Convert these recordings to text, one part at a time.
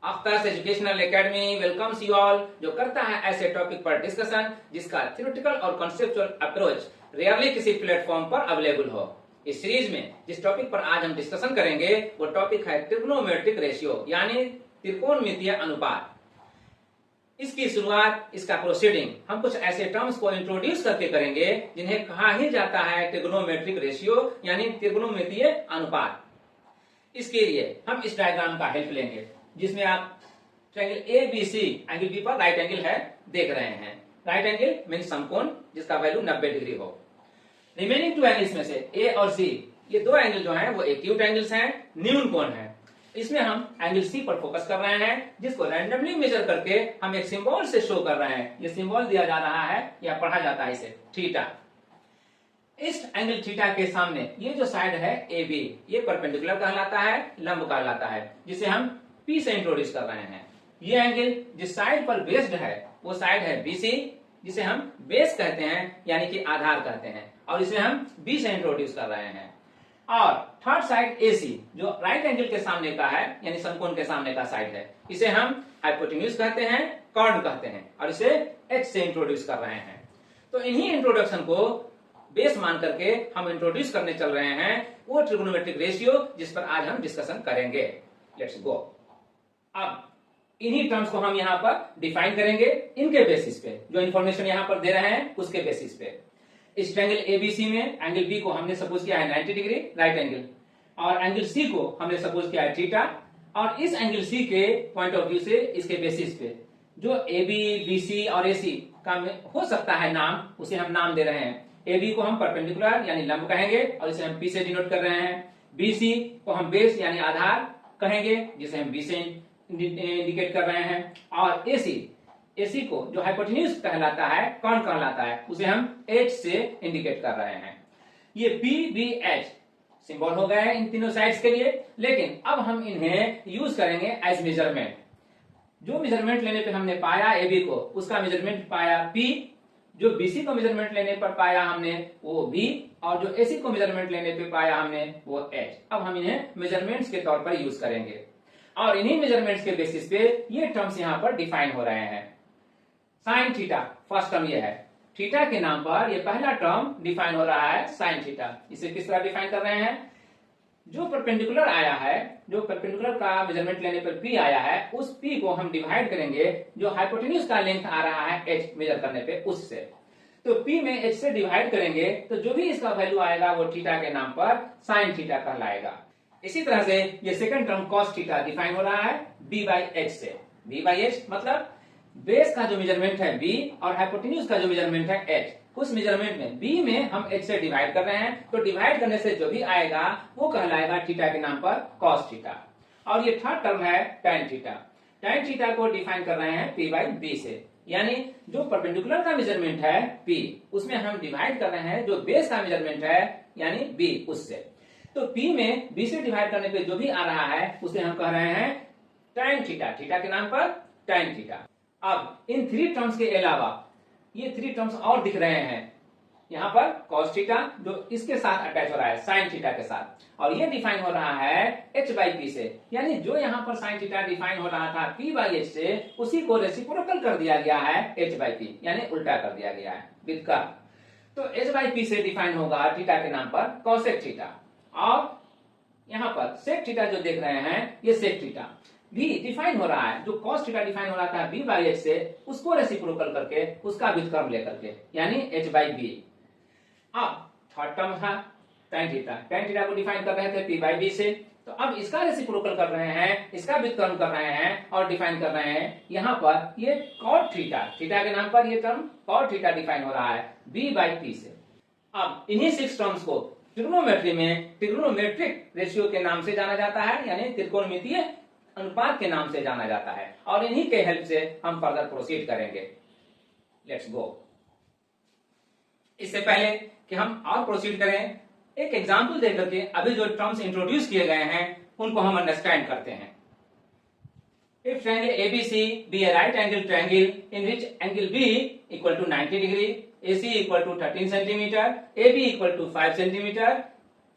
आफ्तास educational academy welcomes you all, जो करता है ऐसे टॉपिक पर डिस्कशन जिसका थ्योरेटिकल और कॉन्सेप्चुअल अप्रोच रेयरली किसी प्लेटफॉर्म पर अवेलेबल हो। इस सीरीज में जिस टॉपिक पर आज हम डिस्कशन करेंगे वो टॉपिक है ट्रिग्नोमेट्रिक रेशियो यानी त्रिकोणमितीय अनुपात। इसकी शुरुआत, इसका प्रोसीडिंग हम कुछ ऐसे टर्म्स को इंट्रोड्यूस करके करेंगे जिन्हें कहा ही जाता है ट्रिग्नोमेट्रिक रेशियो यानी त्रिकोणमितीय अनुपात। इसके लिए हम इस डायग्राम का हेल्प लेंगे जिसमें आप triangle A B C angle B पर राइट एंगल है देख रहे हैं। राइट एंगल मीन समकोण जिसका वैल्यू 90 डिग्री हो। रिमेनिंग टू एंगल्स में से ए और सी, ये दो एंगल जो हैं वो एक्यूट एंगल्स हैं, न्यून कोण है। इसमें हम एंगल सी पर फोकस कर रहे हैं जिसको रैंडमली मेजर करके हम एक सिंबल से शो कर रहे हैं। ये सिंबल दिया जा रहा है या पढ़ा जाता है इसे थीटा। इस एंगल थीटा के सामने ये जो साइड है ए बी, ये परपेंडिकुलर कहलाता है, लंब कहलाता है, जिसे हम पी से इंट्रोड्यूस कर रहे हैं। ये एंगल जिस साइड पर बेस्ड है वो साइड है बीसी, जिसे हम बेस कहते हैं यानी कि आधार कहते हैं, और इसे हम बी से इंट्रोड्यूस कर रहे हैं। और थर्ड साइड एसी जो राइट एंगल के सामने का है यानी समकोण के सामने का साइड है, इसे हम हाइपोटेन्यूज कहते हैं, कॉर्ड कहते हैं, और इसे एच से इंट्रोड्यूस कर रहे हैं। तो इन्हीं इंट्रोडक्शन को बेस मान करके हम इंट्रोड्यूस करने चल रहे हैं वो ट्रिग्नोमेट्रिक रेशियो जिस पर आज हम डिस्कशन करेंगे। Let's go. अब इन्हीं टर्म्स को हम यहाँ पर डिफाइन करेंगे इनके बेसिस पे, जो इन्फॉर्मेशन यहाँ पर दे रहे हैं उसके बेसिस पे। इस ट्रायंगल एबीसी में एंगल बी को हमने सपोज किया है 90 डिग्री राइट एंगल, और एंगल सी को हमने सपोज किया है थीटा। और इस एंगल सी के पॉइंट ऑफ व्यू से इसके बेसिस पे जो ए बी बी सी और ए सी का हो सकता है नाम, उसे हम नाम दे रहे हैं। ए बी को हम परपेंडिकुलर यानी लंब कहेंगे और इसे हम पी से डिनोट कर रहे हैं। बी सी को हम बेस यानी आधार कहेंगे जिसे हम बी से इंडिकेट कर रहे हैं। और एसी को जो हाइपोटेन्यूज कहलाता है, कौन कहलाता है, उसे हम एच से इंडिकेट कर रहे हैं। ये पी बी एच सिंबल हो गए इन तीनों साइड्स के लिए। लेकिन अब हम इन्हें यूज करेंगे एज मेजरमेंट। जो मेजरमेंट लेने पे हमने पाया ए बी को, उसका मेजरमेंट पाया पी, जो बीसी को मेजरमेंट लेने पर पाया हमने वो बी, और जो एसी को मेजरमेंट लेने पे पाया हमने वो एच। अब हम इन्हें मेजरमेंट्स के तौर पर यूज करेंगे और इन्हीं मेजरमेंट्स के बेसिस पे ये टर्म्स यहां पर डिफाइन हो रहे हैं। साइन थीटा फर्स्ट टर्म ये है, थीटा के नाम पर ये पहला टर्म डिफाइन हो रहा है साइन थीटा। इसे किस तरह डिफाइन कर रहे हैं, जो परपेंडिकुलर आया है, जो परपेंडिकुलर का मेजरमेंट लेने पर पी आया है, उस पी को हम डिवाइड करेंगे जो हाइपोटेन्यूज का लेंथ आ रहा है एच मेजर करने पे उससे। तो पी में एच से डिवाइड करेंगे तो जो भी इसका वैल्यू आएगा वो थीटा के नाम पर साइन थीटा कहलाएगा। इसी तरह से ये second term cos theta define हो रहा है बी बाई एच से। बी बाई एच मतलब बेस का जो मेजरमेंट है बी और हाइपोटेन्यूज का जो मेजरमेंट है एच, उस मेजरमेंट में बी में हम एच से डिवाइड कर रहे हैं, तो डिवाइड करने से जो भी आएगा वो कहलाएगा थीटा के नाम पर कॉस थीटा। और ये थर्ड टर्म है tan थीटा। tan थीटा को डिफाइन कर रहे हैं पी बाई बी से, यानी जो परपेंडिकुलर का मेजरमेंट है पी, उसमें हम डिवाइड कर रहे हैं जो बेस का मेजरमेंट है यानी बी उससे। तो P में B से डिवाइड करने पे जो भी आ रहा है उसे हम कह रहे हैं tan थीटा, थीटा के नाम पर tan थीटा। अब इन थ्री टर्म्स के अलावा ये थ्री टर्म्स और दिख रहे हैं यहाँ पर cos थीटा जो इसके साथ अटैच हो रहा है sin थीटा के साथ, और ये डिफाइन हो रहा है h बाई पी से, यानी जो यहाँ पर sin थीटा डिफाइन हो रहा था p बाई एच से, उसी को रेसिप्रोकल कर दिया गया है h बाई पी, यानी उल्टा कर दिया गया है विद कर्व। तो h बाई पी से डिफाइन होगा थीटा के नाम पर cosec थीटा। और यहाँ पर सेक थीटा जो देख रहे हैं ये सेक थीटा भी डिफाइन हो रहा है, जो कॉस थीटा डिफाइन हो रहा था बी बाई एच से, उसको रेसिप्रोकल करके उसका व्युत्क्रम लेकर के यानी एच बाई बी। अब थर्ड टर्म था tan थीटा, tan थीटा को डिफाइन कर रहे थे पी बाई बी से, तो अब इसका रेसिप्रोकल कर रहे हैं, इसका व्युत्क्रम कर रहे हैं और डिफाइन कर रहे हैं यहाँ पर ये cot थीटा, थीटा के नाम पर ये टर्म cot थीटा डिफाइन हो रहा है बी बाई पी से। अब इन्हीं सिक्स टर्म्स को ट्रिग्नोमेट्री में ट्रिग्नोमेट्रिक रेशियो के नाम से जाना जाता है, यानी त्रिकोणमितीय अनुपात के नाम से जाना जाता है, और इन्हीं के हेल्प से हम फर्दर प्रोसीड करेंगे। Let's go. इससे पहले कि हम और प्रोसीड करें, एक एग्जांपल देकर के अभी जो टर्म्स इंट्रोड्यूस किए गए हैं उनको हम अंडरस्टैंड करते हैं। If triangle ABC be a right angle triangle in which angle B equal to 90 degree, AC equal to 13 centimeter, AB equal to 5 centimeter,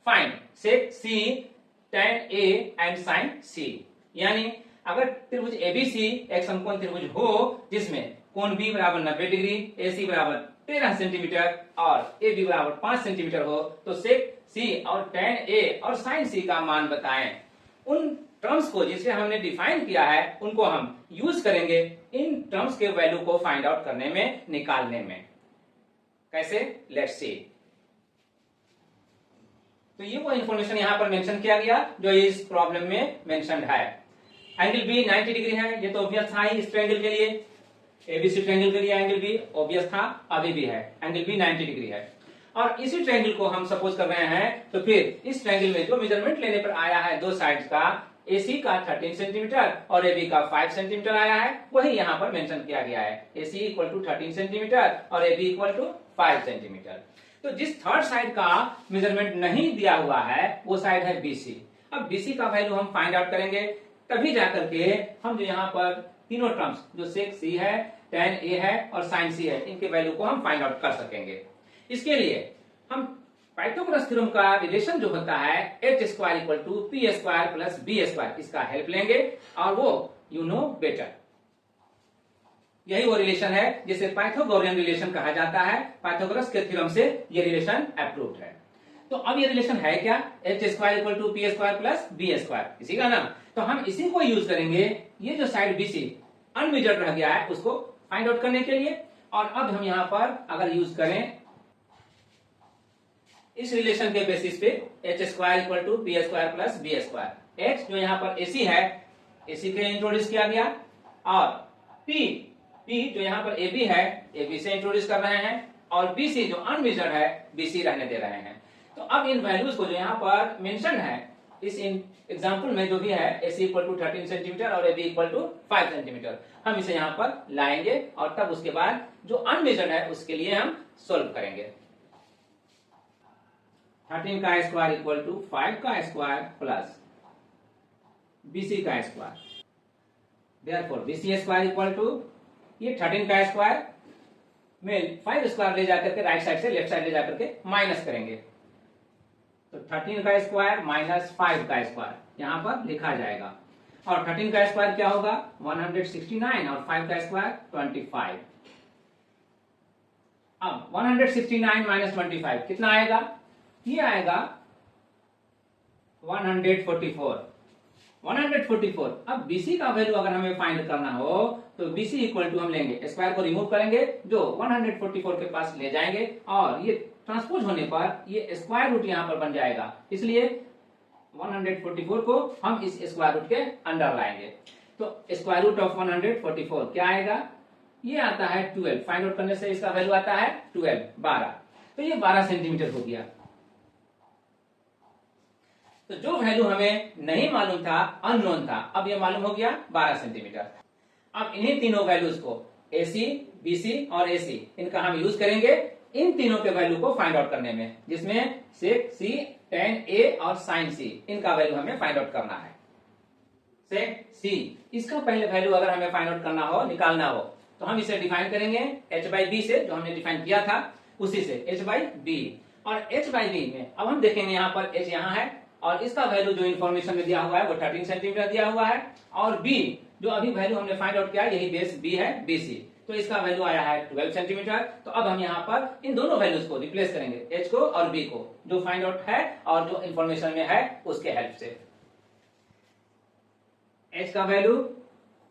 find sec C, tan A and sin C। यानी अगर त्रिभुज ABC एक समकोण त्रिभुज हो जिसमें कोण B बराबर 90 डिग्री, एसी बराबर 13 सेंटीमीटर और ए बी बराबर 5 सेंटीमीटर हो, तो सेक सी और tan ए और sin सी का मान बताएं। उन टर्म्स को जिसे हमने डिफाइन किया है उनको हम यूज करेंगे इन टर्म्स के वैल्यू को फाइंड आउट करने में, निकालने में। कैसे? Let's see. तो ये वो इंफॉर्मेशन यहां पर मेंशन किया गया जो इस प्रॉब्लम में मेंशन्ड है। एंगल बी 90 डिग्री है, ये तो ऑब्वियस था ही इस ट्रायंगल के लिए, एबीसी ट्रायंगल के लिए एंगल बी ऑब्वियस था, अभी भी है, एंगल बी 90 डिग्री है। और इसी ट्रायंगल को हम सपोज कर रहे हैं, तो फिर इस ट्रायंगल में जो मेजरमेंट लेने पर आया है दो साइड्स का, AC का 13 सेंटीमीटर और AB का 5 सेंटीमीटर आया है, वही यहाँ पर मेंशन किया गया है। AC इक्वल टू 13 सेंटीमीटर और AB इक्वल टू 5 सेंटीमीटर। तो जिस थर्ड साइड का मेजरमेंट नहीं दिया हुआ है वो साइड है BC। अब BC का वैल्यू हम फाइंड आउट करेंगे, तभी जाकर के हम जो यहाँ पर तीनों टर्म्स जो सेक C है, tan A है और sin C है, इनके वैल्यू को हम फाइंड आउट कर सकेंगे। इसके लिए हम पाइथागोरस थ्योरम का रिलेशन जो होता है h square equal to P square plus B square, इसका हेल्प लेंगे और वो यू नो बेटर। यही वो रिलेशन है जिसे पाइथागोरियन रिलेशन कहा जाता है। पाइथागोरस के थ्योरम से ये रिलेशन अप्रूव्ड है। तो अब ये रिलेशन है क्या? h square equal to P square plus B square, इसी का नाम। तो हम इसी को यूज करेंगे ये जो साइड BC अनमेजर्ड रह गया है उसको फाइंड आउट करने के लिए। और अब हम यहाँ पर अगर यूज करें इस रिलेशन के बेसिस पे h square equal to P square plus B square, h जो यहाँ पर AC है, AC के इंट्रोड्यूस किया गया, और P जो यहाँ पर AB है, AB से इंट्रोड्यूस कर रहे हैं, और BC जो अनमेजर्ड है BC रहने दे रहे हैं। तो अब इन वैल्यूज को जो यहाँ पर मेंशन है इस एग्जाम्पल में जो भी है, AC इक्वल टू 13 सेंटीमीटर और AB इक्वल टू 5 सेंटीमीटर, हम इसे यहाँ पर लाएंगे और तब उसके बाद जो अनमेजर्ड है उसके लिए हम सोल्व करेंगे। 13 का स्क्वायर इक्वल टू 5 का स्क्वायर प्लस BC का square, therefore BC square equal to ये 13 का स्क्वायर में 5 स्क्वायर ले जाकर के राइट साइड से लेफ्ट साइड ले जाकर के माइनस करेंगे, तो 13 का स्क्वायर माइनस 5 का स्क्वायर यहां पर लिखा जाएगा। और 13 का स्क्वायर क्या होगा? 169 और 5 का स्क्वायर 25। अब 169 माइनस 25 कितना आएगा? ये आएगा 144। 144। अब BC का वैल्यू अगर हमें फाइंड करना हो तो BC इक्वल टू हम लेंगे, स्क्वायर को रिमूव करेंगे जो 144 के पास ले जाएंगे और ये ट्रांसपोज होने पर ये स्क्वायर रूट यहाँ पर बन जाएगा, इसलिए 144 को हम इस स्क्वायर रूट के अंडर लाएंगे। तो स्क्वायर रूट ऑफ 144 क्या आएगा? ये आता है 12। फाइंड आउट करने से इसका वैल्यू आता है 12। तो ये 12 सेंटीमीटर हो गया। तो जो वैल्यू हमें नहीं मालूम था, अननोन था, अब ये मालूम हो गया 12 सेंटीमीटर। अब इन्हीं तीनों वैल्यूज को AC, BC और AC इनका हम यूज करेंगे इन तीनों के वैल्यू को फाइंड आउट करने में, जिसमें सेक C, tan A और sin C इनका वैल्यू हमें फाइंड आउट करना है। सेक C इसका पहले वैल्यू अगर हमें फाइंड आउट करना हो, निकालना हो, तो हम इसे डिफाइन करेंगे h by b से, जो हमने डिफाइन किया था उसी से, h by b। और h by b में अब हम देखेंगे यहाँ पर h यहाँ है और इसका वैल्यू जो इन्फॉर्मेशन में दिया हुआ है वो 13 सेंटीमीटर दिया हुआ है, और b जो अभी वैल्यू हमने फाइंड आउट किया यही बेस b है BC, तो इसका वैल्यू आया है 12 सेंटीमीटर। तो अब हम यहाँ पर इन दोनों वैल्यूज को रिप्लेस करेंगे, h को और b को, जो फाइंड आउट है और जो इन्फॉर्मेशन में है उसके हेल्प से। h का वैल्यू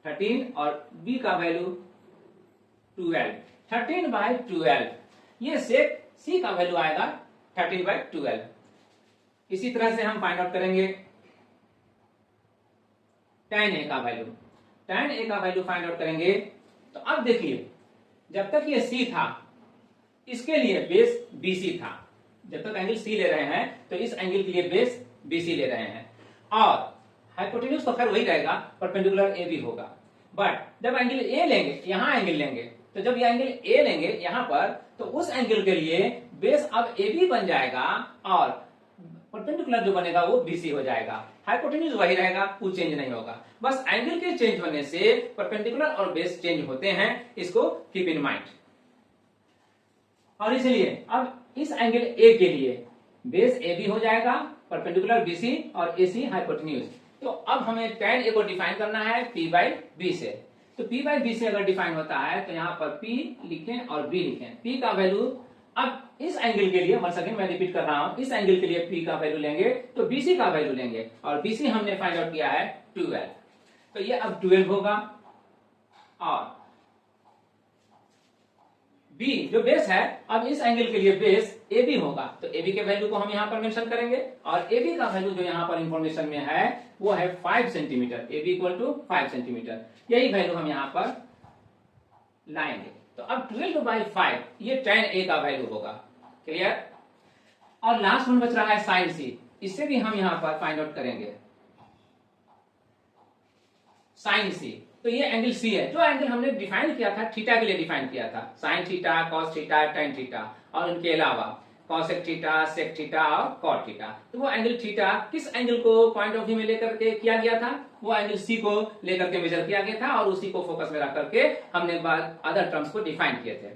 13 और b का वैल्यू 12। 13 बाई 12 ये सेक C का वैल्यू आएगा 13 बाई 12। इसी तरह से हम फाइंड आउट करेंगे tan A का वैल्यू। tan A का वैल्यू फाइंड आउट करेंगे तो अब देखिए, जब तक ये C था इसके लिए बेस BC था, जब तक एंगल C ले रहे हैं तो इस एंगल के लिए बेस BC ले रहे हैं, और हाइपोटेन्यूज तो खैर वही रहेगा, परपेंडिकुलर AB होगा। बट जब एंगल A लेंगे, यहां एंगल लेंगे, तो जब ये एंगल A लेंगे यहां पर, तो उस एंगल के लिए बेस अब AB बन जाएगा और परपेंडिकुलर जो बनेगा वो BC हो जाएगा। हाइपोटेन्यूज वही रहेगा, कुछ चेंज नहीं होगा, बस एंगल के चेंज होने से परपेंडिकुलर और बेस चेंज होते हैं, इसको कीप इन माइंड। और इसलिए अब इस एंगल A के लिए बेस AB हो जाएगा, परपेंडिकुलर BC और AC हाइपोटेन्यूज। तो अब हमें tan a को डिफाइन करना है p बाई b से। तो p बाई b से अगर डिफाइन होता है तो यहाँ पर p लिखें और b लिखें। p का वैल्यू अब इस एंगल के लिए, वंस अगेन मैं रिपीट कर रहा हूं, इस एंगल के लिए p का वैल्यू लेंगे तो bc का वैल्यू लेंगे, और bc हमने फाइंड आउट किया है 12। तो ये अब 12 होगा, और b जो बेस है, अब इस एंगल के लिए बेस AB होगा, तो AB के वैल्यू को हम यहाँ पर मेंशन करेंगे, और AB का वैल्यू जो यहाँ पर इंफॉर्मेशन में है वो है 5 centimetre. AB equal to 5 centimetre, यही वैल्यू हम यहाँ पर लाएंगे। तो अब 12/5 ये tan A का वैल्यू होगा। क्लियर? और लास्ट वन बच रहा है sin C, इससे भी हम यहाँ पर फाइंड आउट करेंगे sin C। तो ये एंगल C है, जो एंगल हमने डिफाइन किया था थीटा के लिए डिफाइन किया था, sin theta, cos theta, tan theta, और उनके अलावा cosec थीटा, sec थीटा और cot थीटा। तो वो एंगल थीटा किस एंगल को पॉइंट ऑफ व्यू में लेकर के किया गया था? वो एंगल C को लेकर के मेजर किया गया था, और उसी को फोकस में रख करके हमने बाद अदर टर्म्स को डिफाइन किए थे।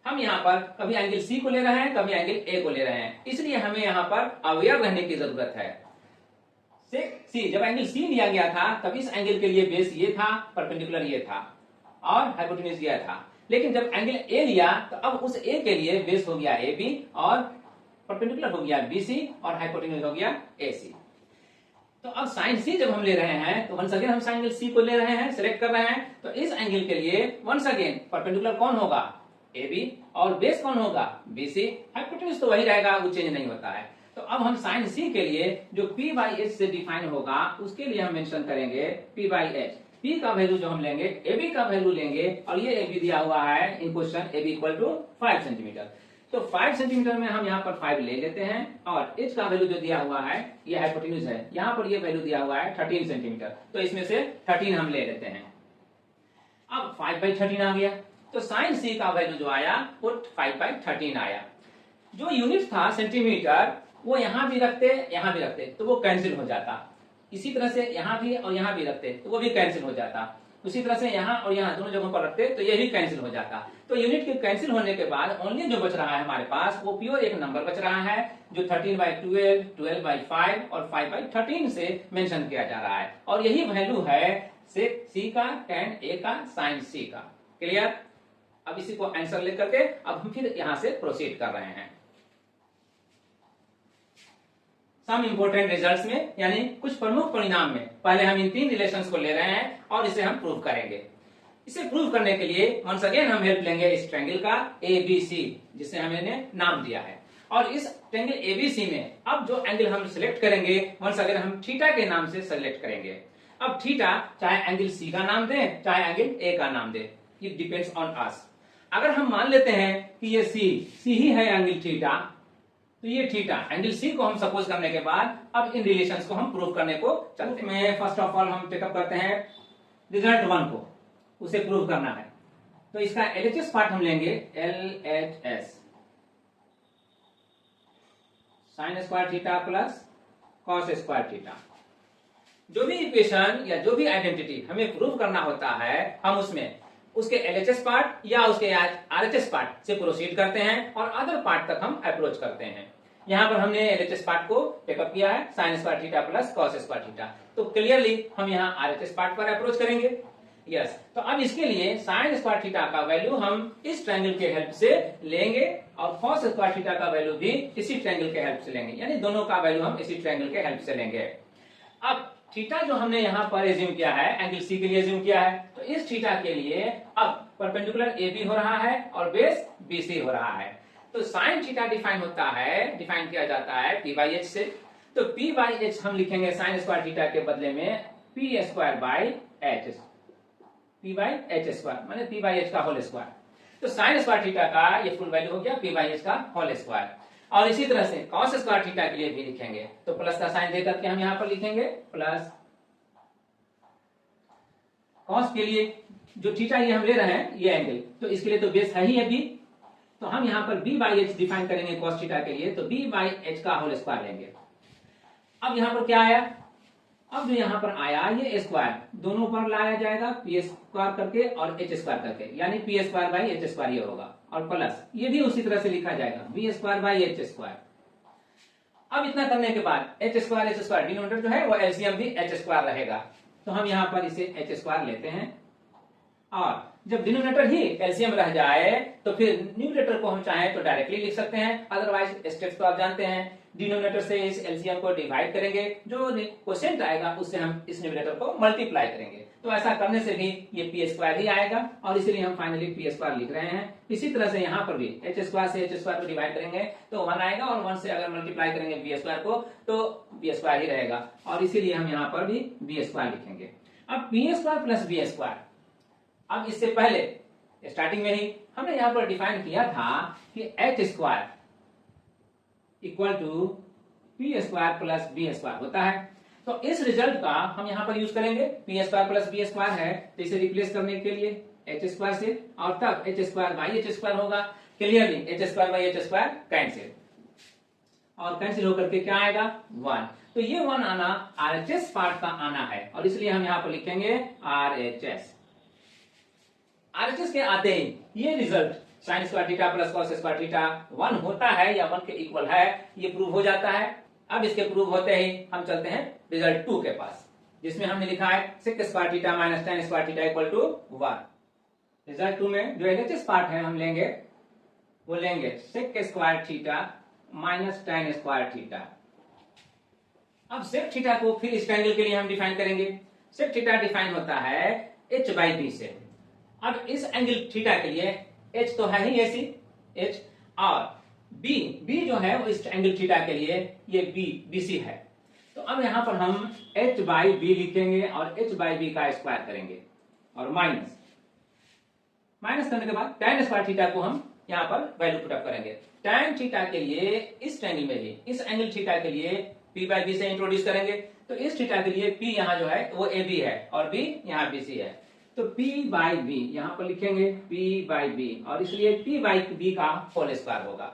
हम यहाँ पर कभी एंगल C को ले रहे हैं, कभी एंगल A को ले रहे हैं, इसलिए हमें यहाँ पर अवेयर रहने की जरूरत है। सी, जब एंगल C लिया गया था तब इस एंगल के लिए बेस ये था, परपेंडिकुलर ये था, और हाइपोटेन्यूज ये था। लेकिन जब एंगल A लिया तो अब उस A के लिए बेस हो गया AB, और परपेंडिकुलर हो गया BC, और हाइपोटेन्यूज हो गया AC। तो अब साइन C जब हम ले रहे हैं तो वंस अगेन हम साइन एंगल C को ले रहे हैं, सिलेक्ट कर रहे हैं। तो इस एंगल के लिए वंस अगेन परपेंडिकुलर कौन होगा? AB, और बेस कौन होगा? BC। हाइपोटेन्यूज तो वही रहेगा, वो चेंज नहीं होता है। तो अब हम साइन C के लिए जो P बाई H से डिफाइन होगा उसके लिए हम मेंशन करेंगे P बाई H। P का वैल्यू जो हम लेंगे, AB का वैल्यू लेंगे, और ये AB दिया हुआ है in question, AB equal to 5 centimetre. तो 5 सेंटीमीटर में हम यहाँ पर 5 ले लेते हैं, और H का वैल्यू जो दिया हुआ है, ये हाइपोटेन्यूज है, यहाँ पर ये वैल्यू दिया हुआ है 13 सेंटीमीटर, तो इसमें से 13 हम ले लेते हैं। अब 5/13 आ गया, तो साइन C का वैल्यू जो आया वो 5/13 आया। जो यूनिट था सेंटीमीटर, वो यहां भी रखते, यहां भी रखते तो वो कैंसिल हो जाता। इसी तरह से यहां भी और यहां भी रखते तो वो भी कैंसिल हो जाता। उसी तरह से यहां और यहां दोनों जगहों पर रखते तो ये भी कैंसिल हो जाता। तो यूनिट के कैंसिल होने के बाद ओनली जो बच रहा है हमारे पास वो प्योर एक नंबर बच रहा है, जो 13/12, 12/5 और 5/13 से मेंशन किया जा रहा है, और यही वैल्यू है सेक C का, tan A का, sin C का। क्लियर? अब इसी को आंसर लेकर के अब हम फिर यहां से प्रोसीड कर रहे हैं सम इंपोर्टेंट रिजल्ट्स में, यानी कुछ प्रमुख परिणाम में। पहले हम इन 3 रिलेशंस को ले रहे हैं और इसे हम प्रूव करेंगे। इसे प्रूव करने के लिए वंस अगेन हम हेल्प लेंगे इस ट्रायंगल का ABC, जिसे हमने नाम दिया है। और इस ट्रायंगल ABC में अब जो एंगल हम सिलेक्ट करेंगे वंस अगेन हम थीटा के नाम से सिलेक्ट करेंगे। अब थीटा चाहे एंगल C का नाम दें चाहे एंगल A का नाम दें, इट डिपेंड्स ऑन अस। अगर हम मान लेते हैं कि ये C ही है एंगल थीटा, तो ये थीटा एंगल C को हम सपोज करने के बाद अब इन रिलेशंस को हम प्रूव करने को चलते हैं। फर्स्ट ऑफ ऑल हम टेकअप करते हैं रिजल्ट 1 को, उसे प्रूव करना है। तो इसका LHS पार्ट हम लेंगे, LHS sign square theta plus cos square theta. जो भी इक्वेशन या जो भी आइडेंटिटी हमें प्रूव करना होता है, हम उसमें उसके LHS पार्ट या उसके RHS पार्ट से प्रोसीड करते हैं और अदर पार्ट तक हम अप्रोच करते हैं। यहां पर हमने LHS पार्ट को टेकअप किया है, sign square theta plus cos square theta. तो क्लियरली हम यहाँ RHS पार्ट पर अप्रोच करेंगे। यस, तो अब इसके लिए साइन स्क्वायर थीटा का वैल्यू हम इस ट्रायंगल के हेल्प से लेंगे, और कॉस स्क्वायर थीटा का वैल्यू भी इसी ट्रायंगल के हेल्प से लेंगे, यानी दोनों का वैल्यू हम इसी ट्रायंगल के हेल्प से लेंगे। अब थीटा जो हमने यहाँ पर एज्यूम किया है, एंगल C के लिए एज्यूम किया है, तो इस थीटा के लिए अब परपेंडिकुलर AB हो रहा है और बेस BC हो रहा है। तो साइन थीटा डिफाइन किया जाता है P बाई H से। तो P बाई H हम लिखेंगे साइन स्क्वायर थीटा के बदले में P square by H, P by H square माने P बाई H का होल स्क्वायर। तो साइन स्क्वायर थीटा का ये फुल वैल्यू हो गया P बाई H का होल स्क्वायर। और इसी तरह से कॉस स्क्वायर थीटा के लिए भी लिखेंगे, तो प्लस का साइन देकर के हम यहां पर लिखेंगे प्लस कॉस के लिए जो थीटा ये हम ले रहे हैं ये एंगल, तो इसके लिए तो बेस है ही है B, तो हम यहां पर B बाई H डिफाइन करेंगे कॉस थीटा के लिए, तो B बाई H का होल स्क्वायर लेंगे। अब यहां पर क्या आया? अब जो यहां पर आया ये स्क्वायर दोनों पर लाया जाएगा, P स्क्वायर करके और H स्क्वायर करके, यानी P square by H square ये होगा, और प्लस ये भी उसी तरह से लिखा जाएगा V square by H square. अब इतना करने के बाद एच स्क्वायर डिनोमिनेटर जो है वो एलसीएम भी एच स्क्वायर रहेगा, तो हम यहाँ पर इसे एच स्क्वायर लेते हैं, और जब डिनोमिनेटर ही एलसीएम रह जाए तो फिर न्यूमरेटर को हम चाहें तो डायरेक्टली लिख सकते हैं, अदरवाइज स्टेप्स तो आप जानते हैं, डिनोमिनेटर से इस एलसीएम को डिवाइड करेंगे, जो क्वोशिएंट आएगा उससे हम इस न्यूमरेटर को मल्टीप्लाई करेंगे, तो ऐसा करने से भी ये पी स्क्वायर ही आएगा, और इसीलिए हम फाइनली पी स्क्वायर लिख रहे हैं। इसी तरह से यहाँ पर भी एच स्क्वायर से एच स्क्वायर को डिवाइड करेंगे तो 1 आएगा, और 1 से अगर मल्टीप्लाई करेंगे बी स्क्वायर को तो बी स्क्वायर ही रहेगा, और इसीलिए हम यहाँ पर भी बी स्क्वायर लिखेंगे। अब P square plus B square, अब इससे पहले स्टार्टिंग में ही हमने यहाँ पर डिफाइन किया था कि H square equal to P square plus B square होता है, तो इस रिजल्ट का हम यहाँ पर यूज करेंगे। P square plus B square है तो इसे रिप्लेस करने के लिए एच स्क्वायर से, और तब H square by h square होगा, clearly h square by h square cancel, और कैंसिल होकर के क्या आएगा 1, तो ये 1 आना आरएचएस पार्ट का आना है, और इसलिए हम यहाँ पर लिखेंगे आरएचएस। आरएचएस के आते ही ये result sign square theta plus cos square theta 1 होता है या 1 के इक्वल है, ये प्रूव हो जाता है। अब इसके प्रूव होते ही हम चलते हैं रिजल्ट 2 के पास, जिसमें हमने लिखा है sec square theta minus tan square theta equal to 1। Result 2 में जो एलएचएस पार्ट है हम लेंगे, वो लेंगे sec square theta minus tan square theta. अब सेक थीटा को फिर इस ट्रायंगल के लिए हम डिफाइन करेंगे। सेक थीटा डिफाइन होता है h बाई बी से। अब इस एंगल थीटा के लिए h तो है ही ऐसी h, और b जो है वो इस एंगल थीटा के लिए ये bc है, तो अब यहां पर हम h बाई बी लिखेंगे और h बाई बी का स्क्वायर करेंगे, और माइनस करने के बाद tan स्क्वायर थीटा को हम यहां पर वैल्यू पुटअप करेंगे। tan थीटा के लिए इस ट्रायंगल में ही इस एंगल थीटा के लिए p बाई बी से इंट्रोड्यूस करेंगे, तो इस थीटा के लिए p यहां जो है वो ab है और b यहां bc है, तो p बाई बी यहां पर लिखेंगे p बाई बी, और इसलिए p बाई बी का होल स्क्वायर होगा,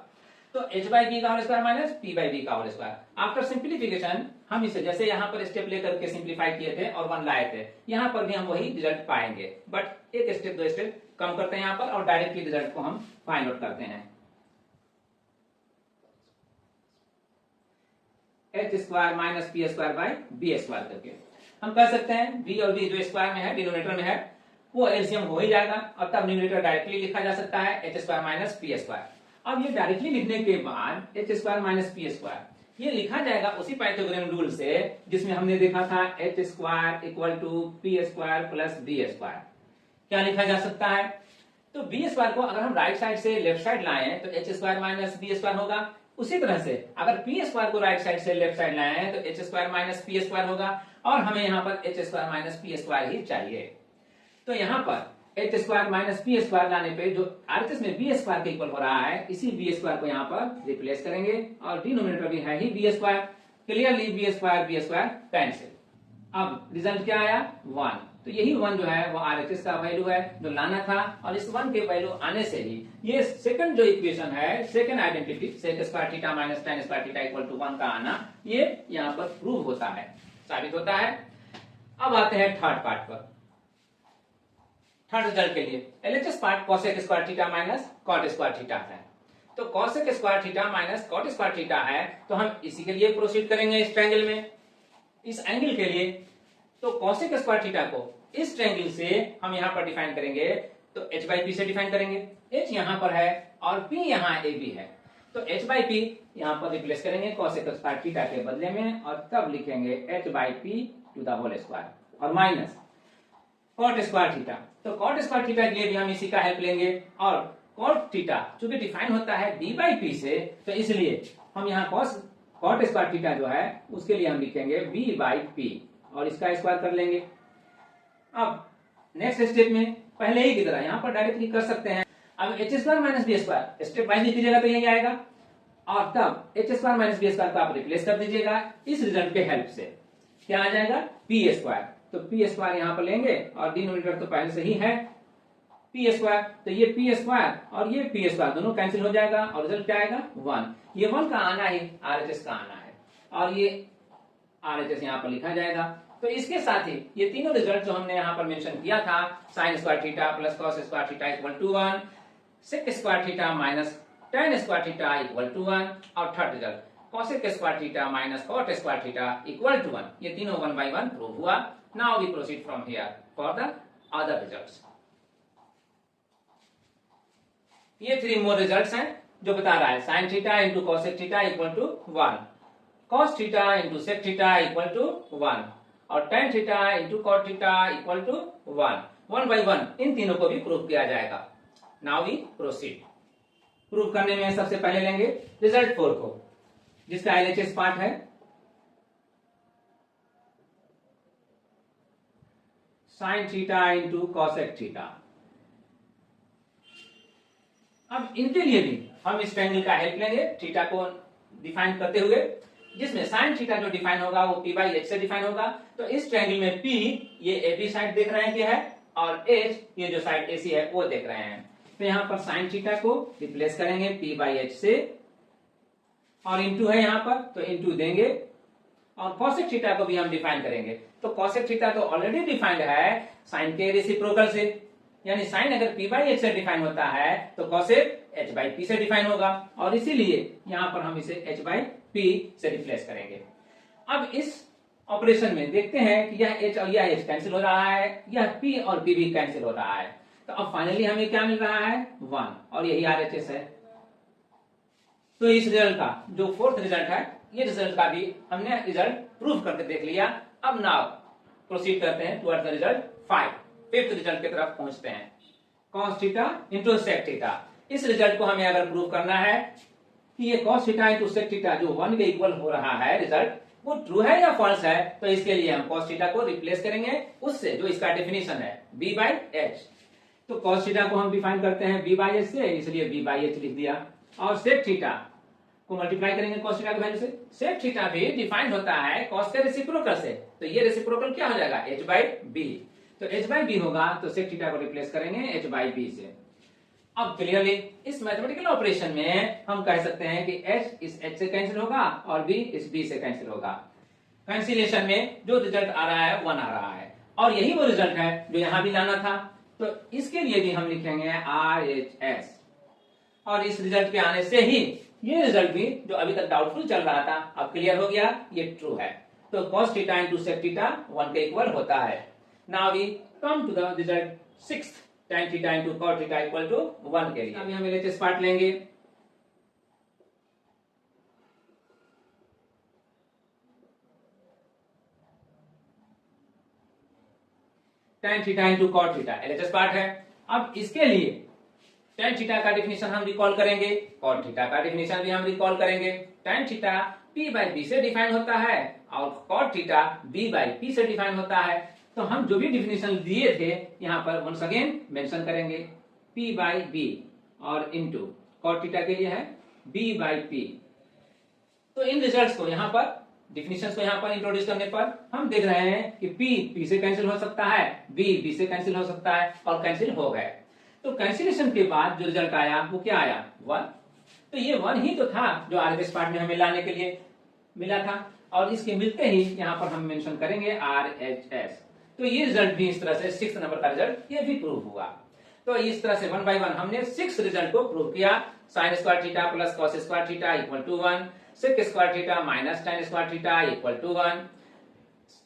तो h बाई बी का whole square minus p by B का होल स्क्वायर। आफ्टर सिंप्लीफिकेशन हम इसे जैसे यहाँ पर स्टेप लेकर के सिंप्लीफाई किए थे और 1 लाए थे, यहाँ पर भी हम वही रिजल्ट पाएंगे, बट एक स्टेप 2 स्टेप कम करते हैं यहाँ पर, और डायरेक्टली रिजल्ट को हम फाइंड आउट करते हैं। H square minus P square by B square करके हम कह सकते हैं b और b जो स्क्वायर में है डिनोमिनेटर में है वो एलसीएम हो ही जाएगा, और तब न्यूमरेटर डायरेक्टली लिखा जा सकता है H square minus P square. अब ये डायरेक्टली लिखने के बाद H square minus P square ये लिखा जाएगा उसी पाइथागोरियन रूल से जिसमें हमने देखा था H square equal to P square plus B square. क्या लिखा जा सकता है, तो बी स्क्वायर को अगर हम राइट साइड से लेफ्ट साइड लाएं तो h square minus B square होगा, उसी तरह से अगर पी स्क्वायर को राइट साइड से लेफ्ट साइड लाएं तो h square minus P square होगा, और हमें यहाँ पर h square minus P square ही चाहिए। तो यहाँ पर h square minus P square लाने पे जो आरएचएस में बी स्क्वायर के इक्वल हो रहा है, इसी बी स्क्वायर को यहाँ पर रिप्लेस करेंगे, और डिनोमिनेटर भी है ही b square, clearly b square cancel. अब रिजल्ट क्या आया 1, तो यही 1 जो है वो आरएचएस का वैल्यू है जो लाना था, और इस 1 के वैल्यू आने से ही ये सेकंड जो इक्वेशन है, second identity sec square theta minus tan square theta equal to 1 का आना, ये यहाँ पर प्रूव होता है, साबित होता है। अब आते हैं थर्ड पार्ट पर। थर्ड रिजल्ट के लिए LHS part cosec square theta minus cot square theta है, तो cosec square theta minus cot square theta है, तो हम इसी के लिए प्रोसीड करेंगे इस ट्रायंगल में, इस एंगल के लिए। तो कोसेक स्क्वायर थीटा को इस ट्रायंगल से हम यहाँ पर डिफाइन करेंगे, तो h बाई पी से डिफाइन करेंगे, h यहाँ पर है और p यहाँ ए बी है, तो h बाई पी यहाँ पर रिप्लेस करेंगे कोसेक स्क्वायर थीटा के बदले में, और तब लिखेंगे h by P to the whole square, और माइनस कॉट स्क्वायर थीटा, तो कॉट स्क्वायर थीटा के लिए भी हम इसी का हेल्प लेंगे, और कॉट थीटा चूंकि डिफाइन होता है b बाई पी से, तो इसलिए हम यहाँ कॉट स्क्वायर थीटा जो है उसके लिए हम लिखेंगे b बाई पी, और इसका स्क्वायर कर लेंगे। अब नेक्स्ट स्टेप में पहले ही की तरह यहाँ पर डायरेक्टली कर सकते हैं। अब H square minus B square step wise लिख लीजिएगा तो यही आएगा, और तब H square minus B square को आप रिप्लेस कर दीजिएगा इस रिजल्ट के हेल्प से, क्या आ जाएगा पी स्क्वायर, तो पी स्क्वायर यहाँ पर लेंगे, और डिनोमिनेटर तो पहले से ही है पी स्क्वायर, तो ये पी स्क्वायर और ये पी स्क्वायर दोनों कैंसिल हो जाएगा, और रिजल्ट क्या आएगा 1। ये 1 का आना ही आरएचएस का आना है, और ये आरएचएस यहाँ पर लिखा जाएगा। तो इसके साथ ही ये तीनों रिजल्ट जो हमने यहाँ पर मेंशन किया था, sine square theta plus cos square theta equal to 1, sec square theta minus tan square theta equal to 1, और third result cosec square theta minus cot square theta equal to 1। ये तीनों 1 by 1 prove हुआ। Now we proceed from here for the other results. ये 3 मोर results हैं जो बता रहा है sin theta into cosec theta equal to 1, cos theta into sec theta equal to 1 और tan theta into cot theta equal to 1 by 1 इन तीनों को भी प्रूव किया जाएगा। Now we proceed. प्रूव करने में सबसे पहले लेंगे रिजल्ट 4 को, जिसका LHS पार्ट है sin theta into cosec theta. अब इनके लिए भी हम इस ट्रायंगल का हेल्प लेंगे थीटा को डिफाइन करते हुए, जिसमें sin थीटा जो डिफाइन होगा वो p बाई h से डिफाइन होगा। तो इस ट्रायंगल में p ये AB साइड देख रहे हैं कि है और h ये जो साइड AC है वो देख रहे हैं। तो यहाँ पर sin थीटा को रिप्लेस करेंगे p बाई h से और इंटू है यहाँ पर तो इंटू देंगे और cosec थीटा को भी हम डिफाइन करेंगे। तो cosec थीटा तो ऑलरेडी डिफाइंड है sin के रेसिप्रोकल से, यानी sin अगर p बाई h से डिफाइन होता है तो cosec h बाई p से डिफाइन होगा और इसीलिए यहाँ पर हम इसे h बाई p से रिप्लेस करेंगे। अब इस ऑपरेशन में देखते हैं कि यह h और यह h कैंसिल हो रहा है, यह p और p भी कैंसिल हो रहा है। तो अब फाइनली हमें क्या मिल रहा है 1 और यही RHS है। तो इस रिजल्ट का जो 4th रिजल्ट है ये रिजल्ट का भी हमने रिजल्ट प्रूव करके देख लिया। अब नाउ प्रोसीड करते हैं towards the result 5th result की तरफ पहुंचते हैं cos theta into sec theta. इस रिजल्ट को हमें अगर प्रूव करना है कि ये cos theta into sec theta जो 1 के इक्वल हो रहा है रिजल्ट वो ट्रू है या फॉल्स है, तो इसके लिए हम cos थीटा को रिप्लेस करेंगे उससे जो इसका डेफिनेशन है b बाई h। तो cos थीटा को हम डिफाइन करते हैं b बाई h से, इसलिए b बाई h लिख दिया और sec थीटा को मल्टीप्लाई करेंगे cos थीटा की वैल्यू से। sec थीटा भी डिफाइंड होता है cos के रेसिप्रोकल से, तो ये रेसिप्रोकल क्या हो जाएगा h बाई b। तो h बाई b होगा तो sec थीटा को रिप्लेस करेंगे h बाई b से। अब क्लियरली इस मैथमेटिकल ऑपरेशन में हम कह सकते हैं कि h इस h से कैंसिल होगा और b इस b से कैंसिल होगा। कैंसिलेशन में जो रिजल्ट आ रहा है 1 आ रहा है और यही वो रिजल्ट है जो यहां भी लाना था। तो इसके लिए भी हम लिखेंगे RHS और इस रिजल्ट के आने से ही ये रिजल्ट भी जो अभी तक डाउटफुल चल रहा था अब क्लियर हो गया, ये ट्रू है। तो cos theta into sec theta 1 के इक्वल होता है। Now we come to the result 6th tan theta into cot theta equal to 1 के लिए। अभी हम LHS पार्ट लेंगे। tan theta into cot theta LHS part है। अब इसके लिए tan थीटा का डिफिनेशन हम रिकॉल करेंगे, cot थीटा का डिफिनेशन भी हम रिकॉल करेंगे। tan theta p by b से डिफाइन होता है और cot theta b by p से डिफाइन होता है। तो हम जो भी डिफिनेशन दिए थे यहाँ पर वंस अगेन मेंशन करेंगे p बाई b और इंटू cot थीटा के लिए है b बाई p। तो इन रिजल्ट्स को यहाँ पर डिफिनेशंस को यहाँ पर इंट्रोड्यूस करने पर हम देख रहे हैं कि p से कैंसिल हो सकता है, b से कैंसिल हो सकता है और कैंसिल हो गए। तो कैंसिलेशन के बाद जो रिजल्ट आया वो क्या आया 1। तो ये 1 ही तो था जो RHS पार्ट में हमें लाने के लिए मिला था और इसके मिलते ही यहाँ पर हम मेंशन करेंगे RHS। तो ये रिजल्ट भी इस तरह से 6th नंबर का रिजल्ट ये भी प्रूव हुआ। तो इस तरह से 1 by 1 हमने 6 रिजल्ट को प्रूव किया। sin square theta plus cos square theta equal to 1, sec square theta minus tan square theta equal to 1,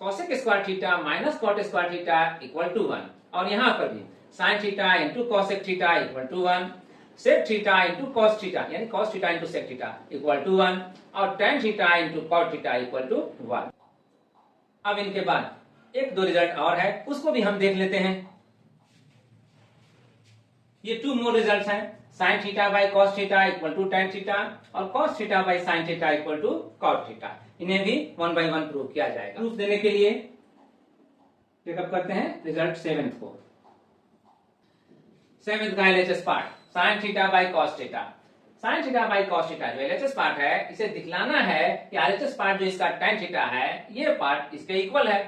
cosec square theta minus cot square theta equal to 1 और यहाँ पर भी sin theta into cosec theta equal to 1, sec theta into cos theta यानी cos theta into sec theta equal to 1 और tan theta into cot theta equal to 1। अब इनके बाद एक दो रिजल्ट और है उसको भी हम देख लेते हैं। ये 2 मोर रिजल्ट हैं, sin theta by cos theta equal to tan theta और cos theta by sin theta equal to cot theta. इन्हें भी 1 by 1 प्रूव किया जाएगा। प्रूफ देने के लिए चेकअप करते हैं रिजल्ट 7th को। 7th का LHS part sin theta by cos theta. sin theta by cos theta जो LHS पार्ट है इसे दिखलाना है कि RHS पार्ट जो इसका tan थीटा है ये पार्ट इसके इक्वल है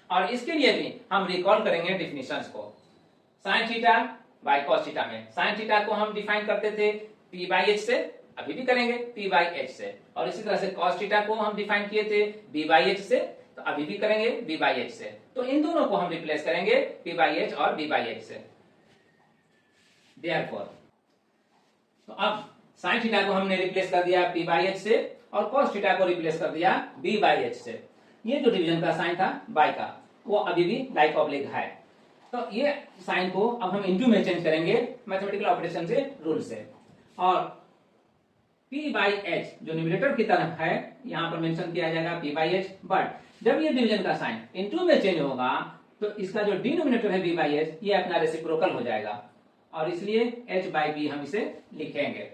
और इसके लिए भी हम रिकॉल करेंगे डिफिनेशंस को। sin theta by cos theta में sin थीटा को हम डिफाइन करते थे p बाई h से, अभी भी करेंगे p बाई h से और इसी तरह से cos थीटा को हम डिफाइन किए थे b बाई h से, तो अभी भी करेंगे b बाई h से। तो इन दोनों को हम रिप्लेस करेंगे p बाई h और b बाई h से। Therefore, तो अब साइन थीटा को हमने रिप्लेस कर दिया पी बाई एच से और कॉस थीटा को रिप्लेस कर दिया बी बाई एच से। ये जो डिवीजन का साइन था बाई का वो अभी भी लाइक ऑब्लिक है। तो ये साइन को अब हम इनटू में चेंज करेंगे मैथमेटिकल ऑपरेशन से, रूल से। और पी बाई एच जो न्यूमरेटर की तरफ है यहां पर मेंशन किया जाएगा पी बाई एच, बट जब ये डिवीजन का साइन इनटू में चेंज होगा तो इसका जो डिनोमिनेटर है बी बाई एच ये अपना रेसिप्रोकल हो जाएगा और इसलिए एच बाई बी हम इसे लिखेंगे।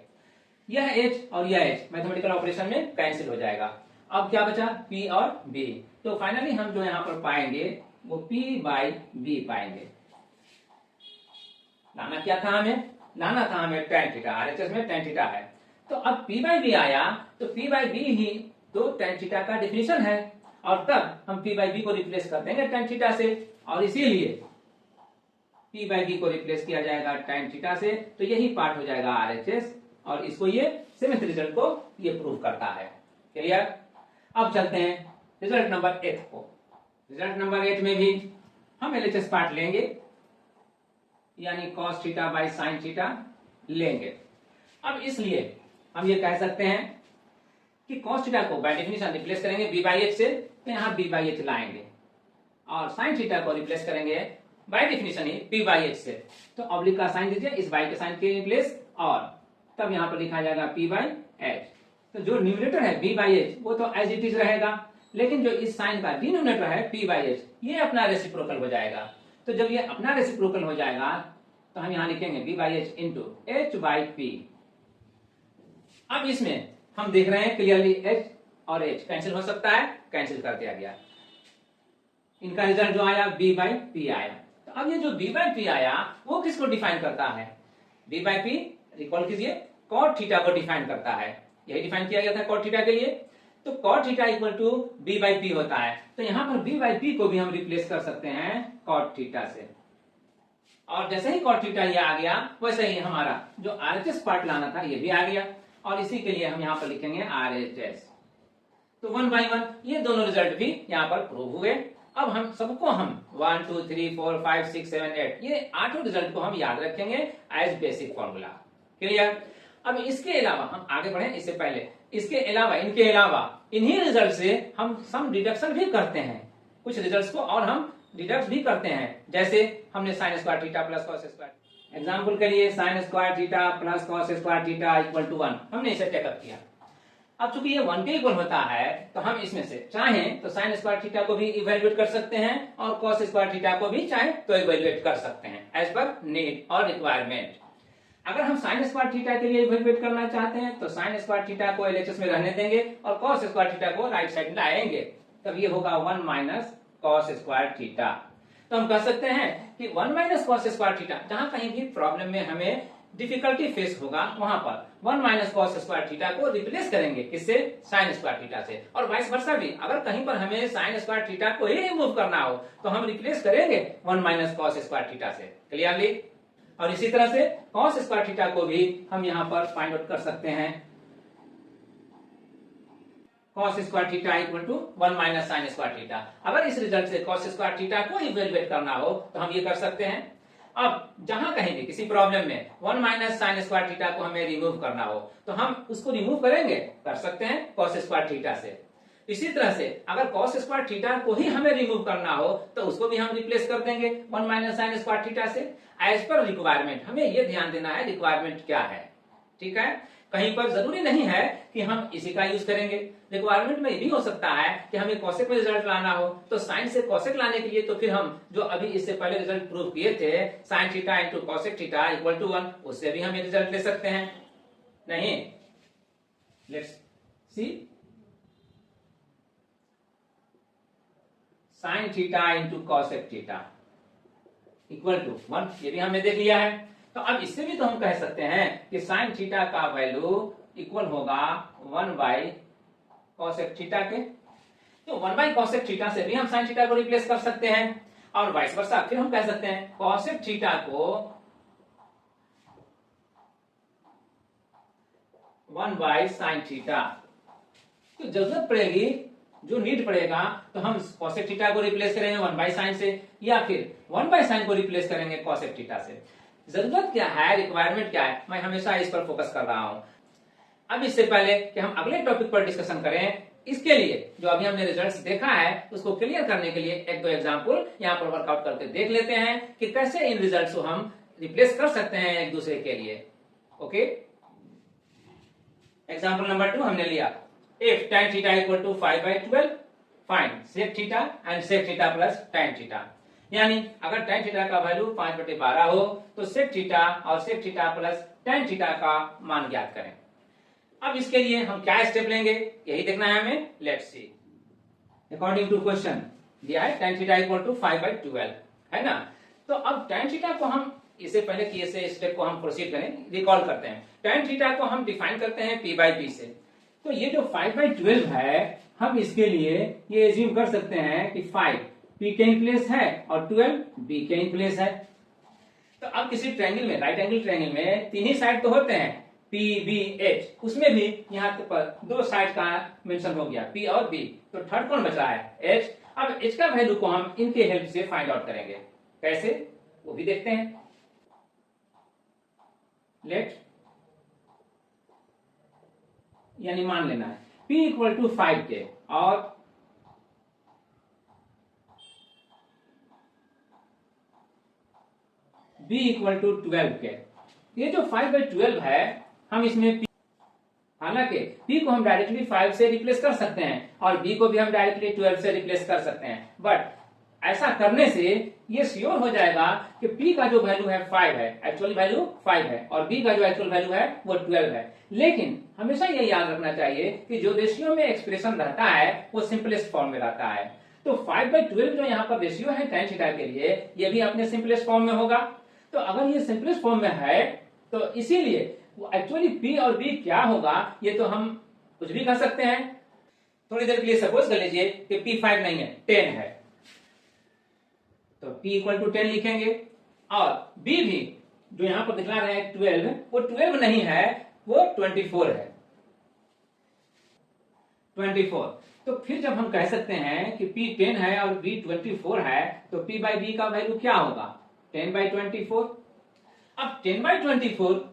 यह एच और यह एच मैथमेटिकल ऑपरेशन में कैंसिल हो जाएगा। अब क्या बचा पी और बी। तो फाइनली हम जो यहां पर पाएंगे वो पी बाई बी पाएंगे। लाना क्या था हमें, लाना था हमें tan थीटा, आरएचएस में tan थीटा है। तो अब p बाई बी आया तो p बाई बी ही तो tan थीटा का डिफिनेशन है और तब हम p बाई बी को रिप्लेस कर देंगे tan थीटा से और इसीलिए p बाई बी को रिप्लेस किया जाएगा tan थीटा से। तो यही पार्ट हो जाएगा आरएचएस और इसको ये सेवेंथ रिजल्ट को ये प्रूव करता है। क्लियर। अब चलते हैं रिजल्ट नंबर 8 को। रिजल्ट नंबर 8 में भी हम एलएचएस पार्ट लेंगे यानी cos theta by sine theta लेंगे। अब इसलिए हम ये कह सकते हैं कि cos थीटा को बाय डेफिनेशन रिप्लेस करेंगे b बाई एच से, तो यहाँ b बाई एच लाएंगे और साइन थीटा को रिप्लेस करेंगे by definition he p by H से। तो ऑब्लिक का साइन दीजिए इस बाई के साइन के रिप्लेस और तब यहाँ पर लिखा जाएगा p बाई एच। तो जो न्यूमरेटर है b बाई एच वो तो एज इट इज रहेगा, लेकिन जो इस साइन का डिनोमिनेटर है p बाई एच ये अपना रेसिप्रोकल हो जाएगा। तो जब ये अपना रेसिप्रोकल हो जाएगा तो हम यहां लिखेंगे b by H into H by P. अब इसमें हम देख रहे हैं क्लियरली h और h कैंसिल हो सकता है, कैंसिल कर दिया गया। इनका रिजल्ट जो आया b बाई पी आया। तो अब ये जो b बाई पी आया वो किसको डिफाइन करता है, b बाई पी रिकॉल कीजिए कॉट थीटा को डिफाइन करता है। यही डिफाइन किया गया था कॉट थीटा के लिए। तो cot theta equal to b by P होता है। तो यहां पर b बाई पी को भी हम रिप्लेस कर सकते हैं कॉट थीटा से और जैसे ही कॉट थीटा ये आ गया वैसे ही हमारा जो आरएचएस पार्ट लाना था ये भी आ गया और इसी के लिए हम यहाँ पर लिखेंगे आरएचएस। तो 1 बाई 1 ये दोनों रिजल्ट भी यहाँ पर प्रूव हुए। अब हम सबको हम 1 2 3 4 5 6 7 8 ये 8 रिजल्ट को हम याद रखेंगे एज बेसिक फॉर्मूला। क्लियर। अब इसके अलावा हम आगे बढ़े इससे पहले इसके अलावा इनके अलावा इन्हीं रिजल्ट से हम सम डिडक्शन भी करते हैं, कुछ रिजल्ट्स को और हम डिडक्ट भी करते हैं। जैसे हमने sine square theta plus cos square, example के लिए sine square theta plus cos square theta equal to 1 हमने इसे टेकअप किया। अब चूंकि ये 1 के इक्वल होता है तो हम इसमें से चाहें तो साइन स्क्वायर थीटा को भी इवेल्युएट कर सकते हैं और कॉस स्क्वायर थीटा को भी चाहे तो इवेल्युएट कर सकते हैं एज पर नीड और रिक्वायरमेंट। अगर हम साइन स्क्वायर थीटा के लिए इवेल्युएट करना चाहते हैं तो साइन स्क्वायर थीटा को एलएचएस में रहने देंगे और कॉस स्क्वायर थीटा को राइट साइड में लाएंगे, तब ये होगा 1 माइनस कॉस स्क्वायर थीटा। तो हम कह सकते हैं कि 1 माइनस कॉस स्क्वायर थीटा, जहां कहीं भी प्रॉब्लम में हमें डिफिकल्टी फेस होगा वहां पर 1 माइनस कॉस स्क्वायर थीटा को रिप्लेस करेंगे किससे, साइन स्क्वायर थीटा से। और वाइस वर्सा भी, अगर कहीं पर हमें साइन स्क्वायर थीटा को ही रिमूव करना हो तो हम रिप्लेस करेंगे 1 माइनस कॉस स्क्वायर थीटा से। क्लियरली। और इसी तरह से कॉस स्क्वायर थीटा को भी हम यहां पर फाइंड आउट कर सकते हैं, cos square theta equal to 1 minus sine square theta. अगर इस रिजल्ट से कॉस स्क्वायर थीटा को इवेल्युएट करना हो तो हम ये कर सकते हैं। अब जहां कहीं भी किसी प्रॉब्लम में 1 माइनस साइन स्क्वायर थीटा को हमें रिमूव करना हो तो हम उसको रिमूव करेंगे, कर सकते हैं कॉस स्क्वायर थीटा से। इसी तरह से अगर कॉस स्क्वायर थीटा को ही हमें रिमूव करना हो तो उसको भी हम रिप्लेस कर देंगे 1 माइनस साइन स्क्वायर थीटा से एज पर रिक्वायरमेंट। हमें यह ध्यान देना है रिक्वायरमेंट क्या है, ठीक है। कहीं पर जरूरी नहीं है कि हम इसी का यूज करेंगे। रिक्वायरमेंट में ये भी हो सकता है कि हमें कॉसेक में रिजल्ट लाना हो तो साइन से कॉसेक लाने के लिए तो फिर हम जो अभी इससे पहले रिजल्ट प्रूव किए थे sine theta into cosec theta equal to 1, उससे भी हम ये रिजल्ट ले सकते हैं। नहीं, let's see sine theta into cosec theta equal to 1, ये भी हमने देख लिया है। तो अब इससे भी तो हम कह सकते हैं कि साइन थीटा का वैल्यू इक्वल होगा 1 बाई कॉसेक थीटा के। तो 1 बाई कॉसेक थीटा से भी हम साइन थीटा को रिप्लेस कर सकते हैं और वाइस वर्सा। फिर हम कह सकते हैं कॉसेक थीटा को 1 बाई साइन थीटा। तो जरूरत पड़ेगी, जो नीड पड़ेगा तो हम कॉसेक थीटा को रिप्लेस करेंगे 1 बाई साइन से या फिर 1 बाई साइन को रिप्लेस करेंगे कॉसेक थीटा से। जरूरत क्या है, रिक्वायरमेंट क्या है, मैं हमेशा इस पर फोकस कर रहा हूं। अब इससे पहले कि हम अगले टॉपिक पर डिस्कशन करें, इसके लिए जो अभी हमने रिजल्ट्स देखा है उसको क्लियर करने के लिए एक दो एग्जांपल यहाँ पर वर्कआउट करके देख लेते हैं कि कैसे इन रिजल्ट्स को हम रिप्लेस कर सकते हैं एक दूसरे के लिए। ओके, एग्जांपल नंबर 2 हमने लिया, if tan theta equal to 5/12 find sec theta and sec theta plus tan theta. यानी अगर tan थीटा का वैल्यू 5/12 हो तो sec थीटा और sec theta plus tan theta का मान ज्ञात करें। अब इसके लिए हम क्या स्टेप लेंगे यही देखना है हमें। Let's see, according to question दिया है tan थीटा इक्वल टू 5/12 है ना। तो अब tan थीटा को हम इससे पहले कि इसे स्टेप को हम प्रोसीड करें, रिकॉल करते हैं। tan थीटा को हम डिफाइन करते हैं p/b से। तो ये जो 5/12 है, हम इसके लिए ये एज्यूम कर सकते हैं कि 5 p के इन प्लेस है और 12 b के इन प्लेस है। तो अब किसी ट्रायंगल में, राइट एंगल ट्रायंगल में तीन ही साइड तो होते हैं, p b h, उसमें भी यहाँ पर दो साइड का मेंशन हो गया, p और b। तो थर्ड कौन बचा है, h। अब h का वैल्यू को हम इनके हेल्प से फाइंड आउट करेंगे, कैसे वो भी देखते हैं। लेट, यानी मान लेना है p इक्वल टू 5 के और b इक्वल टू 12 के। ये जो 5/12 है, हम इसमें p, हालांकि p को हम डायरेक्टली 5 से रिप्लेस कर सकते हैं और b को भी हम डायरेक्टली 12 से रिप्लेस कर सकते हैं, बट ऐसा करने से ये श्योर हो जाएगा कि p का जो वैल्यू है 5 है, एक्चुअल वैल्यू 5 है, और b का जो एक्चुअल वैल्यू है वो 12 है। लेकिन हमेशा ये याद रखना चाहिए कि जो रेशियो में एक्सप्रेशन रहता है वो सिंपलेस्ट फॉर्म में रहता है। तो 5/12 जो यहाँ पर रेशियो है tan थीटा के लिए, ये भी अपने सिंपलेस्ट फॉर्म में होगा। तो अगर ये सिंपलेस्ट फॉर्म में है तो इसीलिए एक्चुअली p और b क्या होगा ये तो हम कुछ भी कह सकते हैं। थोड़ी देर के लिए सपोज कर लीजिए कि p 5 नहीं है, 10 है, तो p इक्वल टू 10 लिखेंगे, और b भी जो यहां पर दिखला रहे हैं 12, वो 12 नहीं है, वो 24 है, 24। तो फिर जब हम कह सकते हैं कि p 10 है और b 24 है, तो p/b का वैल्यू क्या होगा, 10/24। अब 10/24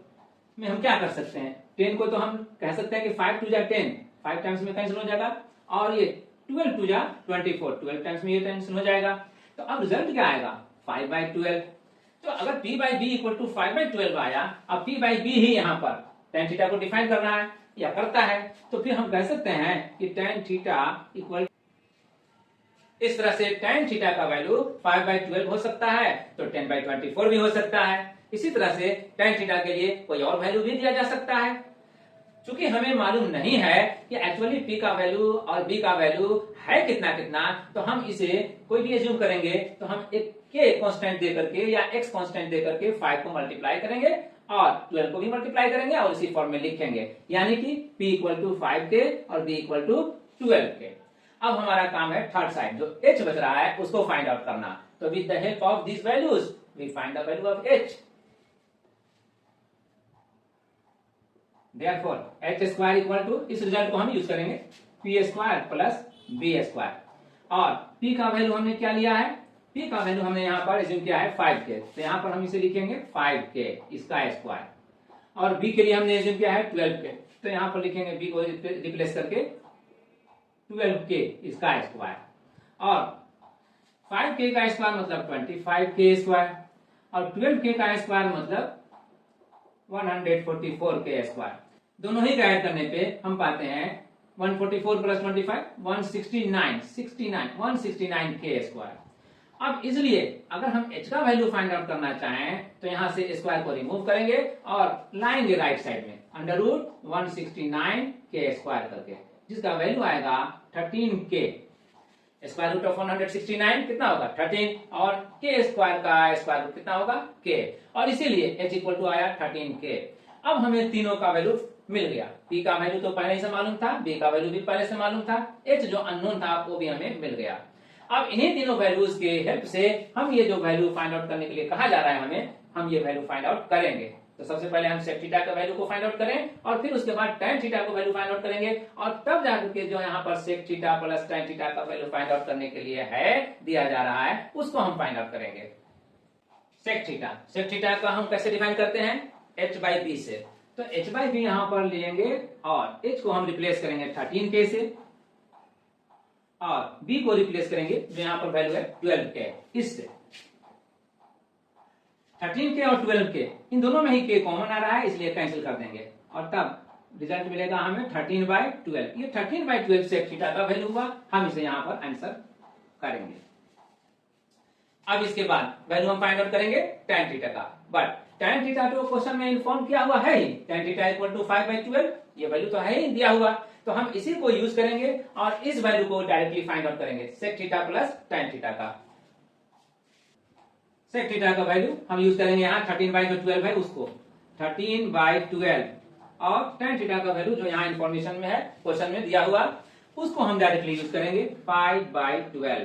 में हम क्या कर सकते हैं, 10 को तो हम कह सकते हैं कि 5 2 जा 10, 5 टाइम्स में कैंसिल हो जाएगा, और ये 12 2 जा 24, 12 टाइम्स में ये कैंसिल हो जाएगा। तो अब रिजल्ट क्या आएगा, 5/12। तो अगर p/b इक्वल टू 5/12 आया, अब p/b ही यहाँ पर tan थीटा को डिफाइन कर रहा है या करता है, तो फिर हम कह सकते हैं कि tan थीटा इक्वल, इस तरह से tan थीटा का वैल्यू 5/12 हो सकता है, तो 10/24 भी हो सकता है। इसी तरह से tan थीटा के लिए कोई और वैल्यू भी दिया जा सकता है। चूंकि हमें मालूम नहीं है कि एक्चुअली p का वैल्यू और b का वैल्यू है कितना कितना, तो हम इसे कोई भी एज्यूम करेंगे तो हम एक k कांस्टेंट दे करके या x कांस्टेंट दे करके 5 को मल्टीप्लाई करेंगे और 12 को भी मल्टीप्लाई करेंगे और इसी फॉर्म में लिखेंगे, यानी कि p इक्वल टू 5k और b इक्वल टू 12k। अब हमारा काम है थर्ड साइड, जो h बच रहा है उसको फाइंड आउट करना। तो with the help of this values we find the value of h। Therefore, h square equal to, इस रिजल्ट को हम यूज करेंगे, p square plus b square, और p का वैल्यू हमने क्या लिया है, p का वैल्यू हमने यहाँ पर एज्यूम किया है 5k, तो यहाँ पर हम इसे लिखेंगे 5k इसका स्क्वायर, और b के लिए हमने एज्यूम किया है 12k, तो यहाँ पर लिखेंगे b को रिप्लेस करके 12k इसका स्क्वायर, और 5k का स्क्वायर मतलब 25k स्क्वायर, और 12k का स्क्वायर मतलब 144k स्क्वायर। दोनों ही ऐड करने पे हम पाते हैं 144 प्लस 25 169k स्क्वायर। अब इसलिए अगर हम h का वैल्यू फाइंड आउट करना चाहें तो यहां से स्क्वायर को रिमूव करेंगे और लाएंगे राइट साइड में अंडर रूट 169k स्क्वायर करके, जिसका वैल्यू आएगा 13k। स्क्वायर रूट ऑफ 169 कितना होगा 13, और k स्क्वायर का स्क्वायर रूट कितना होगा k, और इसीलिए h इक्वल टू आया 13k। अब हमें तीनों का वैल्यू मिल गया, p का वैल्यू तो पहले से मालूम था, b का वैल्यू भी पहले से मालूम था, h जो अननोन था वो भी हमें मिल गया। अब इन्हीं तीनों वैल्यूज के हेल्प से हम ये जो वैल्यू फाइंड आउट करने के लिए कहा जा रहा है हमें, हम ये वैल्यू फाइंड आउट करेंगे। तो सबसे पहले हम sec थीटा का वैल्यू को फाइंड आउट करें और फिर उसके बाद tan थीटा को वैल्यू फाइंड आउट करेंगे, और तब जाकर के जो यहाँ पर sec theta plus tan theta का वैल्यू फाइंड आउट करने के लिए है दिया जा रहा है उसको हम फाइंड आउट करेंगे। sec थीटा का हम कैसे डिफाइन करते हैं, h/b से। तो h बाई बी यहां पर लेंगे और h को हम रिप्लेस करेंगे 13k से और b को रिप्लेस करेंगे जो यहां पर वैल्यू है 12k, इससे 13k और 12k इन दोनों में ही k कॉमन आ रहा है इसलिए कैंसिल कर देंगे और तब रिजल्ट मिलेगा हमें 13/12। ये 13/12 से थीटा का वैल्यू हुआ, हम इसे यहां पर आंसर करेंगे। अब इसके बाद वैल्यू हम फाइंड आउट करेंगे tan थीटा का, बट tan थीटा तो क्वेश्चन में इन्फॉर्म किया हुआ है ही, tan थीटा इक्वल टू 5/12, ये वैल्यू तो है ही दिया हुआ, तो हम इसी को यूज करेंगे और इस वैल्यू को डायरेक्टली फाइंड आउट करेंगे sec theta plus tan theta का। sec थीटा का वैल्यू हम यूज करेंगे यहाँ 13/12 है उसको 13/12 और tan थीटा का वैल्यू जो यहाँ इंफॉर्मेशन में है क्वेश्चन में दिया हुआ उसको हम डायरेक्टली यूज करेंगे 5/12।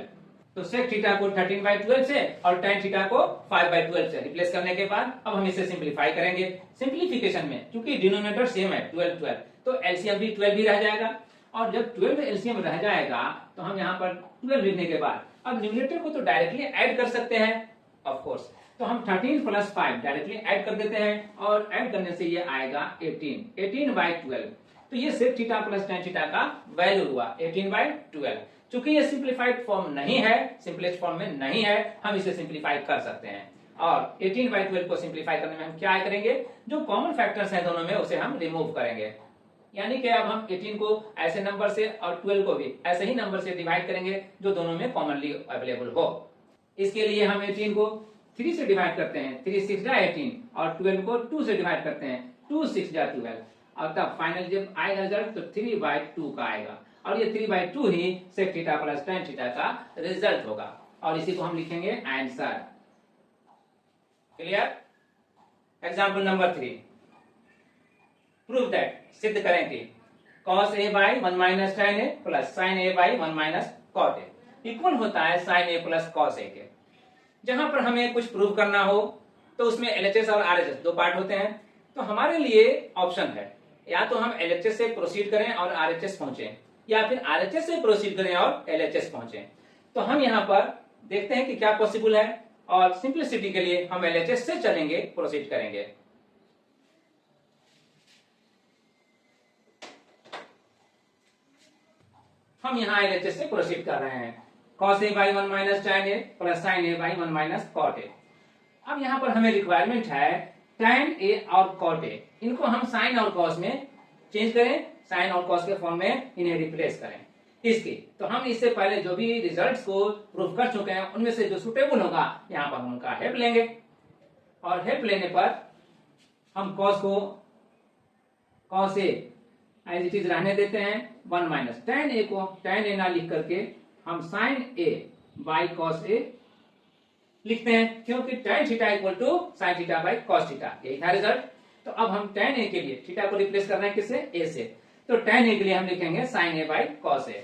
तो sec थीटा को 13/12 से और tan थीटा को 5/12 से रिप्लेस करने के बाद अब हम इसे सिंपलीफाई करेंगे। सिंपलीफिकेशन में क्योंकि डिनोमिनेटर सेम है 12 तो एलसीएम भी 12 ही रह जाएगा और जब 12 एलसीएम रह जाएगा तो हम यहाँ पर 12 लिखने के बाद अब न्यूमरेटर को तो डायरेक्टली ऐड कर सकते हैं ऑफ कोर्स, तो हम 13 प्लस 5 डायरेक्टली ऐड कर देते हैं और ऐड करने से ये आएगा 18/12। तो ये sec theta plus tan theta का वैल्यू हुआ 18/12। चूंकि ये सिंप्लीफाइड फॉर्म नहीं है, सिंपलेस्ट फॉर्म में नहीं है, हम इसे सिंप्लीफाई कर सकते हैं और 18/12 को सिंप्लीफाई करने में हम क्या करेंगे, जो कॉमन फैक्टर्स हैं दोनों में उसे हम रिमूव करेंगे। यानी कि अब हम 18 को ऐसे नंबर से और 12 को भी ऐसे ही नंबर से डिवाइड करेंगे जो दोनों में कॉमनली अवेलेबल हो। इसके लिए हम 18 को 3 से डिवाइड करते हैं, 3 6 जा 18 और 12 को 2 से डिवाइड करते हैं, 2 6 जा 12 और तब फाइनल जब आएगा रिजल्ट तो 3/2 का आएगा और ये 3/2 ही sec theta plus tan theta का रिजल्ट होगा और इसी को हम लिखेंगे answer. Clear? Example number 3, prove that, सिद्ध करें कि cos a by 1 minus tan a plus sin a by 1 minus cot a equal होता है sin a plus cos a के। जहां पर हमें कुछ प्रूव करना हो तो उसमें LHS और RHS दो पार्ट होते हैं, तो हमारे लिए ऑप्शन है या तो हम LHS से प्रोसीड करें और RHS पहुंचे या फिर RHS से प्रोसीड करें और LHS पहुंचे। तो हम यहाँ पर देखते हैं कि क्या पॉसिबल है और सिंपलिसिटी के लिए हम LHS से चलेंगे, प्रोसीड करेंगे। हम यहाँ LHS से प्रोसीड कर रहे हैं, cos a by 1 minus tan a plus sin a by 1 minus cot a। अब यहाँ पर हमें रिक्वायरमेंट है tan a और cot a, इनको हम sin और cos में चेंज करें, sin और cos के फॉर्म में इन्हें रिप्लेस करें इसकी। तो हम इससे पहले जो भी रिजल्ट्स को प्रूव कर चुके हैं उनमें से जो सुटेबल होगा यहाँ पर हम उनका हेल्प लेंगे और हेल्प लेने पर हम cos को cos a as it is रहने देते हैं 1 माइनस tan a को tan a ना लिख करके हम sin a by cos a लिखते हैं क्योंकि tan theta equal to sin theta by cos theta, यही था रिजल्ट। तो अब हम tan a के लिए थीटा को रिप्लेस करना है किससे, a से, तो tan a के लिए हम लिखेंगे sin a by cos a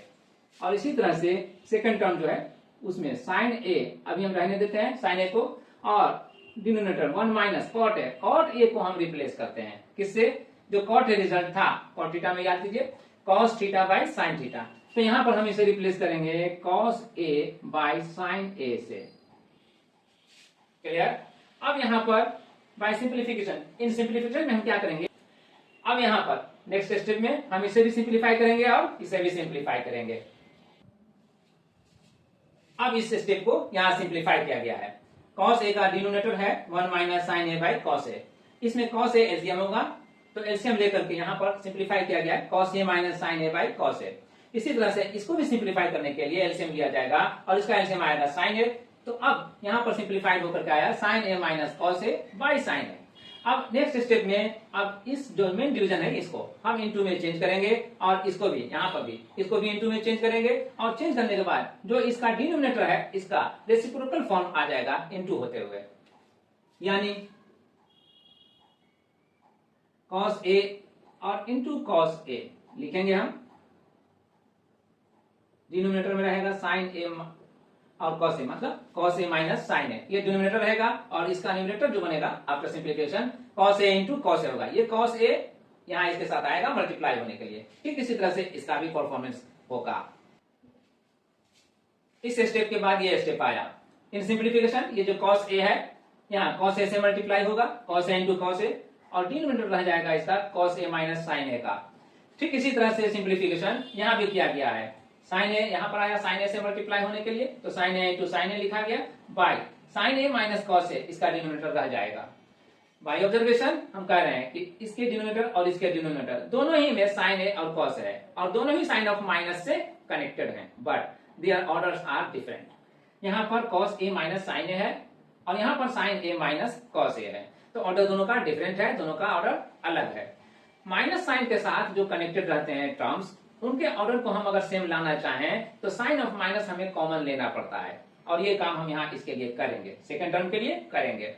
और इसी तरह से सेकंड टर्म जो है उसमें sin a अभी हम रहने देते हैं sin a को और denominator 1 minus cot a, cot a को हम रिप्लेस करते हैं किससे, जो cot a रिजल्ट था cot थीटा में याद कीजिए cos theta by sin theta, तो यहां पर हम इसे रिप्लेस करेंगे cos a by sin a से। क्लियर? अब यहां पर बाय सिंप्लीफिकेशन, इन सिंप्लीफिकेशन में हम क्या करेंगे, अब यहां पर नेक्स्ट स्टेप में हम इसे भी सिंप्लीफाई करेंगे और इसे भी सिंप्लीफाई करेंगे। अब इस स्टेप को यहां सिंप्लीफाई किया गया है, cos a का डिनोमिनेटर है 1 minus sin a by cos a, इसमें cos a एलसीएम होगा तो एलसीएम लेकर के यहाँ पर सिंप्लीफाई किया गया है cos a minus sin a by cos a। इसी तरह से इसको भी सिंप्लीफाई करने के लिए एलसीएम लिया जाएगा और इसका एलसीएम आएगा sin a, तो अब यहाँ पर सिंप्लीफाइड होकर के आया sin a minus cos a by sin a। अब नेक्स्ट स्टेप में अब इस जो मेन डिवीजन है इसको हम इनटू में चेंज करेंगे और इसको भी यहाँ पर भी इसको भी इनटू में चेंज करेंगे और चेंज करने के बाद जो इसका डिनोमिनेटर है इसका रेसिप्रोकल फॉर्म आ जाएगा इनटू होते हुए, यानी cos a और इनटू cos a लिखेंगे हम, डिनोमिनेटर में रहेगा sin a और cos a मतलब cos a minus sin a, ये डिनोमिनेटर रहेगा और इसका न्यूमरेटर जो बनेगा after simplification cos a into cos a होगा, ये cos a यहाँ इसके साथ आएगा मल्टीप्लाई होने के लिए। ठीक इसी तरह से इसका भी परफॉर्मेंस होगा। इस स्टेप के बाद ये स्टेप आया इन सिंप्लीफिकेशन, ये जो cos a है यहाँ cos a से मल्टीप्लाई होगा cos a into cos a और डिनोमिनेटर रह जाएगा इसका cos a माइनस साइन ए का। ठीक इसी तरह से सिंप्लीफिकेशन यहाँ भी किया गया है। साइन ए यहाँ पर आया साइन ए से मल्टीप्लाई होने के लिए, तो sine A into sine A लिखा गया by sine A minus cos A, इसका डिनोमिनेटर रह जाएगा। बाय ऑब्जर्वेशन हम कह रहे हैं कि इसके डिनोमिनेटर और इसके डिनोमिनेटर दोनों ही में साइन ए और कॉस है और दोनों ही साइन ऑफ माइनस से कनेक्टेड हैं, but their orders are different. यहाँ पर cos a माइनस साइन ए है और यहाँ पर sine A minus cos A है, तो ऑर्डर दोनों का डिफरेंट है, दोनों का ऑर्डर अलग है। माइनस साइन के साथ जो कनेक्टेड रहते हैं टर्म्स, उनके ऑर्डर को हम अगर सेम लाना चाहें तो साइन ऑफ माइनस हमें कॉमन लेना पड़ता है और ये काम हम यहाँ इसके लिए करेंगे, सेकेंड टर्म के लिए करेंगे।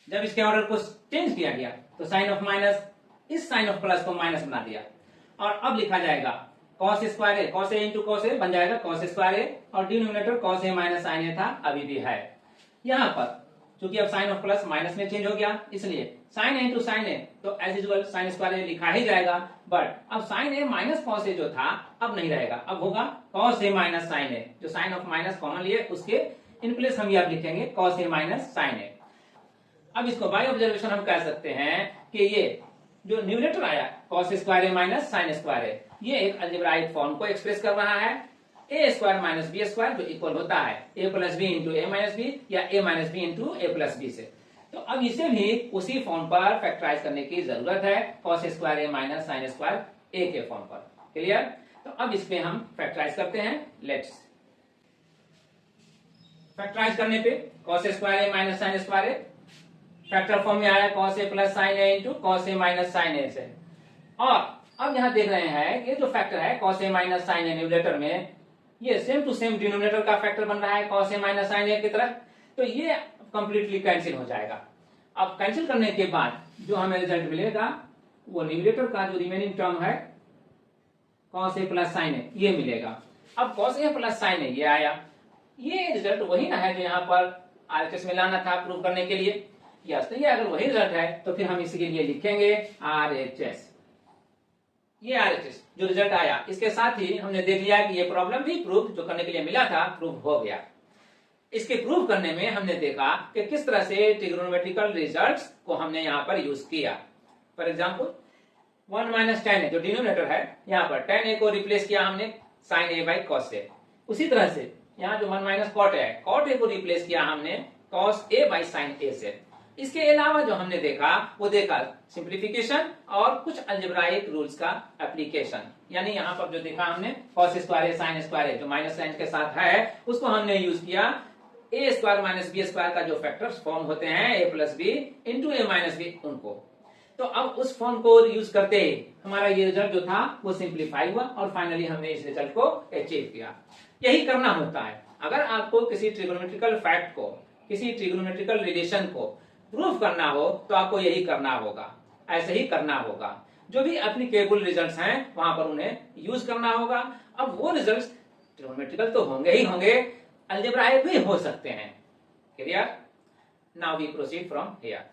जब इसके ऑर्डर को चेंज किया गया तो साइन ऑफ माइनस इस साइन ऑफ प्लस को माइनस बना दिया और अब लिखा जाएगा cos स्क्वायर ए, cos ए इंटू cos ए बन जाएगा cos स्क्वायर ए और डिनोमिनेटर cos ए माइनस साइन ए था, अभी भी है। यहाँ पर चूंकि अब साइन ऑफ प्लस माइनस में चेंज हो गया, इसलिए साइन ए इंटू साइन ए तो एज यूजुअल साइन स्क्वायर ए लिखा ही जाएगा, बट अब साइन ए माइनस कॉस ए जो था अब नहीं रहेगा, अब होगा cos ए माइनस साइन ए। जो साइन ऑफ माइनस कॉमन लिए उसके इन प्लेस हम अब लिखेंगे cos ए माइनस साइन ए। अब इसको बाय ऑब्जर्वेशन हम कह सकते हैं कि ये जो न्यूमरेटर आया cos स्क्वायर ए माइनस साइन स्क्वायर ए, ये एक अलजेब्राइक फॉर्म को एक्सप्रेस कर रहा है। ए स्क्वायर माइनस बी स्क्वायर जो इक्वल होता है ए प्लस बी इंटू ए माइनस बी या ए माइनस बी इंटू ए प्लस बी से। तो अब इसे भी उसी फॉर्म पर फैक्टराइज करने की जरूरत है, cos स्क्वायर ए माइनस साइन स्क्वायर ए के फॉर्म पर। क्लियर? तो अब इसमें हम फैक्टराइज करते हैं। लेट्स फैक्टराइज करने पे cos स्क्वायर ए माइनस साइन स्क्वायर ए फैक्टर फॉर्म में आया cos A plus sign A into cos A minus sine ए से। और अब यहां देख रहे हैं कि जो फैक्टर है cos ए माइनस साइन ए न्यूमरेटर में, ये सेम टू सेम डिनोमिनेटर का फैक्टर बन रहा है cos ए माइनस साइन ए की तरह, तो ये कंप्लीटली कैंसिल हो जाएगा। अब कैंसिल करने के बाद जो हमें रिजल्ट मिलेगा वो न्यूमरेटर का जो रिमेनिंग टर्म है cos ए प्लस साइन ए ये मिलेगा। अब cos ए प्लस साइन ए ये आया, ये रिजल्ट वही ना है जो यहाँ पर RHS में लाना था प्रूव करने के लिए। यस, तो ये अगर वही रिजल्ट है तो फिर हम इसके लिए लिखेंगे RHS। ये RHS जो रिजल्ट आया, इसके साथ ही हमने देख लिया कि ये प्रॉब्लम भी प्रूव जो करने के लिए मिला था प्रूव हो गया। इसके प्रूव करने में हमने देखा कि किस तरह से ट्रिग्नोमेट्रिकल रिजल्ट्स को हमने यहाँ पर यूज किया। फॉर एग्जांपल 1 माइनस tan ए जो डिनोमिनेटर है, यहाँ पर tan ए को रिप्लेस किया हमने sin a by cos a। उसी तरह से यहाँ जो 1 माइनस cot a है, cot a को रिप्लेस किया हमने cos a by sin a से। इसके अलावा जो हमने देखा वो देखा सिंप्लीफिकेशन और कुछ अलजेब्राइक रूल्स का एप्लीकेशन, यानी यहाँ पर जो देखा हमने cos स्क्वायर साइन स्क्वायर जो माइनस साइन के साथ है उसको हमने यूज किया ए स्क्वायर माइनस बी स्क्वायर का जो फैक्टर्स फॉर्म होते हैं ए प्लस बी इंटू ए माइनस बी उनको। तो अब उस फॉर्म को यूज करते ही हमारा ये रिजल्ट जो था वो सिंप्लीफाई हुआ और फाइनली हमने इस रिजल्ट को अचीव किया। यही करना होता है अगर आपको किसी ट्रिग्नोमेट्रिकल फैक्ट को, किसी ट्रिग्नोमेट्रिकल रिलेशन को प्रूफ करना हो तो आपको यही करना होगा, ऐसे ही करना होगा। जो भी एप्लीकेबल रिजल्ट्स हैं वहां पर उन्हें यूज करना होगा। अब वो रिजल्ट्स ट्रिग्नोमेट्रिकल तो होंगे ही होंगे, अलजेब्राइक भी हो सकते हैं। Clear? Now we proceed from here.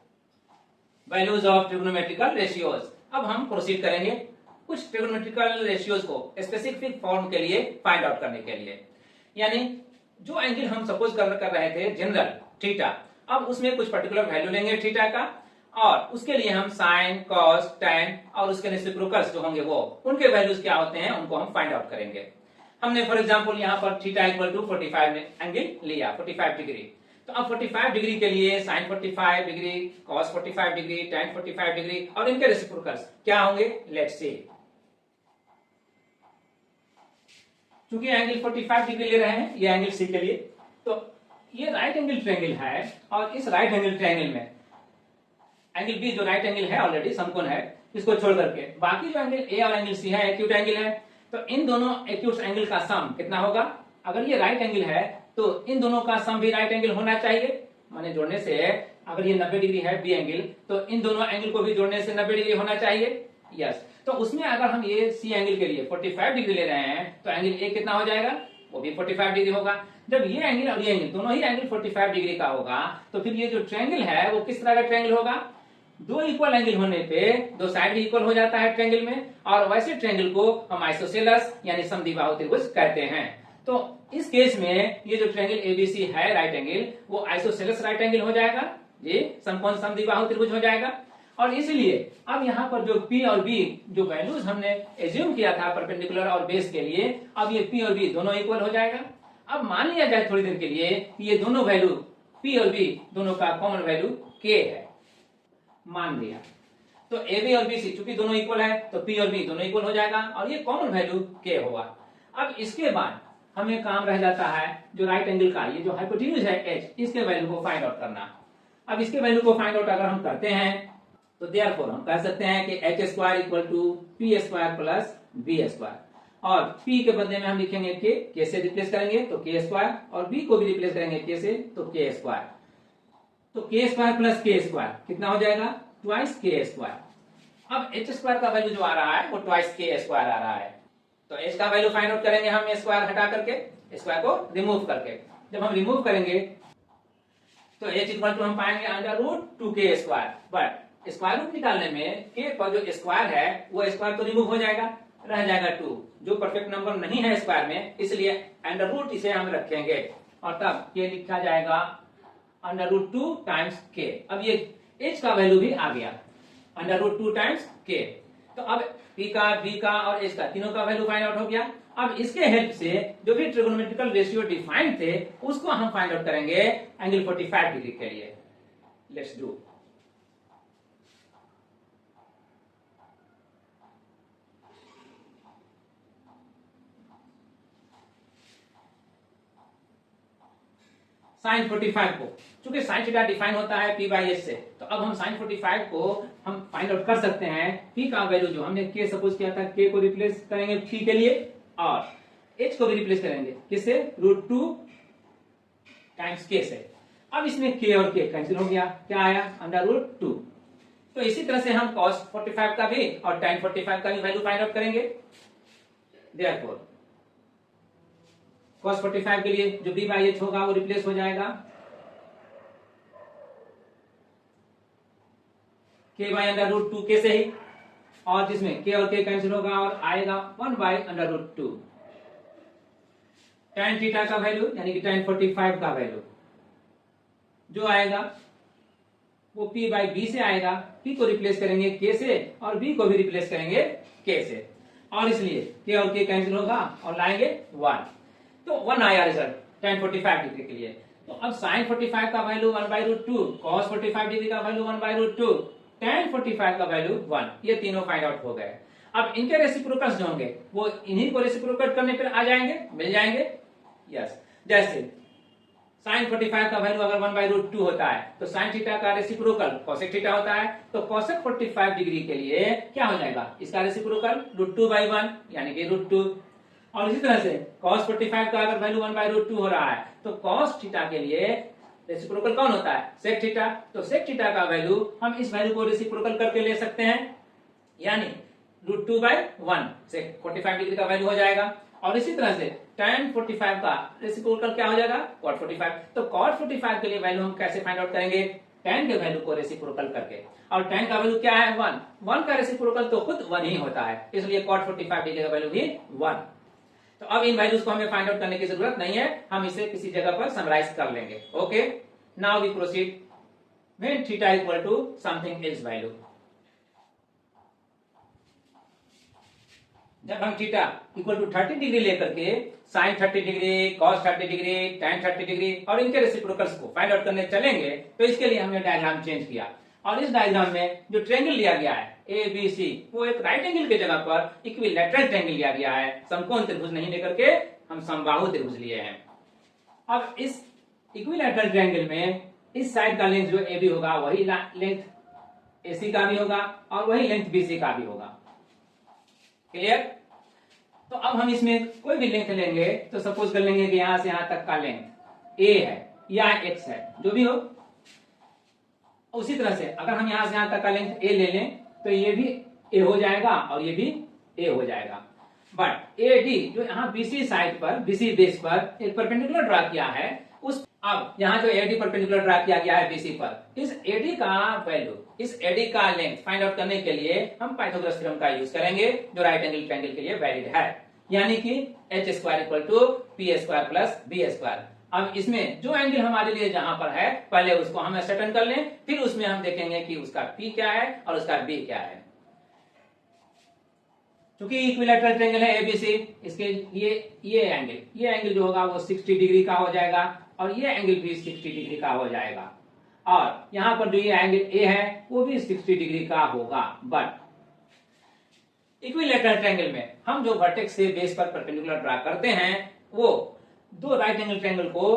Values of trigonometrical ratios. अब हम प्रोसीड करेंगे कुछ ट्रिग्नोमेट्रिकल रेशियोज को स्पेसिफिक फॉर्म के लिए फाइंड आउट करने के लिए। यानी जो एंगल हम सपोज कर रहे थे जनरल थीटा, अब उसमें कुछ पर्टिकुलर वैल्यू लेंगे थीटा का और उसके लिए हम साइन, कॉस, टैन और उसके रेसिप्रोकल्स जो होंगे वो उनके वैल्यूज क्या होते हैं उनको हम फाइंड आउट करेंगे। हमने फॉर एग्जांपल यहाँ पर थीटा इक्वल टू 45 में एंगल लिया 45 डिग्री, तो अब 45 डिग्री के लिए sine 45 degree, cos 45 degree, tan 45 degree और इनके रेसिप्रोकल्स क्या होंगे लेट्स सी। चूंकि एंगल 45 डिग्री ले रहे हैं ये एंगल सी के लिए, तो ये राइट एंगल ट्रायंगल है और इस राइट एंगल ट्रायंगल में एंगल बी जो राइट एंगल है ऑलरेडी समकोण है, इसको छोड़ करके बाकी जो एंगल ए और एंगल सी है एक्यूट एंगल है, तो इन दोनों एक्यूट एंगल का सम कितना होगा? अगर ये राइट एंगल है तो इन दोनों का सम भी राइट एंगल होना चाहिए। माने जोड़ने से अगर ये 90 डिग्री है बी एंगल तो इन दोनों एंगल को भी जोड़ने से 90 डिग्री होना चाहिए। यस, तो उसमें अगर हम ये सी एंगल के लिए 45 डिग्री ले रहे हैं तो एंगल ए कितना हो जाएगा? वो भी 45 डिग्री होगा। जब ये एंगल और ये एंगल दोनों ही एंगल 45 डिग्री का होगा तो फिर ये जो ट्रायंगल है वो किस तरह का ट्रायंगल होगा? दो इक्वल एंगल होने पे दो साइड भी इक्वल हो जाता है ट्रायंगल में, और वैसे ट्रायंगल को हम आइसोसेलेस यानी समद्विबाहु त्रिभुज कहते हैं। तो इस केस में ये जो ट्रायंगल एबीसी है राइट एंगल वो आइसोसेलेस राइट एंगल हो जाएगा, जी समकोण समद्विबाहु त्रिभुज हो जाएगा। और इसलिए अब यहाँ पर जो P और B जो वैल्यूज हमने एज्यूम किया था परपेंडिकुलर और बेस के लिए, अब ये P और B दोनों इक्वल हो जाएगा। अब मान लिया जाए थोड़ी देर के लिए कि ये दोनों वैल्यू P और B दोनों का कॉमन वैल्यू K है, मान लिया तो AB और BC चूंकि दोनों इक्वल है तो P और B दोनों इक्वल हो जाएगा और ये कॉमन वैल्यू K होगा। अब इसके बाद हमें काम रह जाता है जो राइट एंगल का ये जो हाइपोटेन्यूज है H, इसके वैल्यू को फाइंड आउट करना। अब इसके वैल्यू को फाइंड आउट अगर हम करते हैं तो देयरफॉर हम कह सकते हैं कि h square equal to P square plus B square. और p के बदले में हम लिखेंगे k से रिप्लेस करेंगे तो k स्क्वायर, और b को भी रिप्लेस करेंगे k से तो k स्क्वायर। तो k square plus k square कितना हो जाएगा, ट्वाइस k स्क्वायर। अब h स्क्वायर का वैल्यू जो आ रहा है वो ट्वाइस k स्क्वायर आ रहा है, तो h का वैल्यू फाइंड आउट करेंगे हम स्क्वायर हटा करके, स्क्वायर को रिमूव करके। जब हम रिमूव करेंगे तो h इक्वल टू हम पाएंगे under root 2k square. But square root निकालने में k पर जो स्क्वायर है वो स्क्वायर तो रिमूव हो जाएगा, रह जाएगा 2 जो परफेक्ट नंबर नहीं है स्क्वायर में, इसलिए अंडर रूट इसे हम रखेंगे और तब k लिखा जाएगा अंडर रूट 2 टाइम्स k। अब ये h का वैल्यू भी आ गया अंडर रूट 2 टाइम्स k। तो अब p का, b का और h का तीनों का वैल्यू फाइंड आउट हो गया। अब इसके हेल्प से जो भी ट्रिगोनोमेट्रिकल रेशियो डिफाइंड थे उसको हम फाइंड आउट करेंगे एंगल 45 डिग्री के लिए। Let's do. साइन 45 को, चूंकि साइन थीटा डिफाइन होता है p बाई एच से, तो अब हम साइन 45 को हम फाइंड आउट कर सकते हैं। p का वैल्यू जो हमने k सपोज किया था, k को रिप्लेस करेंगे p के लिए और h को भी रिप्लेस करेंगे किससे, रूट 2 टाइम्स k से। अब इसमें k और k कैंसिल हो गया, क्या आया अंडर रूट 2। तो इसी तरह से हम cos 45 का भी और tan 45 का भी वैल्यू फाइंड आउट करेंगे। देयरफॉर cos 45 के लिए जो b बाई एच होगा वो रिप्लेस हो जाएगा k by under root 2k से ही, और जिसमें k और k कैंसिल होगा और आएगा 1 by under root 2। tan theta का वैल्यू यानी कि tan 45 का वैल्यू जो आएगा वो p बाई b से आएगा, p को रिप्लेस करेंगे k से और b को भी रिप्लेस करेंगे k से, और इसलिए k और k कैंसिल होगा और लाएंगे 1, तो 1 आया रिजल्ट tan 45 डिग्री के लिए। तो अब sin 45 का value 1 by root 2, cos 45 degree का वैल्यू 1 बाई रूट 2, tan 45 का वैल्यू 1, ये तीनों फाइंड आउट हो गए। अब इनके रेसिप्रोकल्स जो होंगे वो इन्हीं को रेसिप्रोकेट करने पर आ जाएंगे, मिल जाएंगे। यस, जैसे sin 45 का वैल्यू अगर 1 बाई रूट 2 होता है तो sin थीटा का रेसिप्रोकल cosec थीटा होता है, तो cosec 45 डिग्री के लिए क्या हो जाएगा, इसका रेसिप्रोकल रूट 2 बाई 1 यानी कि रूट 2। और इसी तरह से cos 45 का अगर वैल्यू 1 बाई रूट 2 हो रहा है तो cos थीटा के लिए रेसिप्रोकल कौन होता है, sec थीटा। तो sec थीटा का वैल्यू हम इस वैल्यू को रेसिप्रोकल करके ले सकते हैं, यानी रूट 2 बाई 1 sec 45 डिग्री का वैल्यू हो जाएगा। और इसी तरह से tan 45 का रेसिप्रोकल क्या हो जाएगा, cot 45। तो cot 45 के लिए वैल्यू हम कैसे फाइंड आउट करेंगे, tan के वैल्यू को रेसिप्रोकल करके, और tan का वैल्यू क्या है 1 का रेसिप्रोकल तो खुद 1 ही होता है, इसलिए cot 45 डिग्री का वैल्यू भी 1। तो अब इन वैल्यूज को हमें फाइंड आउट करने की जरूरत नहीं है, हम इसे किसी जगह पर समराइज कर लेंगे। Okay, now we proceed when theta equal to something else value. जब हम थीटा इक्वल टू 30 डिग्री लेकर के sin 30 degree, cos 30 degree, tan 30 degree और इनके रेसिप्रोकल्स को फाइंड आउट करने चलेंगे, तो इसके लिए हमने डायग्राम चेंज किया और इस डायग्राम में जो ट्रायंगल लिया गया है ABC वो एक राइट एंगल की जगह पर इक्विलैटरल ट्रायंगल लिया गया है, समकोण त्रिभुज नहीं लेकर के हम समबाहु त्रिभुज लिए हैं। अब इस इक्विलैटरल ट्रायंगल में इस साइड का लेंथ जो AB होगा वही लेंथ AC का भी होगा और वही लेंथ BC का भी होगा। क्लियर? तो अब हम इसमें कोई भी लेंथ लेंगे तो सपोज कर लेंगे कि यहां से यहां तक का लेंथ A है या X है, जो भी हो। उसी तरह से अगर हम यहां से यहां तक का लेंथ A ले लें तो ये भी A हो जाएगा और ये भी A हो जाएगा। बट AD जो यहाँ BC साइड पर, BC बेस पर एक परपेंडिकुलर ड्रा किया है, उस अब यहाँ जो AD परपेंडिकुलर ड्रा किया गया है BC पर, इस AD का वैल्यू, इस AD का लेंथ फाइंड आउट करने के लिए हम पाइथागोरस थ्योरम का यूज करेंगे जो राइट एंगल ट्रायंगल के लिए वैलिड है, यानी कि h square equal to p square plus b square. अब इसमें जो एंगल हमारे लिए जहां पर है पहले उसको हम असर्टेन कर लें, फिर उसमें हम देखेंगे कि उसका P क्या है और उसका B क्या है। क्योंकि इक्विलैटरल ट्रायंगल है एबीसी, इसके ये एंगल जो होगा वो 60 डिग्री का हो जाएगा और ये एंगल भी 60 डिग्री का हो जाएगा, और यहां पर जो ये एंगल ए है वो भी 60 डिग्री का होगा। बट इक्विलैटरल ट्रायंगल में हम जो वर्टेक्स से बेस पर परपेंडिकुलर ड्रा करते हैं वो दो राइट एंगल ट्रायंगल को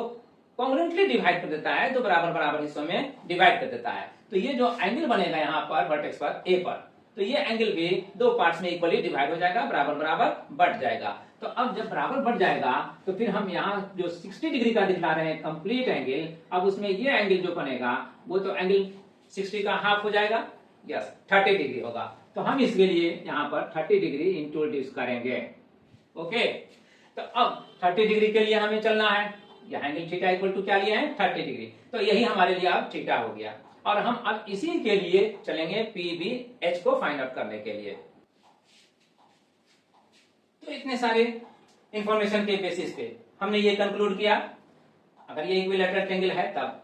कॉन्ग्रुएंटली डिवाइड कर देता है, दो बराबर बराबर हिस्सों में डिवाइड कर देता है। तो ये जो एंगल बनेगा यहाँ पर वर्टेक्स पर ए पर, तो ये एंगल भी दो पार्ट्स में इक्वली डिवाइड हो जाएगा, बराबर बराबर बढ़ जाएगा। तो अब जब बराबर बढ़ जाएगा तो फिर हम यहाँ जो 60 डिग्री का दिखला रहे हैं कंप्लीट एंगल, अब उसमें ये एंगल जो बनेगा वो तो एंगल 60 का हाफ हो जाएगा, यस 30 डिग्री होगा। तो हम इसके लिए यहाँ पर 30 डिग्री इंट्रोड्यूस करेंगे। ओके, तो अब 30 डिग्री के लिए हमें चलना है, यह एंगल थीटा इक्वल टू क्या लिए हैं 30 डिग्री, तो यही हमारे लिए अब थीटा हो गया। और हम अब इसी के लिए चलेंगे PBH को फाइंड आउट करने के लिए। तो इतने सारे इंफॉर्मेशन के बेसिस पे हमने ये कंक्लूड किया, अगर ये इक्विलैटरल ट्रायंगल है तब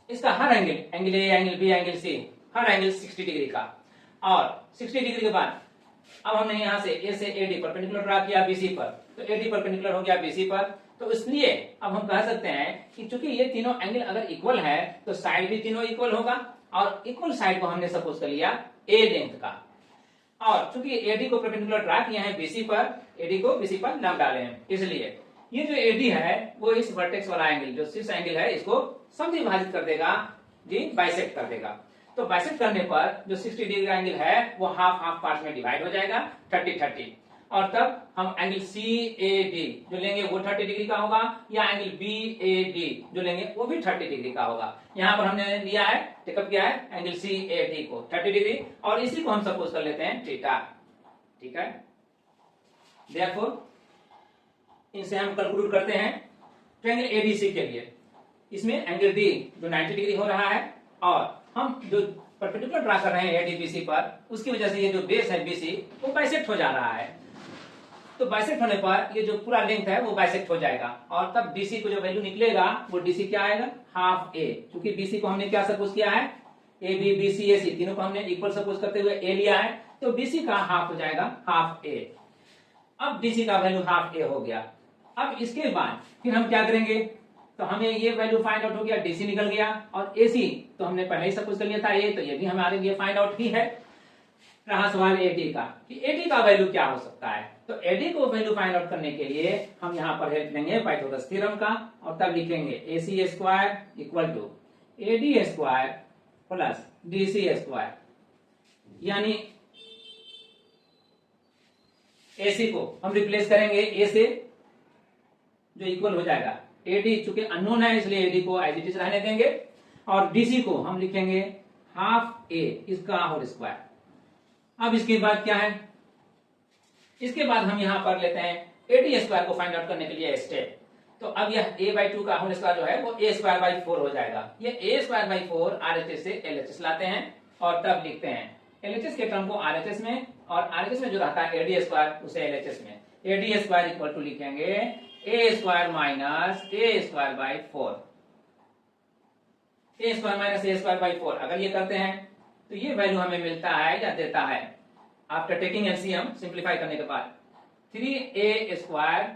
इसका हर angle A, angle B, angle C, हर एंगल 60 डिग्री का। और 60 डिग्री के बाद अब हमने यहां से ए से AD परपेंडिकुलर ड्रा किया BC पर, तो AD परपेंडिकुलर हो गया BC पर। तो इसलिए अब हम कह सकते हैं कि चूंकि ये तीनों एंगल अगर इक्वल है तो साइड भी तीनों इक्वल होगा, और इक्वल साइड को हमने सपोज कर लिया A लेंथ का। और चूंकि AD को परपेंडिकुलर ड्रा किया है BC पर, AD को BC पर लंब डाले हैं, इसलिए ये जो AD है वो इस वर्टेक्स वाला एंगल जो शीर्ष एंगल है इसको समद्विभाजित कर देगा, जी बाइसेक्ट कर देगा। तो बाइसेक्ट करने पर जो 60 डिग्री का एंगल है वो हाफ पार्ट में डिवाइड हो जाएगा 30-30, और तब हम एंगल CAD जो लेंगे वो 30 डिग्री का होगा, या एंगल BAD जो लेंगे वो भी 30 डिग्री का होगा। यहाँ पर हमने लिया है, टेकअप किया है एंगल CAD को 30 डिग्री, और इसी को हम सपोज कर लेते हैं थीटा। ठीक है, देयरफॉर इनसे हम कंक्लूड करते हैं ट्रायंगल ABC के लिए, इसमें एंगल D जो 90 डिग्री हो रहा है, और हम जो परपेंडिकुलर ड्रा कर रहे हैं ADBC पर, उसकी वजह से ये जो बेस है BC वो बाइसेक्ट हो जा रहा है। तो बाइसेक्ट होने पर ये जो पूरा लेंथ है वो बाइसेक्ट हो जाएगा, और तब DC को जो वैल्यू निकलेगा वो DC क्या आएगा हाफ A, क्योंकि BC को हमने क्या सपोज किया है AB BC AC तीनों को हमने इक्वल सपोज करते हुए A लिया है, तो BC का हाफ हो जाएगा हाफ A। अब DC का वैल्यू हाफ A हो गया। अब इसके बाद फिर हम क्या करेंगे, तो हमें ये वैल्यू फाइंड आउट हो गया, DC निकल गया, और AC तो हमने पहले ही सपोज कर लिया था A, तो ये भी हमारे लिए फाइंड आउट ही है। रहा सवाल AD का कि AD का वैल्यू क्या हो सकता है। तो AD को वैल्यू फाइंड आउट करने के लिए हम यहाँ पर हेल्प लेंगे पाइथागोरस थ्योरम का, और तब लिखेंगे AC square equal to AD square plus DC square, यानी AC को हम रिप्लेस करेंगे A से जो इक्वल हो जाएगा AD, चूंकि अननोन है इसलिए AD को एज इट इज रहने देंगे, और DC को हम लिखेंगे हाफ A इसका होल स्क्वायर। अब इसके बाद क्या है, इसके बाद हम यहां पर लेते हैं AD स्क्वायर को फाइंड आउट करने के लिए स्टेप। तो अब यह A/2 का होल स्क्वायर जो है वो A स्क्वायर बाई 4 हो जाएगा। ये A स्क्वायर बाई 4 RHS से LHS लाते हैं, और तब लिखते हैं LHS के टर्म को RHS में, और RHS में जो रहता है AD स्क्वायर उसे LHS में। AD स्क्वायर इक्वल टू लिखेंगे A square minus A square by 4, A square minus A square by 4। अगर ये करते हैं तो ये वैल्यू हमें मिलता है या देता है, आफ्टर टेकिंग LCM सिंप्लीफाई करने के बाद 3A स्क्वायर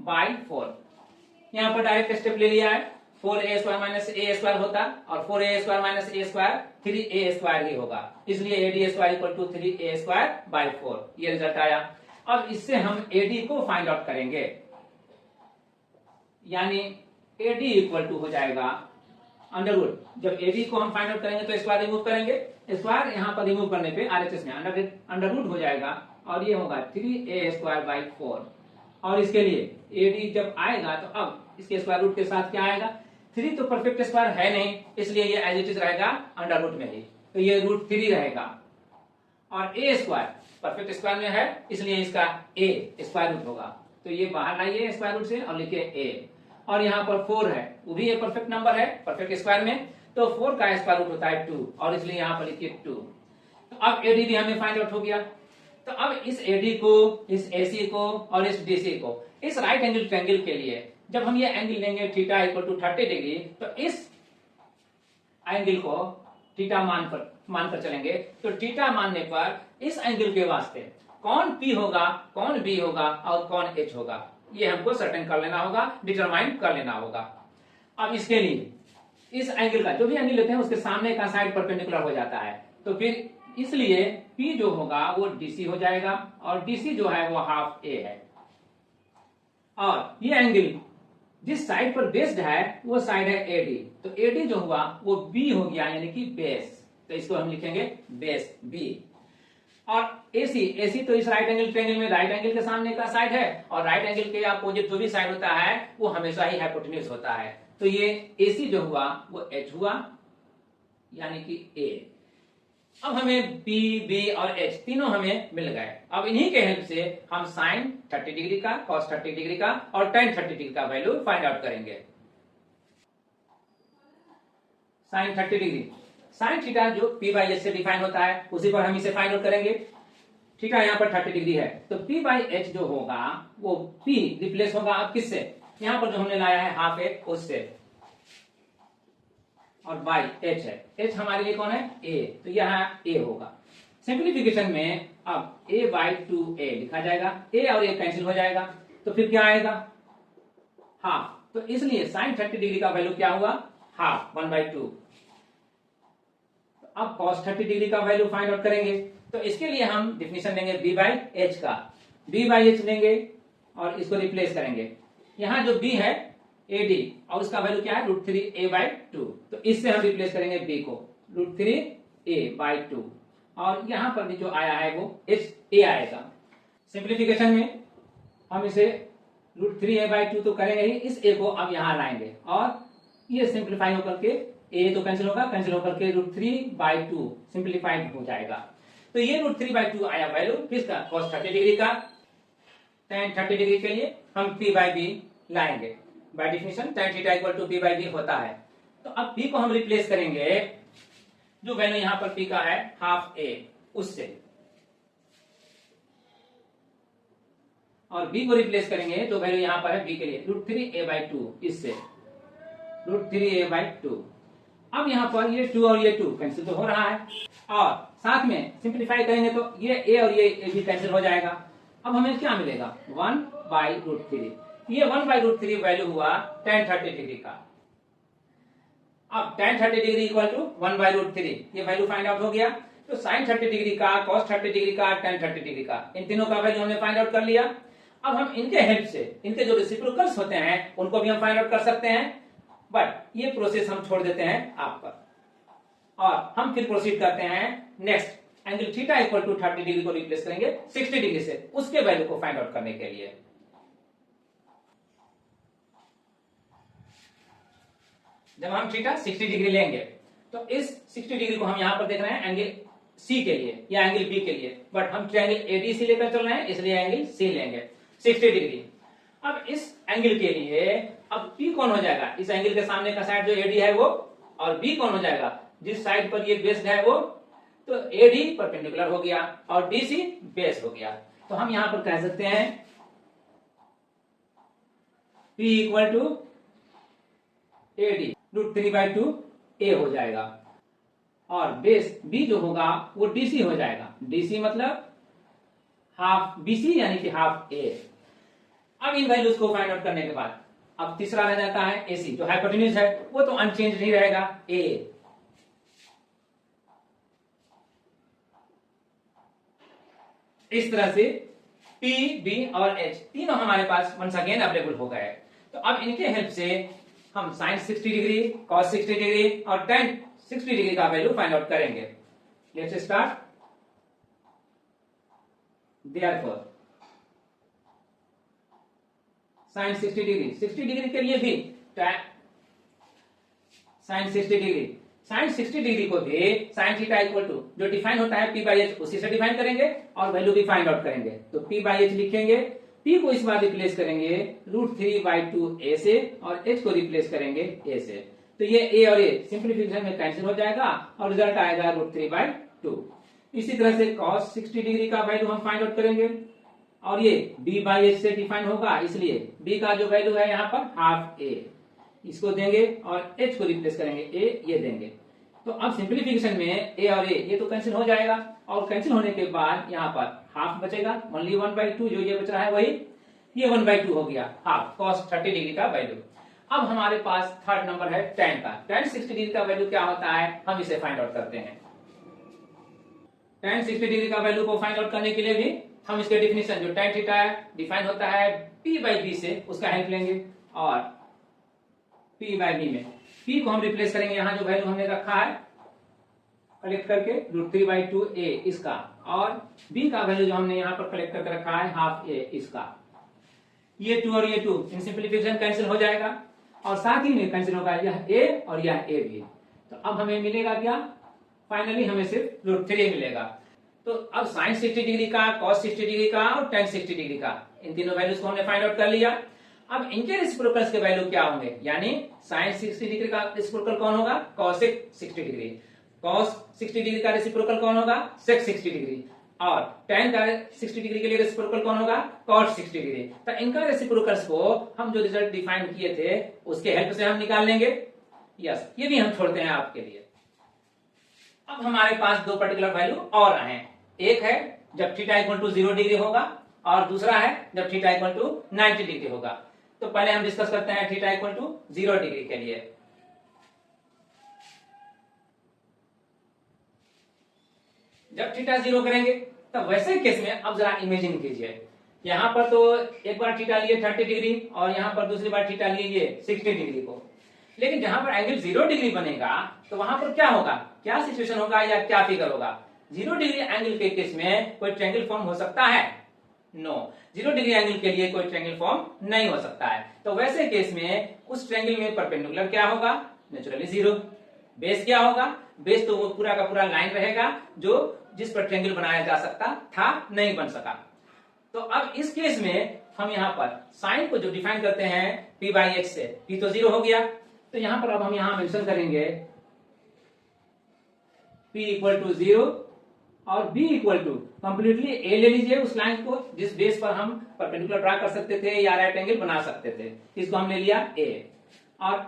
बाई 4। यहाँ पर डायरेक्ट स्टेप ले लिया है, 4A square minus A square होता, और 4A square minus A square 3A square ही होगा, इसलिए AD square equal to 3A square by 4, ये रिजल्ट आया। अब इससे हम AD को फाइंड आउट करेंगे, यानी AD इक्वल टू हो जाएगा अंडर रूट, जब AD को हम फाइंड आउट करेंगे तो स्क्वायर रिमूव करेंगे, स्क्वायर यहाँ पर रिमूव करने पे RHS में अंडर रूट हो जाएगा, और ये होगा 3A स्क्वायर बाई 4। और इसके लिए AD जब आएगा तो अब इसके स्क्वायर रूट के साथ क्या आएगा, 3 तो परफेक्ट स्क्वायर है नहीं, इसलिए ये एज इट इज रहेगा अंडर रूट में ही, तो ये रूट 3 रहेगा, और A स्क्वायर परफेक्ट स्क्वायर में है इसलिए इसका A स्क्वायर रूट होगा, तो ये बाहर लाइए स्क्वायर रूट से और लिखिए A। और यहाँ पर 4 है, वो भी एक परफेक्ट नंबर है परफेक्ट स्क्वायर में, तो 4 का स्क्वायर रूट होता है 2, और इसलिए यहाँ पर लिखिए 2। तो अब AD भी हमें फाइंड आउट हो गया। तो अब इस AD को, इस AC को और इस DC को इस राइट एंगल ट्रायंगल के लिए जब हम ये एंगल लेंगे थीटा इक्वल टू 30 डिग्री, तो इस एंगल को थीटा मानकर चलेंगे, तो थीटा मानने पर इस एंगल के वास्ते कौन P होगा, कौन B होगा और कौन H होगा, ये हमको सर्टेन कर लेना होगा, डिटरमाइन कर लेना होगा। अब इसके लिए इस एंगल का जो भी एंगल लेते हैं उसके सामने का साइड परपेंडिकुलर हो जाता है, तो फिर इसलिए P जो होगा वो DC हो जाएगा और DC जो है वो हाफ A है। और ये एंगल जिस साइड पर बेस्ड है वो साइड है AD, तो AD जो हुआ वो B हो गया, यानी कि बेस, तो इसको हम लिखेंगे बेस B। और AC तो इस राइट एंगल ट्रायंगल में राइट एंगल के सामने का साइड है, और राइट एंगल के अपोजिट जो भी साइड होता है वो हमेशा ही हाइपोटेन्यूज होता है, तो ये AC जो हुआ वो H हुआ, यानी कि A। अब हमें P, B और H तीनों हमें मिल गए। अब इन्हीं के हेल्प से हम साइन 30 डिग्री का, कॉस 30 डिग्री का और टेन 30 डिग्री का वैल्यू फाइंड आउट करेंगे। साइन 30 डिग्री, साइन थीटा जो P बाई H से डिफाइन होता है उसी पर हम इसे फाइंड आउट करेंगे। थीटा यहाँ पर 30 डिग्री है, तो P बाई H जो होगा वो P रिप्लेस होगा अब किससे, यहाँ पर जो हमने लाया है हाफ A उससे, और बाई H है, H हमारे लिए कौन है A, तो यहाँ A होगा। सिंप्लीफिकेशन में अब A बाई 2A लिखा जाएगा, A और A कैंसिल हो जाएगा, तो फिर क्या आएगा हाफ, तो इसलिए साइन 30 डिग्री का वैल्यू क्या हुआ हाफ 1/2। अब cos 30 डिग्री का वैल्यू फाइंड आउट करेंगे, तो इसके लिए हम डिफिनेशन लेंगे B बाई H का, B बाई H लेंगे और इसको रिप्लेस करेंगे। यहाँ जो B है AD और उसका वैल्यू क्या है √3A/2, तो इससे हम रिप्लेस करेंगे B को √3A/2, और यहाँ पर भी जो आया है वो HA आएगा। सिंप्लीफिकेशन में हम इसे √3A/2 तो करेंगे ही, इस A को अब यहाँ लाएंगे और ये सिंप्लीफाई होकर के A तो कैंसिल होगा, कैंसिल होकर के √3/2 सिंप्लीफाइड हो जाएगा। तो ये √3/2 आया वैल्यू किसका, cos 30 डिग्री का। tan 30 डिग्री के लिए हम P बाई B लाएंगे, by definition tan theta equal to P by B होता है। तो अब P को हम रिप्लेस करेंगे, जो वैल्यू यहाँ पर P का है हाफ A उससे, और B को रिप्लेस करेंगे जो वैल्यू यहाँ पर है B के लिए √3A/2 इससे √3A/2। अब यहाँ पर ये 2 और ये 2 कैंसिल तो हो रहा है, और साथ में सिंप्लीफाई करेंगे तो ये A और ये A भी कैंसिल हो जाएगा। अब हमें क्या मिलेगा 1/√3, ये 1/√3 वैल्यू हुआ tan 30 डिग्री का। अब tan 30 डिग्री इक्वल टू 1/√3, ये वैल्यू फाइंड आउट हो गया। तो sin 30 डिग्री का, cos 30 डिग्री का, tan 30 डिग्री का, इन तीनों का वैल्यू हमने फाइंड आउट कर लिया। अब हम इनके हेल्प से इनके जो रेसिप्रोकल्स होते हैं उनको भी हम फाइंड आउट कर सकते हैं, बट ये प्रोसेस हम छोड़ देते हैं आप पर, और हम फिर प्रोसीड करते हैं next angle theta equal to 30 degree को रिप्लेस करेंगे 60 डिग्री से, उसके वैल्यू को फाइंड आउट करने के लिए। जब हम थीटा 60 डिग्री लेंगे तो इस 60 डिग्री को हम यहां पर देख रहे हैं एंगल C के लिए या एंगल B के लिए, बट हम ट्रायंगल ADC लेकर चल रहे हैं इसलिए एंगल C लेंगे 60 डिग्री। अब इस एंगल के लिए अब P कौन हो जाएगा, इस एंगल के सामने का साइड जो AD है वो, और B कौन हो जाएगा जिस साइड पर ये बेस्ड है वो, तो AD परपेंडिकुलर हो गया और DC बेस हो गया। तो हम यहां पर कह सकते हैं P equal to AD √3/2A हो जाएगा, और बेस B जो होगा वो DC हो जाएगा, DC मतलब हाफ BC यानी कि हाफ A। अब इन वैल्यूज को फाइंड आउट करने के बाद अब तीसरा रह जाता है AC, जो हाइपोटेन्यूज है वो तो अनचेंज नहीं रहेगा A। इस तरह से P, B और H तीनों हमारे पास वंस अगेन अवेलेबल हो गए। तो अब इनके हेल्प से हम साइन 60 डिग्री, cos 60 डिग्री और tan 60 डिग्री का वैल्यू फाइंड आउट करेंगे। Let's start. Therefore sign 60 degree, 60 degree के लिए भी साइन 60 डिग्री, साइन 60 डिग्री को भी साइन थीटा इक्वल टू जो डिफाइन होता है P बाई H उसी से डिफाइन करेंगे और वैल्यू भी फाइंड आउट करेंगे। तो P बाई H लिखेंगे, P को इस बार रिप्लेस करेंगे √3/2A से और H को रिप्लेस करेंगे A से, तो ये A और A सिंप्लीफिकेशन में कैंसिल हो जाएगा और रिजल्ट आएगा √3/2। इसी तरह से cos 60 डिग्री का वैल्यू हम फाइंड आउट करेंगे, और ये b बाई एच से डिफाइन होगा, इसलिए b का जो वैल्यू है यहाँ पर हाफ a, इसको देंगे और h को रिप्लेस करेंगे, a ये देंगे। तो अब सिंप्लीफिकेशन में a और a ये तो कैंसिल हो जाएगा, और कैंसिल होने के बाद यहाँ पर हाफ बचेगा, ओनली 1/2 जो ये बच रहा है वही, ये 1/2 हो गया हाफ cos 30 डिग्री का वैल्यू। अब हमारे पास थर्ड नंबर है tan का। tan 60 डिग्री का वैल्यू क्या होता है, हम इसे फाइंड आउट करते हैं। tan 60 डिग्री का वैल्यू को फाइंड आउट करने के लिए भी हम इसके डिफिनेशन जो tan थीटा है डिफाइन होता है p बाई बी से, उसका हेल्प लेंगे, और p बाई बी में p को हम रिप्लेस करेंगे, यहाँ जो वैल्यू हमने रखा है कलेक्ट करके √3/2a इसका, और b का वैल्यू जो हमने यहाँ पर कलेक्ट करके रखा है हाफ a इसका। ये 2 और ये 2 इन सिंप्लीफिकेशन कैंसिल हो जाएगा, और साथ ही में कैंसिल होगा यह a और यह a भी। तो अब हमें मिलेगा क्या, फाइनली हमें सिर्फ √3 मिलेगा। तो अब sin 60 डिग्री का, cos 60 डिग्री का और tan 60 डिग्री का, इन तीनों वैल्यूज को हमने फाइंड आउट कर लिया। अब इनके रेसिप्रोकल्स के वैल्यू क्या होंगे, यानी sin 60 डिग्री का रेसिप्रोकल कौन होगा, cos 60 डिग्री, cos 60 डिग्री का रेसिप्रोकल कौन होगा, sec 60 डिग्री, और tan का 60 डिग्री के लिए रेसिप्रोकल कौन होगा, cos 60 डिग्री। तो इनका रेसिप्रोकल्स को हम जो रिजल्ट डिफाइन किए थे उसके हेल्प से हम निकाल लेंगे। यस, ये भी हम छोड़ते हैं आपके लिए। अब हमारे पास दो पर्टिकुलर वैल्यू और हैं, एक है जब थीटा इक्वल टू 0 डिग्री होगा, और दूसरा है जब थीटा इक्वल टू 90 डिग्री होगा। तो पहले हम डिस्कस करते हैं थीटा इक्वल टू 0 डिग्री के लिए। जब थीटा 0 करेंगे तब वैसे केस में अब जरा इमेजिन कीजिए, यहां पर तो एक बार थीटा लिए 30 डिग्री और यहां पर दूसरी बार थीटा लिए ये 60 डिग्री को, लेकिन जहां पर एंगल 0 डिग्री बनेगा तो वहां पर क्या होगा, क्या सिचुएशन होगा या क्या फिगर होगा। 0 डिग्री एंगल के केस में कोई ट्रायंगल फॉर्म हो सकता है, नो, 0 डिग्री एंगल के लिए कोई ट्रायंगल फॉर्म नहीं हो सकता है। तो वैसे केस में उस ट्रायंगल में परपेंडिकुलर क्या होगा, नेचुरली 0। बेस क्या होगा, बेस तो वो पूरा का पूरा लाइन रहेगा जो जिस पर ट्रायंगल बनाया जा सकता था, नहीं बन सका। तो अब इस केस में हम यहाँ पर साइन को जो डिफाइन करते हैं p बाई एच से, p तो 0 हो गया, तो यहाँ पर अब हम यहाँ मेंशन करेंगे p इक्वल टू 0 और b equal to completely a ले लीजिए उस लाइन को जिस बेस पर हम परपेंडिकुलर ड्रा कर सकते थे या राइट एंगल बना सकते थे, इसको हमने लिया a, और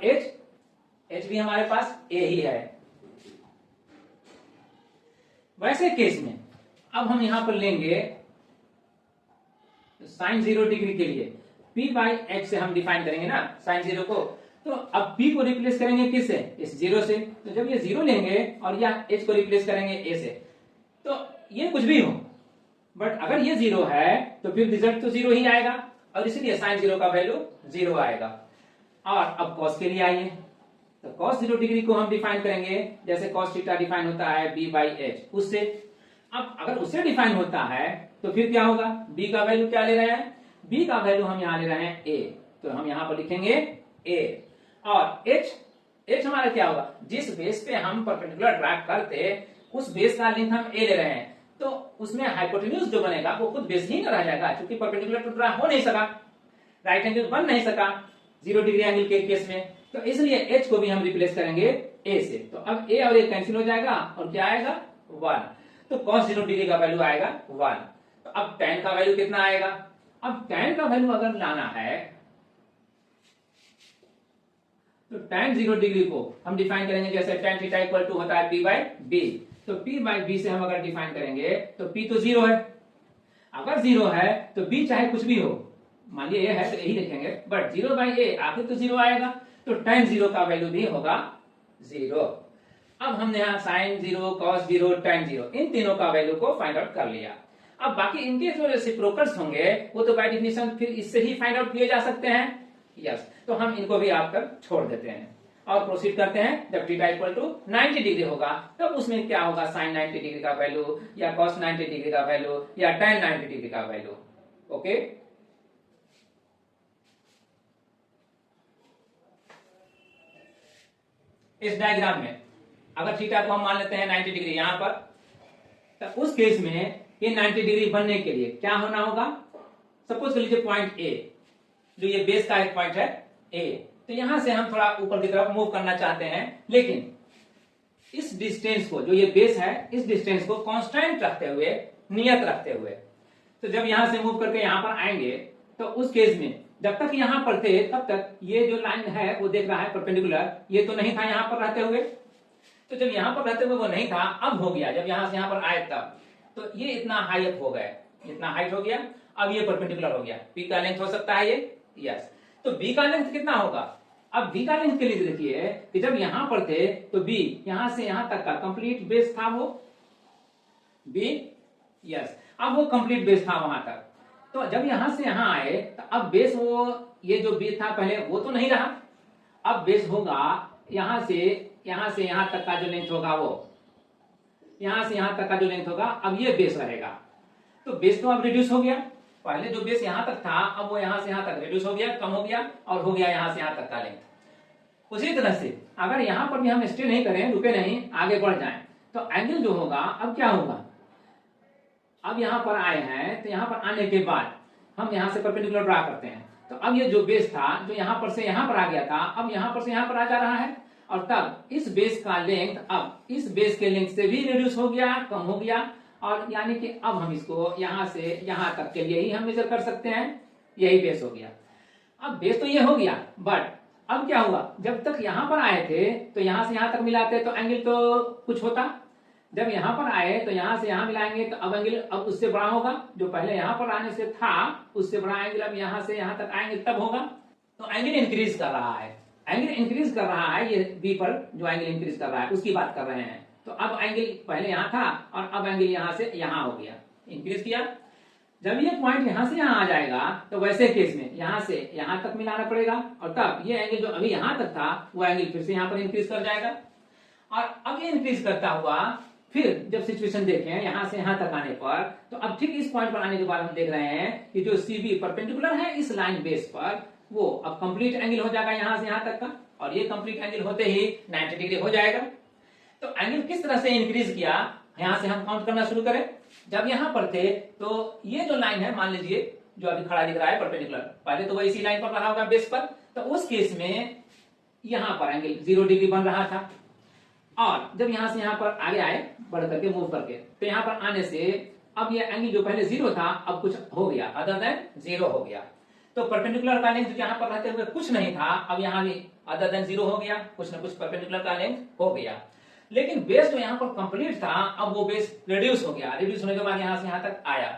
h भी हमारे पास a ही है। वैसे केस में अब हम यहां पर लेंगे साइन 0 डिग्री के लिए p बाई एच से हम डिफाइन करेंगे ना साइन 0 को, तो अब p को रिप्लेस करेंगे किससे, इस 0 से। तो जब ये 0 लेंगे और या h को रिप्लेस करेंगे a से, तो ये कुछ भी हो, बट अगर ये 0 है तो फिर रिजल्ट तो 0 ही आएगा, और इसलिए साइन 0 का वैल्यू 0 आएगा। और अब cos के लिए आइए, तो cos 0 डिग्री को हम डिफाइन करेंगे जैसे cos थीटा डिफाइन होता है b बाई एच उससे। अब अगर उससे डिफाइन होता है तो फिर क्या होगा, b का वैल्यू क्या ले रहे हैं, b का वैल्यू हम यहाँ ले रहे हैं a, तो हम यहाँ पर लिखेंगे a, और h हमारा क्या होगा, जिस बेस पे हम परपेंडिकुलर ड्रा करते उस बेस का लेंथ हम a ले रहे हैं, तो उसमें हाइपोटेन्यूज जो बनेगा वो खुद बेस ही न रह जाएगा, क्योंकि परपेंडिकुलर टू ड्रा हो नहीं सका, राइट एंगल बन नहीं सका 0 डिग्री एंगल के केस में, तो इसलिए h को भी हम रिप्लेस करेंगे a से। तो अब a और a कैंसिल हो जाएगा और क्या आएगा 1, तो cos 0 डिग्री का वैल्यू आएगा 1। तो अब tan का वैल्यू कितना आएगा, अब tan का वैल्यू अगर लाना है तो tan 0 डिग्री को हम डिफाइन करेंगे जैसे tan थीटा इक्वल टू होता है p बाई b, तो p बाई b से हम अगर डिफाइन करेंगे तो p तो 0 है, अगर 0 है तो b चाहे कुछ भी हो, मान लिया ये है तो यही लिखेंगे, बट 0 बाई a आखिर तो 0 आएगा, तो tan 0 का वैल्यू भी होगा 0। अब हमने यहाँ sin 0, cos 0, tan 0 इन तीनों का वैल्यू को फाइंड आउट कर लिया। अब बाकी इनके जो रेसिप्रोकल्स होंगे वो तो बाय डेफिनेशन फिर इससे ही फाइंड आउट किए जा सकते हैं। यस, तो हम इनको भी आप तक छोड़ देते हैं और प्रोसीड करते हैं। जब थीटा इक्वल टू 90 डिग्री होगा तब उसमें क्या होगा, sin 90 डिग्री का वैल्यू या cos 90 डिग्री का वैल्यू या tan 90 डिग्री का वैल्यू। ओके, इस डायग्राम में अगर थीटा को हम मान लेते हैं 90 डिग्री यहां पर, तो उस केस में ये 90 डिग्री बनने के लिए क्या होना होगा, सपोज कर लीजिए पॉइंट ए, जो ये बेस का एक पॉइंट है ए, तो यहां से हम थोड़ा ऊपर की तरफ मूव करना चाहते हैं, लेकिन इस डिस्टेंस को, जो ये बेस है, इस डिस्टेंस को कांस्टेंट रखते हुए, नियत रखते हुए, तो जब यहां से मूव करके यहां पर आएंगे तो उस केस में जब तक यहां पर थे तब तक ये जो लाइन है वो देख रहा है परपेंडिकुलर, ये तो नहीं था यहां पर रहते हुए। तो जब यहां पर रहते हुए वो नहीं था, अब हो गया जब यहां से यहां पर आए तब, तो ये इतना हाइट हो गए, इतना हाइट हो गया, अब ये परपेंडिकुलर हो गया। पी का लेंथ हो सकता है ये, यस। तो बी का लेंथ कितना होगा? अब बी का लेंथ के लिए देखिए कि जब यहां पर थे तो बी यहां से यहां तक का कंप्लीट बेस था वो बी, यस। अब वो कंप्लीट बेस था वहां तक। तो जब यहां से यहां आए तो अब बेस वो ये जो बी था पहले वो तो नहीं रहा, अब बेस होगा यहां से यहां तक का जो लेंथ होगा वो यहां से यहां तक का जो लेंथ होगा, अब ये बेस रहेगा। तो बेस तो अब रिड्यूस हो गया, पहले जो बेस यहां तक था अब वो यहां से यहां तक रिड्यूस हो गया, कम हो गया, और हो गया यहां से यहां तक का लेंथ। उसी तरह से अगर यहां पर भी हम स्टे नहीं करें, रुके नहीं, आगे बढ़ जाएं, तो एंगल जो होगा अब क्या होगा? अब यहां पर आए हैं तो यहां पर आने के बाद हम यहां से परपेंडिकुलर ड्रा करते हैं, तो अब ये जो बेस था जो यहां पर से यहां पर आ गया था, अब यहां पर से यहां पर आ जा रहा है, और तब इस बेस का लेंथ अब इस बेस के लेंथ से भी रिड्यूस हो गया, कम हो गया, और यानी कि अब हम इसको यहां से यहां तक के लिए ही हम मेजर कर सकते हैं, यही बेस हो गया। अब बेस तो ये हो गया, बट अब क्या हुआ? जब तक यहां पर आए थे तो यहां से यहां तक मिलाते तो एंगल तो कुछ होता, जब यहां पर आए तो यहां से यहां मिलाएंगे तो अब एंगल अब उससे बड़ा होगा, जो पहले यहां पर आने से था उससे बड़ा एंगल अब यहां से यहां तक आएंगे तब होगा। तो एंगल इंक्रीज कर रहा है, एंगल इंक्रीज कर रहा है, ये बी पर जो एंगल इंक्रीज कर रहा है उसकी बात कर रहे हैं। तो अब एंगल पहले यहां था और अब एंगल यहां से यहां हो गया, इंक्रीज किया। जब ये पॉइंट यहां से यहां आ जाएगा तो वैसे केस में यहां से यहां तक मिलाना पड़ेगा, और तब ये एंगल जो अभी यहां तक था वो एंगल फिर से यहां पर इंक्रीज कर जाएगा। और अब ये इंक्रीज करता हुआ फिर जब सिचुएशन देखें यहां से यहां तक आने पर, तो अब ठीक इस पॉइंट पर आने के बाद हम देख रहे हैं कि जो सीबी परपेंडिकुलर है इस लाइन बेस पर, वो अब कंप्लीट एंगल हो जाएगा यहां से यहां तक का, और ये कंप्लीट एंगल होते ही 90 डिग्री हो जाएगा। तो एंगल किस तरह से इंक्रीज किया, यहां से हम काउंट करना शुरू करें। जब यहां पर थे तो ये जो लाइन है मान लीजिए जो अभी खड़ा दिख रहा है परपेंडिकुलर, पहले तो वो इसी लाइन पर रहा होगा बेस पर, तो उस केस में यहां पर एंगल 0 डिग्री बन रहा था, और जब यहां से यहां पर आगे आए बढ़ करके मूव करके, तो यहां पर आने से अब ये एंगल जो पहले 0 था अब कुछ हो गया, अदर देन 0 हो गया। तो परपेंडिकुलर का लेंथ जो यहां पर रहते हुए कुछ नहीं था, अब यहां भी अदर देन 0 हो गया, कुछ ना कुछ परपेंडिकुलर का लेंथ हो गया। लेकिन बेस जो यहां पर कंप्लीट था अब वो बेस रिड्यूस हो गया, रिड्यूस होने के बाद यहां से यहां तक आया,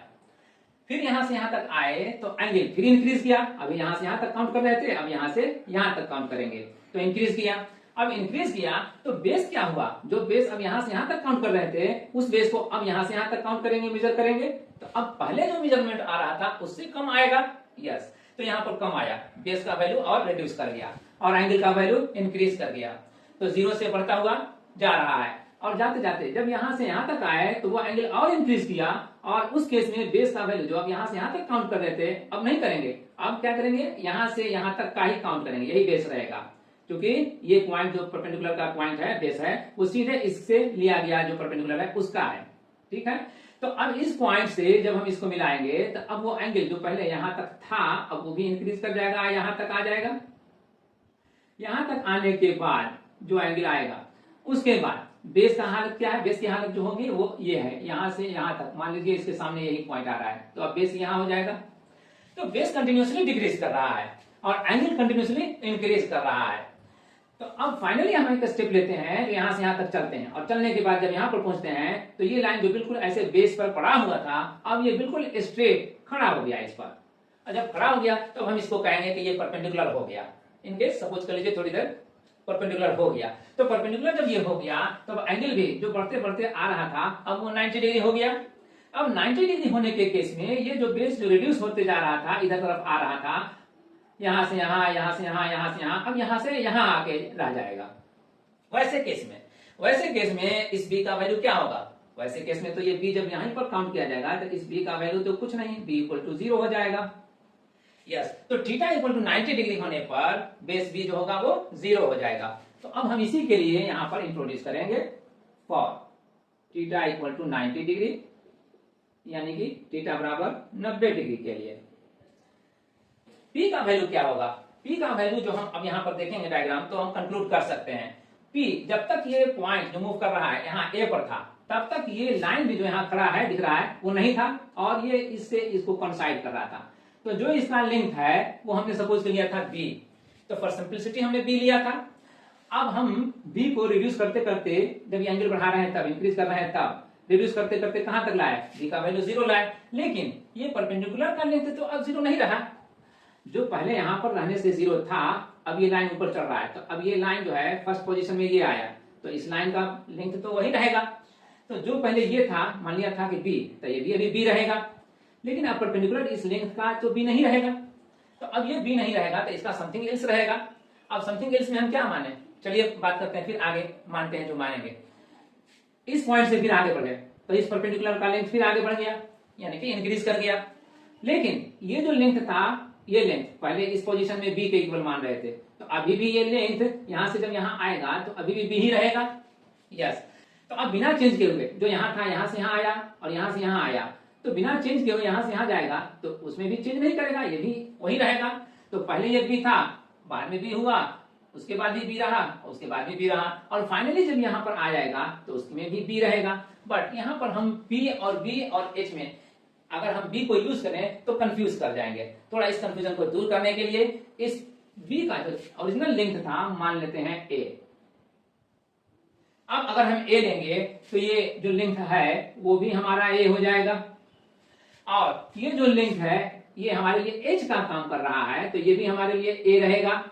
फिर यहां से यहां तक आए तो एंगल फिर इंक्रीज किया। अभी यहां से यहां तक काउंट कर रहे थे, अब यहां से यहां तक काउंट करेंगे, तो इंक्रीज किया। अब इंक्रीज किया तो बेस क्या हुआ, जो बेस अब यहां से यहां तक काउंट कर रहे थे उस बेस को अब यहां से यहां तक काउंट करेंगे, मेजर करेंगे, तो अब पहले जो मेजरमेंट आ रहा था उससे कम आएगा, यस। तो यहां पर कम आया, बेस का वैल्यू और रिड्यूस कर दिया और एंगल का वैल्यू इंक्रीज कर दिया, तो 0 से बढ़ता हुआ जा रहा है। और जाते जाते जब यहां से यहां तक आए तो वो एंगल और इंक्रीज किया, और उस केस में बेस का वैल्यू जो अब यहां से यहां तक काउंट कर रहे थे अब नहीं करेंगे, अब क्या करेंगे, यहां से यहां तक का ही काउंट करेंगे, यही बेस रहेगा, क्योंकि ये पॉइंट जो परपेंडिकुलर का पॉइंट है बेस है वो सीधे इससे लिया गया जो परपेंडिकुलर है उसका है, ठीक है। तो अब इस पॉइंट से जब हम इसको मिलाएंगे तो अब वो एंगल जो पहले यहां तक था अब वो भी इंक्रीज कर जाएगा, यहां तक आ जाएगा। यहां तक आने के बाद जो एंगल आएगा उसके बाद बेस का हालत क्या है, बेस की हालत जो होगी वो ये है, यहां से यहां तक, मान लीजिए इसके सामने यही पॉइंट आ रहा है, तो अब बेस यहां हो जाएगा। तो बेस कंटिन्यूअसली डिक्रीज कर रहा है और एंगल कंटिन्यूअसली इंक्रीज कर रहा है। तो अब फाइनली हम एक स्टेप लेते हैं, तो यहां से यहां तक चलते हैं, और चलने के बाद जब यहां पर पहुंचते हैं तो ये लाइन जो बिल्कुल ऐसे बेस पर पड़ा हुआ था अब ये बिल्कुल स्ट्रेट खड़ा हो गया इस पर, और जब खड़ा हो गया तो हम इसको कहेंगे कि ये परपेंडिकुलर हो गया। इनकेस सपोज कर लीजिए थोड़ी देर परपेंडिकुलर हो गया, तो परपेंडिकुलर जब ये हो गया तो एंगल भी जो बढ़ते बढ़ते आ रहा था अब वो 90 डिग्री हो गया। अब 90 डिग्री होने के केस में ये जो बेस जो रिड्यूस होते जा रहा था इधर तरफ आ रहा था, यहां से यहां, यहां से यहां, यहां से यहां, अब यहां से यहां आके रह जाएगा। वैसे केस में इस बी का वैल्यू क्या होगा, वैसे केस में तो ये बी जब यहां पर काउंट किया जाएगा तो इस बी का वैल्यू तो कुछ नहीं, बी इक्वल टू 0 हो जाएगा, यस। तो थीटा इक्वल टू 90 डिग्री होने पर बेस बी जो होगा वो 0 हो जाएगा। तो अब हम इसी के लिए यहां पर इंट्रोड्यूस करेंगे for theta equal to 90 degree, यानी कि थीटा बराबर 90 डिग्री के लिए P का वैल्यू क्या होगा, P का वैल्यू जो हम अब यहां पर देखेंगे डायग्राम, तो हम कंक्लूड कर सकते हैं P जब तक ये पॉइंट जो मूव कर रहा है यहाँ A पर था, तब तक ये लाइन भी जो यहाँ खड़ा है दिख रहा है वो नहीं था, और ये इससे इसको कोइंसाइड कर रहा था। तो जो इसका लेंथ है वो हमने सपोज कर लिया था B, तो फॉर सिंपलिसिटी हमने B लिया था। अब हम B को रिड्यूस करते करते, जब ये एंगल बढ़ा रहे हैं तब, इंक्रीज कर रहे हैं तब, रिड्यूस करते करते कहां तक लाए, B का वैल्यू 0 लाए। लेकिन ये परपेंडिकुलर का लेंथ तो अब 0 नहीं रहा, जो पहले यहां पर रहने से 0 था, अब ये लाइन ऊपर चढ़ रहा है, तो अब ये लाइन जो है फर्स्ट पोजीशन में ये आया, तो इस लाइन का लेंथ तो वही रहेगा। तो जो पहले ये था, मान लिया था कि B, तो ये भी अभी B रहेगा, लेकिन अब परपेंडिकुलर इस लेंथ का तो B नहीं रहेगा। तो अब ये B नहीं रहेगा तो इसका समथिंग एल्स रहेगा। अब समथिंग एल्स में हम क्या माने, चलिए बात करते हैं, फिर आगे मानते हैं जो मानेंगे। इस पॉइंट से फिर आगे बढ़े तो इस परपेंडिकुलर का लेंथ फिर आगे बढ़ गया, यानी कि इंक्रीज कर गया। लेकिन ये जो लेंथ था, ये लेंथ पहले इस पोजीशन में B के इक्वल मान रहे थे, तो अभी भी ये लेंथ यहां से जब यहां आएगा तो अभी भी B ही रहेगा। यस, तो अब बिना चेंज किए हुए जो यहां था यहां से यहां आया और यहां से यहां आया, तो बिना चेंज किए हुए यहां से यहां जाएगा तो उसमें भी चेंज नहीं करेगा, ये भी वही रहेगा। तो पहले ये B था, बाद में B हुआ, उसके बाद भी B रहा, उसके बाद भी B रहा, और फाइनली जब यहाँ पर आ जाएगा तो उसमें भी B रहेगा। बट यहाँ पर हम P और B और H में अगर हम B को यूज करें तो कंफ्यूज कर जाएंगे। थोड़ा इस कंफ्यूजन को दूर करने के लिए इस B का जो ओरिजिनल लेंथ था मान लेते हैं A। अब अगर हम A लेंगे तो ये जो लेंथ है वो भी हमारा A हो जाएगा, और ये जो लेंथ है ये हमारे लिए H का काम कर रहा है, तो ये भी हमारे लिए A रहेगा।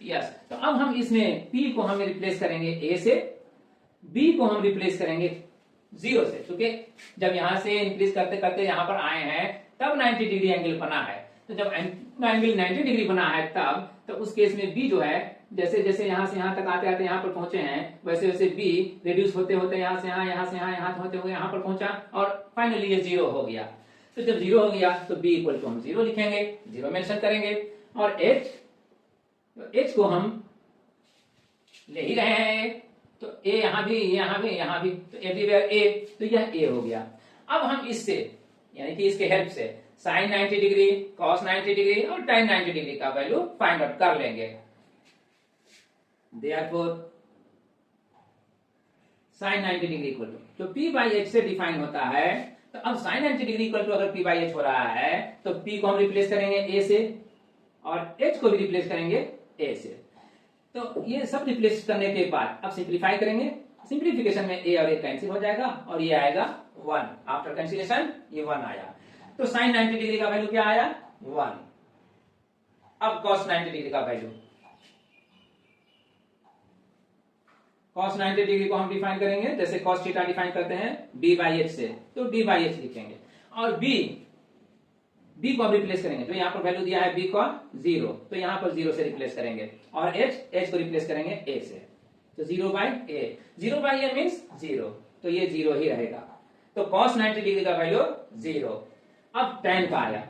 यस, तो अब हम इसमें P को हम रिप्लेस करेंगे A से, B को हम रिप्लेस करेंगे 0 से, क्योंकि जब यहां से इंक्रीज करते करते यहां पर आए हैं तब 90 डिग्री एंगल बना है। तो जब एंगल 90 डिग्री बना है तब, तो उस केस में B जो है, जैसे जैसे यहां से यहां तक आते आते यहां पर पहुंचे हैं, वैसे वैसे B रिड्यूस होते होते यहां से यहां, यहां से यहां, यहां होते हुए यहां पर पहुंचा, और फाइनली ये 0 हो गया। तो जब 0 हो गया तो B इक्वल टू हम 0 लिखेंगे, 0 मेंशन करेंगे, और H को हम ले ही रहे हैं, तो A यहां भी, यहां भी, यहां भी, तो एवरीवेयर A, तो यह A हो गया। अब हम इससे, यानी कि इसके हेल्प से साइन 90 डिग्री, कॉस 90 डिग्री और tan 90 डिग्री का वैल्यू फाइंड आउट कर लेंगे। Therefore sine 90 degree equal to, जो P बाई H से डिफाइन होता है, तो अब साइन 90 डिग्री इक्वल टू अगर P बाई H हो रहा है तो P को हम रिप्लेस करेंगे A से, और H को भी रिप्लेस करेंगे A से। तो ये सब रिप्लेस करने के बाद अब सिंप्लीफाई करेंगे, सिंप्लीफिकेशन में A और A कैंसिल हो जाएगा और ये आएगा 1, आफ्टर कैंसिलेशन ये 1 आया। तो साइन 90 डिग्री का वैल्यू क्या आया, 1। अब कॉस 90 डिग्री का वैल्यू, कॉस 90 डिग्री को हम डिफाइन करेंगे जैसे कॉस थीटा डिफाइन करते हैं B बाई H से, तो D बाई H लिखेंगे, और B को हम रिप्लेस करेंगे, जो यहाँ पर वैल्यू दिया है B का 0, तो यहाँ पर 0 से रिप्लेस करेंगे, और H को रिप्लेस करेंगे A से, तो 0 by A, 0 by A means 0, तो ये 0 ही रहेगा। तो cos 90 डिग्री का वैल्यू 0। अब tan का आया,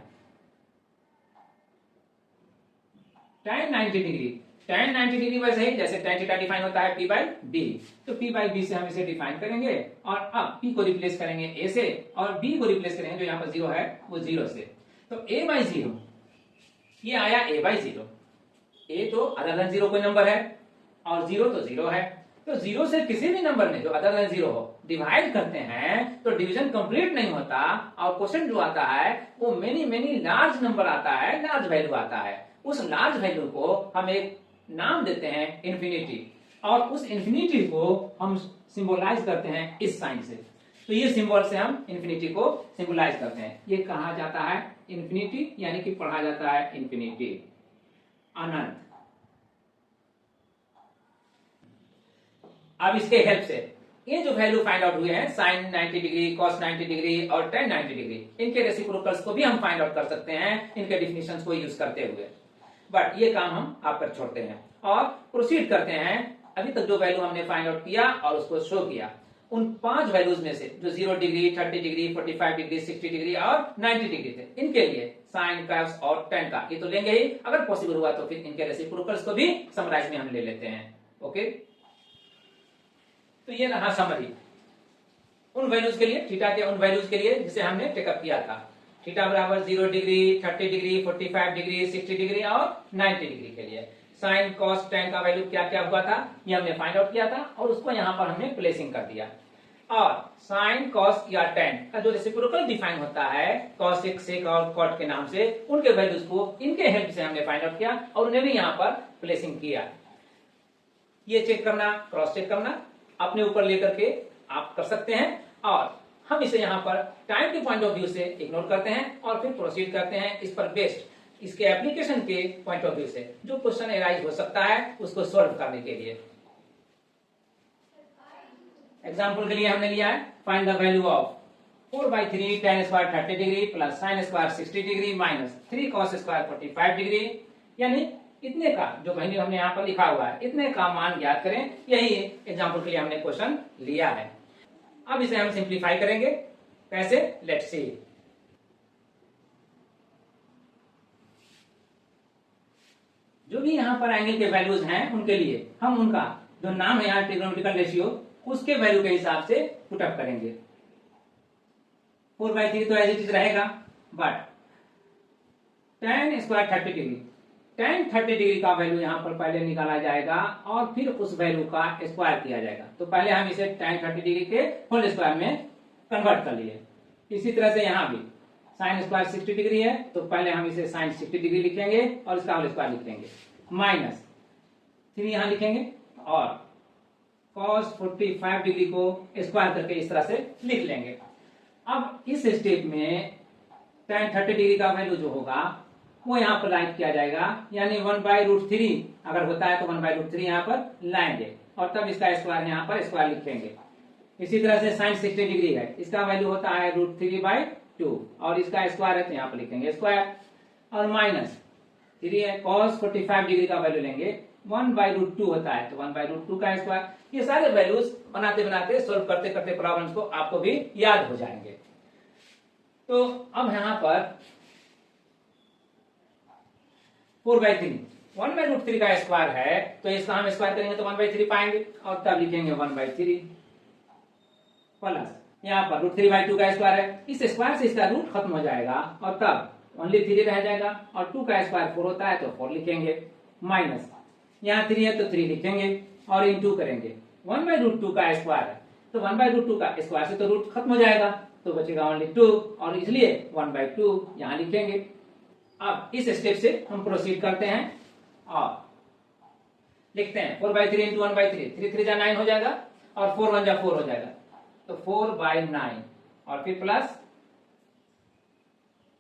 tan 90 डिग्री, tan 90 डिग्री वैसे ही जैसे tan थीटा डिफाइन होता है P बाई B, तो P बाई B से हम इसे डिफाइन करेंगे, और अब P को रिप्लेस करेंगे A से, और B को रिप्लेस करेंगे जो यहाँ पर 0 है वो 0 से, तो A बाई 0, ये आया A बाई 0। A तो अदर देन 0 कोई नंबर है, और 0 तो 0 है, तो 0 से किसी भी नंबर में जो अदर देन 0 हो डिवाइड करते हैं तो डिवीजन कंप्लीट नहीं होता, और क्वेश्चन जो आता है वो मेनी मेनी लार्ज नंबर आता है, लार्ज वैल्यू आता है। उस लार्ज वैल्यू को हम एक नाम देते हैं इन्फिनिटी, और उस इन्फिनिटी को हम सिंबलाइज करते हैं इस साइन से। तो ये सिंबल से हम इन्फिनिटी को सिंबलाइज करते हैं, ये कहा जाता है इन्फिनिटी, यानी कि पढ़ा जाता है इन्फिनिटी, अनंत। अब इसके हेल्प से ये जो वैल्यू फाइंड आउट हुए हैं साइन 90 डिग्री, कॉस 90 डिग्री और tan 90 डिग्री, इनके रेसिप्रोकल्स को भी हम फाइंड आउट कर सकते हैं इनके डिफिनेशंस को यूज करते हुए। बट ये काम हम आप पर छोड़ते हैं और प्रोसीड करते हैं। अभी तक जो वैल्यू हमने फाइंड आउट किया और उसको शो किया, उन 5 वैल्यूज में से जो 0 डिग्री, 30 डिग्री, 45 डिग्री, 60 डिग्री और 90 डिग्री थे, इनके लिए साइन, कॉस और tan का ये तो लेंगे ही, अगर पॉसिबल हुआ तो फिर इनके रेसिप्रोकल्स को भी समराइज में हम ले लेते हैं। ओके, तो ये रहा समरी उन वैल्यूज के लिए, थीटा के उन वैल्यूज के लिए जिसे हमने टेकअप किया था। थीटा बराबर 0 डिग्री, 30 डिग्री, 45 डिग्री, 60 डिग्री और 90 डिग्री के लिए। साइन कॉस टेन का वैल्यू क्या क्या हुआ था ये हमने फाइंड आउट किया था और उसको यहाँ पर हमने प्लेसिंग कर दिया। और साइन कॉस या टेन का जो रेसिप्रोकल डिफाइन होता है कॉस सेक और कॉट के नाम से, उनके वैल्यूज को इनके हेल्प से हमने फाइंड आउट किया और उन्हें भी यहाँ पर प्लेसिंग किया। ये चेक करना, क्रॉस चेक करना अपने ऊपर लेकर के आप कर सकते हैं और हम इसे यहाँ पर टाइम के पॉइंट ऑफ व्यू से इग्नोर करते हैं और फिर प्रोसीड करते हैं इस पर बेस्ड इसके एप्लीकेशन के पॉइंट ऑफ व्यू से जो क्वेश्चन एराइज हो सकता है उसको सॉल्व करने के लिए। एग्जाम्पल के लिए हमने लिया है find the value of 4/3 tan square 30 degree plus sine square 60 degree minus 3 cos square 45 degree, यानी इतने का जो वैल्यू हमने यहाँ पर लिखा हुआ है इतने का मान ज्ञात करें। यही एग्जाम्पल के लिए हमने क्वेश्चन लिया है। अब इसे हम सिंप्लीफाई करेंगे, कैसे, लेट्स सी। जो भी यहाँ पर एंगल के वैल्यूज हैं उनके लिए हम उनका जो नाम है यहाँ ट्रिग्नोमेट्रिकल रेशियो उसके वैल्यू के हिसाब से पुटअप करेंगे। 4/3 तो एज इट इज रहेगा, but tan square 30 degree, tan 30 degree का वैल्यू यहाँ पर पहले निकाला जाएगा और फिर उस वैल्यू का स्क्वायर किया जाएगा। तो पहले हम इसे tan 30 डिग्री के होल स्क्वायर में कन्वर्ट कर लिए। इसी तरह से यहाँ भी साइन स्क्वायर 60 डिग्री है तो पहले हम इसे साइन 60 डिग्री लिखेंगे और इसका होल स्क्वायर लिखेंगे, माइनस 3 यहाँ लिखेंगे और cos 45 डिग्री को स्क्वायर करके इस तरह से लिख लेंगे। अब इस स्टेप में tan 30 डिग्री का वैल्यू जो होगा वो यहाँ पर राइट किया जाएगा, यानी 1/√3 अगर होता है तो 1/√3 यहाँ पर लाएंगे और तब इसका स्क्वायर यहाँ पर स्क्वायर लिखेंगे। इसी तरह से साइन 60 डिग्री है, इसका वैल्यू होता है √3/2 और इसका स्क्वायर है तो यहाँ पर लिखेंगे स्क्वायर, और माइनस 3 है, cos 45 डिग्री का वैल्यू लेंगे 1/√2 होता है तो 1/√2 का स्क्वायर। ये सारे वैल्यूज बनाते बनाते सोल्व करते करते प्रॉब्लम्स को आपको भी याद हो जाएंगे। तो अब यहाँ पर 4/3 1/√3 का स्क्वायर है तो इसका हम स्क्वायर करेंगे तो 1/3 पाएंगे और तब लिखेंगे 1/3 प्लस यहाँ पर √3/2 का स्क्वायर है, इस स्क्वायर से इसका रूट खत्म हो जाएगा और तब ओनली 3 रह जाएगा और 2 का स्क्वायर 4 होता है तो 4 लिखेंगे, माइनस यहाँ 3 है तो 3 लिखेंगे और इन 2 करेंगे। 1/√2 का स्क्वायर है तो 1/√2 का स्क्वायर से तो रूट खत्म हो जाएगा तो बचेगा ओनली 2 और इसलिए 1/2 यहाँ लिखेंगे। अब इस स्टेप से हम प्रोसीड करते हैं और लिखते हैं 4/3 इंटू 1/3, 3 3 जा 9 हो जाएगा और 4 1 जा 4 हो जाएगा तो 4/9 और फिर प्लस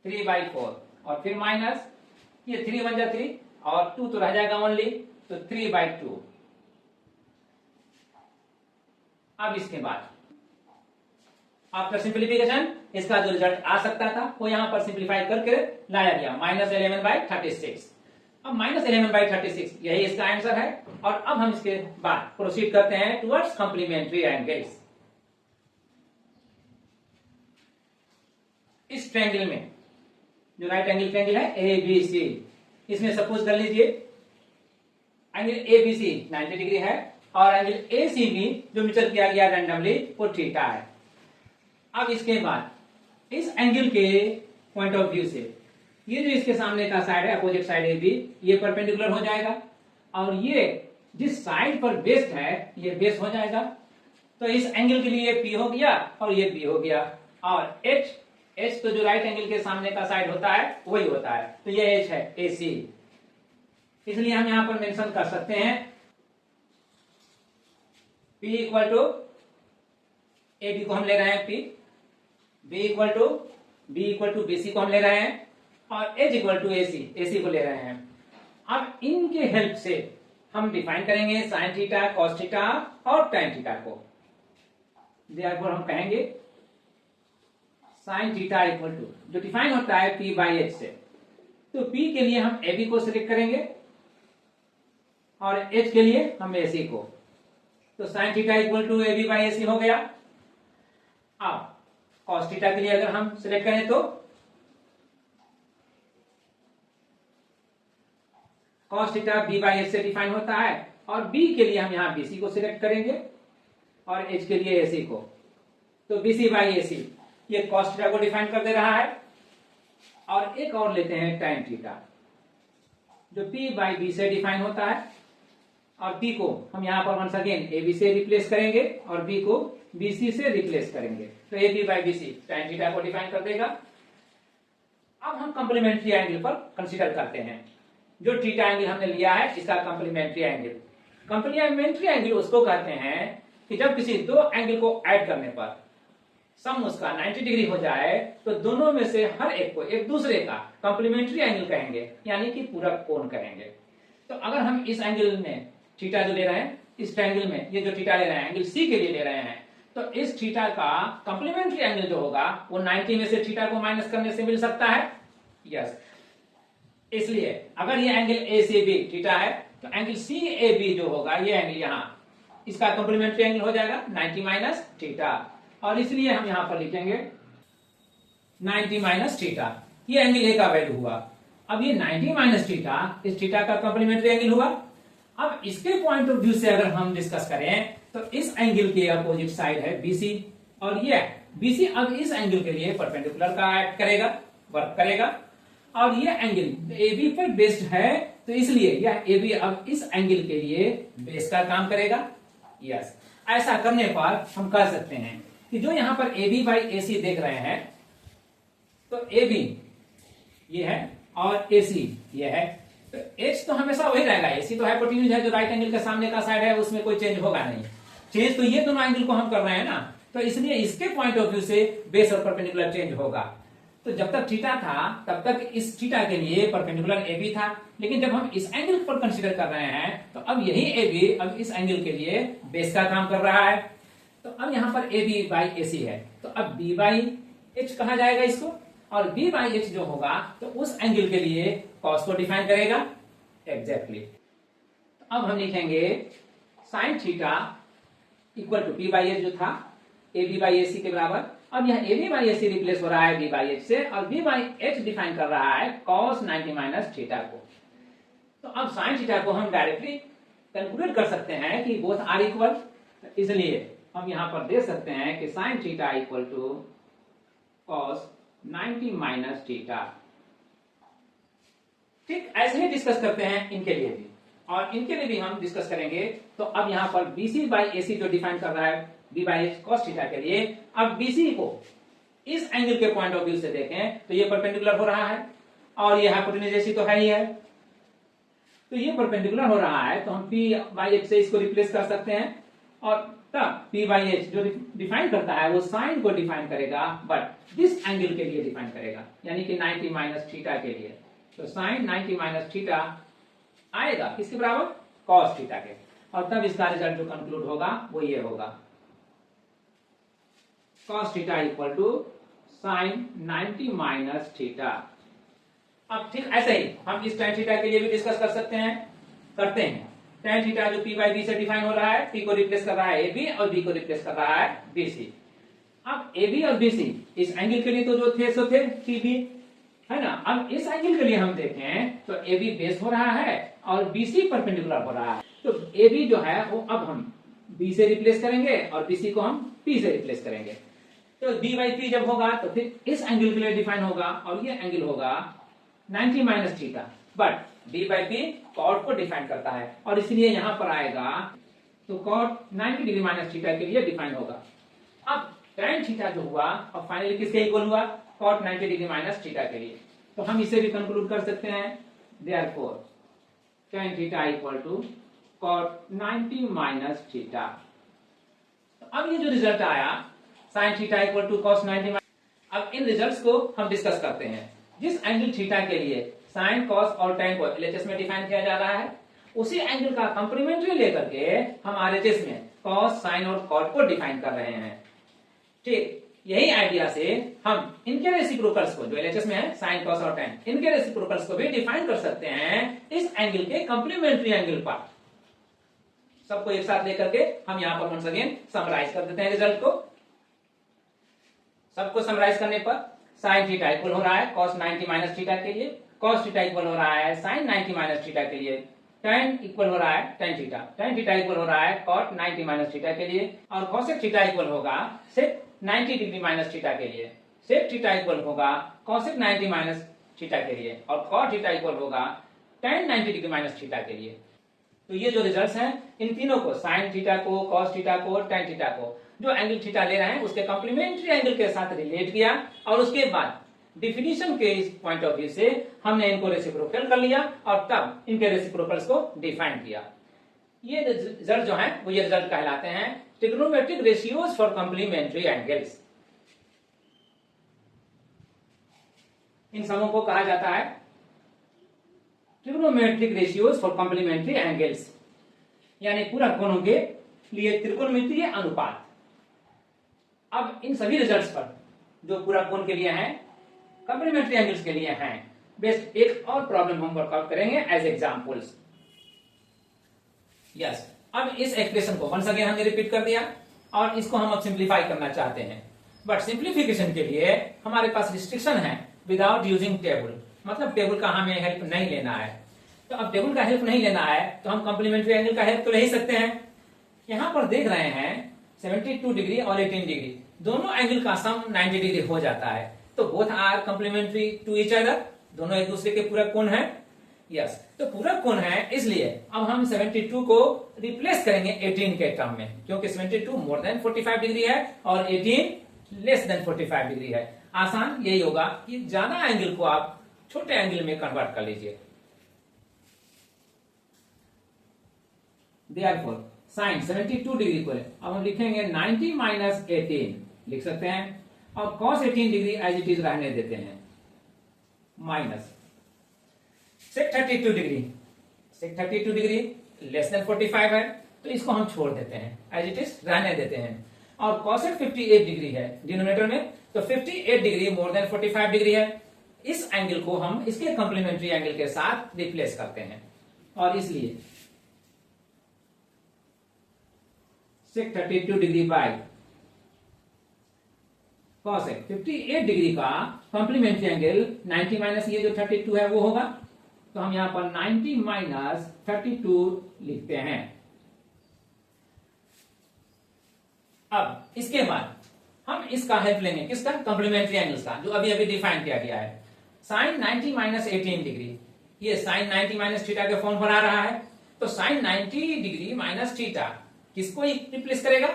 3/4 और फिर माइनस ये 3 1 जा 3 और 2 तो रह जाएगा ओनली तो 3/2। अब इसके बाद आफ्टर सिंप्लीफिकेशन इसका जो रिजल्ट आ सकता था वो यहां पर सिंप्लीफाई करके लाया गया -11/36। अब -11/36 यही इसका आंसर है और अब हम इसके बाद प्रोसीड करते हैं टुवर्ड्स कॉम्प्लीमेंट्री एंगल्स। इस ट्रायंगल में जो राइट एंगल ट्रायंगल है ABC, इसमें सपोज कर लीजिए एंगल ABC 90 डिग्री है और एंगल ACB जो मेजर किया गया रैंडमली वो थीटा है। अब इसके बाद इस एंगल के पॉइंट ऑफ व्यू से ये जो इसके सामने का साइड है अपोजिट साइड AB ये परपेंडिकुलर हो जाएगा और ये जिस साइड पर बेस्ड है ये बेस हो जाएगा। तो इस एंगल के लिए P हो गया और ये B हो गया और H तो जो राइट एंगल के सामने का साइड होता है वही होता है तो ये H है AC। इसलिए हम यहां पर मेंशन कर सकते हैं P इक्वल टू AB को हम ले रहे हैं P, B equal to BC को हम ले रहे हैं और H इक्वल टू AC को ले रहे हैं। अब इनके हेल्प से हम डिफाइन करेंगे साइन थीटा, कॉस थीटा और tan थीटा को। देयरफॉर हम कहेंगे साइन थीटा इक्वल टू जो डिफाइन होता है P/H से, तो P के लिए हम AB को सिलेक्ट करेंगे और H के लिए हम AC को, तो sign theta equal to AB/AC हो गया। अब कॉस थीटा के लिए अगर हम सिलेक्ट करें तो कॉस थीटा B/H से डिफाइन होता है और B के लिए हम यहां BC को सिलेक्ट करेंगे और H के लिए AC को, तो BC/AC ये कॉस थीटा को डिफाइन कर दे रहा है। और एक और लेते हैं tan थीटा जो P बाई बी से डिफाइन होता है, और P को हम यहाँ पर वंस अगेन AB से रिप्लेस करेंगे और B को BC से रिप्लेस करेंगे, तो AB by BC tan theta को डिफाइन कर देगा। अब हम कंप्लीमेंट्री एंगल पर कंसीडर करते हैं। जो थीटा एंगल हमने लिया है इसका कंप्लीमेंट्री एंगल। कंप्लीमेंट्री एंगल उसको कहते हैं कि जब किसी दो एंगल को ऐड करने पर सम उसका 90 डिग्री हो जाए तो दोनों में से हर एक को एक दूसरे का कंप्लीमेंट्री एंगल कहेंगे, यानी कि पूरक कोण कहेंगे। तो अगर हम इस एंगल में थीटा जो ले रहे हैं, इस ट्रायंगल में ये जो थीटा ले रहे हैं एंगल सी के लिए ले रहे हैं, तो इस थीटा का कंप्लीमेंट्री एंगल जो होगा वो 90 में से थीटा को माइनस करने से मिल सकता है। यस, इसलिए अगर ये angle A C B theta है तो एंगल सी ए बी जो होगा ये एंगल यहाँ इसका कंप्लीमेंट्री एंगल हो जाएगा 90 माइनस थीटा, और इसलिए हम यहां पर लिखेंगे 90 माइनस थीटा। ये एंगल ए का वैल्यू हुआ। अब ये 90 माइनस थीटा इस थीटा का कंप्लीमेंट्री एंगल हुआ। अब इसके पॉइंट ऑफ व्यू से अगर हम डिस्कस करें तो इस एंगल के अपोजिट साइड है BC, और ये BC अब इस एंगल के लिए परपेंडिकुलर का एक्ट करेगा, वर्क करेगा, और ये एंगल AB पर बेस्ड है तो इसलिए यह AB अब इस एंगल के लिए बेस का काम करेगा। यस, ऐसा करने पर हम कह सकते हैं कि जो यहां पर AB बाई AC देख रहे हैं, तो AB ये है और AC ये है, तो H तो हमेशा वही रहेगा। AC तो हाइपोटेन्यूज है, जो राइट एंगल के सामने का साइड है उसमें कोई चेंज होगा नहीं। चेंज तो ये दोनों एंगल को हम कर रहे हैं ना, तो इसलिए इसके पॉइंट ऑफ व्यू से बेस और परपेंडिकुलर चेंज होगा। तो जब तक थीटा था तब तक इस थीटा के लिए परपेंडिकुलर AB था, लेकिन जब हम इस एंगल पर कंसीडर कर रहे हैं तो अब यही AB अब इस एंगल के लिए बेस का काम कर रहा है। तो अब यहां पर AB बाई AC है, तो अब B बाई H कहा जाएगा इसको, और B बाई H जो होगा तो उस एंगल के लिए कॉस को डिफाइन करेगा एग्जैक्टली। तो अब हम लिखेंगे sine theta equal to P by H जो था AB बाई AC के बराबर। अब यह AB बाई AC रिप्लेस हो रहा है B बाई H से, और B बाई H डिफाइन कर रहा है cos 90 माइनस थीटा को। तो अब साइन थीटा को हम डायरेक्टली कैलकुलेट कर सकते हैं कि बोथ आर इक्वल, इसलिए हम यहां पर दे सकते हैं कि sine theta equal to cos 90 minus theta. ठीक ऐसे ही डिस्कस करते हैं इनके लिए भी, और इनके लिए भी हम डिस्कस करेंगे। तो अब यहां पर BC बाई AC जो डिफाइन कर रहा है B by H cos theta के लिए, अब BC को इस एंगल के पॉइंट ऑफ व्यू से देखें तो ये परपेंडिकुलर हो रहा है, और ये हाइपोटेन्यूज AC तो है ही है, तो ये परपेंडिकुलर हो रहा है, तो हम P बाई H से इसको रिप्लेस कर सकते हैं, और तब P बाई H जो डिफाइन करता है वो साइन को डिफाइन करेगा, बट दिस एंगल के लिए डिफाइन करेगा, यानी कि 90 माइनस थीटा के लिए। तो साइन 90 माइनस थीटा आएगा किसके बराबर, कॉस थीटा के, और तब इसका रिजल्ट जो कंक्लूड होगा वो ये होगा cos theta equal to sine 90 minus theta. अब ठीक ऐसे ही हम इस tan थीटा के लिए भी डिस्कस कर सकते हैं, करते हैं। tan थीटा जो P बाई B से डिफाइन हो रहा है, P को रिप्लेस कर रहा है AB और B को रिप्लेस कर रहा है BC। अब AB और BC इस एंगल के लिए तो जो थे सो थे PB है ना। अब इस एंगल के लिए हम देखें तो AB बेस हो रहा है और BC परपेंडिकुलर हो रहा है, तो AB जो है वो अब हम B से रिप्लेस करेंगे और BC को हम P से रिप्लेस करेंगे। तो B बाई P जब होगा तो फिर इस एंगल के लिए डिफाइन होगा, और ये एंगल होगा 90 minus theta, but B by P cot को डिफाइन करता है, और इसलिए यहां पर आएगा तो कॉट 90 डिग्री माइनस थीटा के लिए डिफाइन होगा। अब tan थीटा जो हुआ अब फाइनली किसके इक्वल हुआ, कॉट 90 डिग्री माइनस थीटा के लिए। तो हम इसे भी कंक्लूड कर सकते हैं, therefore tan theta equal to cot 90 minus theta. तो अब ये जो रिजल्ट आया sine theta equal to cos 90, अब इन रिजल्ट्स को हम डिस्कस करते हैं। जिस एंगल थीटा के लिए साइन कॉस और tan को LHS में डिफाइन किया जा रहा है, उसी एंगल का कंप्लीमेंट्री लेकर के हम RHS में कॉस साइन और कॉट को डिफाइन कर रहे हैं। ठीक यही आइडिया से हम इनके रेसिप्रोकल्स को जो LHS में है साइन कॉस और tan, इनके रेसिप्रोकल्स को भी डिफाइन कर सकते हैं इस एंगल के कंप्लीमेंट्री एंगल पर। सबको एक साथ लेकर के हम यहां पर वंस अगेन समराइज कर देते हैं रिजल्ट को। सबको समराइज करने पर साइन थीटा इक्वल हो रहा है cos 90 माइनस थीटा के लिए, cos थीटा इक्वल हो रहा है साइन 90 माइनस थीटा के लिए, tan इक्वल हो रहा है tan थीटा इक्वल हो रहा है cot 90 माइनस थीटा के लिए, और cosec थीटा इक्वल होगा sec 90 डिग्री माइनस थीटा के लिए, sec थीटा इक्वल होगा cosec 90 माइनस थीटा के लिए, और cot थीटा इक्वल होगा tan 90 डिग्री माइनस थीटा के लिए। तो ये जो रिजल्ट्स हैं इन तीनों को, साइन थीटा को, कॉस थीटा को, tan थीटा को, जो एंगल थीटा ले रहे हैं उसके कॉम्प्लीमेंट्री एंगल के साथ रिलेट किया और उसके बाद डिफिनीशन के इस पॉइंट ऑफ व्यू से हमने इनको रेसिप्रोकल कर लिया और तब इनके रेसिप्रोकल्स को डिफाइन किया। ये रिजल्ट जो है वो ये रिजल्ट कहलाते हैं trigonometric ratios for complementary angles. इन समों को कहा जाता है trigonometric ratios for complementary angles, यानी पूरक कोणों के लिए त्रिकोणमितीय अनुपात। अब इन सभी रिजल्ट्स पर जो पूरक कोण के लिए हैं, कॉम्प्लीमेंट्री एंगल्स के लिए हैं, बेस्ट एक और प्रॉब्लम हम वर्कआउट करेंगे एज एग्जांपल्स। यस, अब इस एक्सप्रेशन को वंस अगेन हमने रिपीट कर दिया और इसको हम अब सिंप्लीफाई करना चाहते हैं, बट सिंप्लीफिकेशन के लिए हमारे पास रिस्ट्रिक्शन है विदाउट यूजिंग टेबल, मतलब टेबल का हमें हेल्प नहीं लेना है। तो अब टेबल का हेल्प नहीं लेना है तो हम कॉम्प्लीमेंट्री एंगल का हेल्प तो ले ही सकते हैं। यहां पर देख रहे हैं 72 डिग्री और 18 डिग्री दोनों एंगल का सम 90 डिग्री हो जाता है, तो both are complementary to each other, दोनों एक दूसरे के पूरक कोण है। यस, तो पूरक कोण है, इसलिए अब हम 72 को रिप्लेस करेंगे 18 के टर्म में, क्योंकि 72 मोर देन 45 डिग्री है और 18 लेस देन 45 डिग्री है। आसान यही होगा कि ज्यादा एंगल को आप छोटे एंगल में कन्वर्ट कर लीजिए। Therefore, sin 72 डिग्री को अब हम लिखेंगे 90 माइनस 18 लिख सकते हैं और cos 18 degree as it is रहने देते हैं, minus sec 32 degree, sec 32 degree less than 45 है तो इसको हम छोड़ देते हैं, एज इट इज रहने देते हैं। और cosec 58 डिग्री है डिनोमिनेटर में, तो 58 डिग्री मोर देन 45 डिग्री है। इस एंगल को हम इसके कॉम्प्लीमेंट्री एंगल के साथ रिप्लेस करते हैं और इसलिए sec 32 degree bye cosec 58 degree का कॉम्प्लीमेंट्री एंगल 90 माइनस ये जो 32 है वो होगा, तो हम यहां पर 90 माइनस 32 लिखते हैं। अब इसके बाद हम इसका हेल्प लेंगे, किसका, कॉम्प्लीमेंट्री एंगल्स का, जो अभी अभी डिफाइन किया गया है। साइन 90 माइनस 18 डिग्री, ये साइन 90 माइनस थीटा के फॉर्म पर आ रहा है, तो साइन 90 डिग्री माइनस थीटा किसको रिप्लेस करेगा,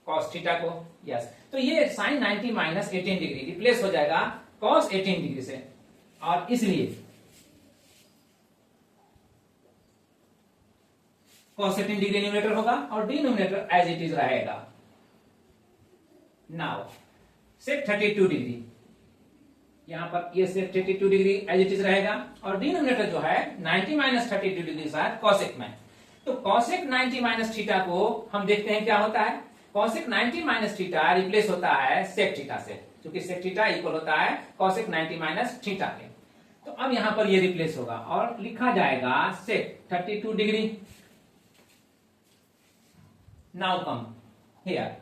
कॉस थीटा को। यस, तो ये साइन 90 माइनस 18 डिग्री रिप्लेस हो जाएगा कॉस 18 डिग्री से, और इसलिए कॉस 18 डिग्री न्यूमरेटर होगा और डिनोमिनेटर एज इट इज रहेगा। नाउ sec 32 डिग्री, यहां पर ये sec 32 degree as it is रहेगा और डिनोमिनेटर जो है 90 माइनस 32 डिग्री साथ कॉसेक में, तो cosec 90 माइनस थीटा को हम देखते हैं क्या होता है। cosec 90 माइनस थीटा रिप्लेस होता है sec थीटा से, क्योंकि sec थीटा इक्वल होता है cosec 90 माइनस थीटा के। तो अब यहां पर ये रिप्लेस होगा और लिखा जाएगा sec 32 degree. Now come here,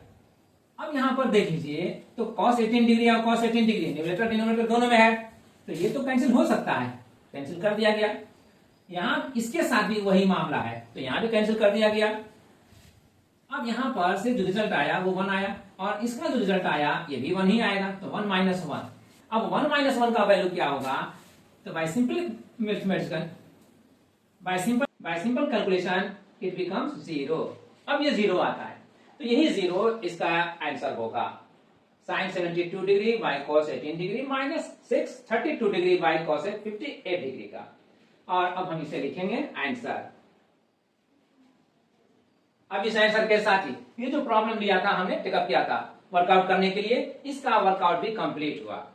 अब यहां पर देख लीजिए तो cos 18 डिग्री और cos 18 डिग्री न्यूमरेटर डिनोमिनेटर दोनों में है, तो ये तो कैंसिल हो सकता है, कैंसिल कर दिया गया। यहां इसके साथ भी वही मामला है, तो यहां भी कैंसिल कर दिया गया। अब यहां पर से जो रिजल्ट आया वो 1 आया और इसका जो रिजल्ट आया ये भी 1 ही आएगा, तो 1 माइनस 1। अब 1 माइनस 1 का वैल्यू क्या होगा, तो bye simple calculation it becomes 0। अब ये 0 आता है, तो यही 0 इसका आंसर होगा। Sine 72 degree by cos 18 degree minus 32 degree by cos 58 degree का, और अब हम इसे लिखेंगे आंसर। अब इस आंसर के साथ ही ये जो प्रॉब्लम लिया था हमने, टेकअप किया था वर्कआउट करने के लिए, इसका वर्कआउट भी कंप्लीट हुआ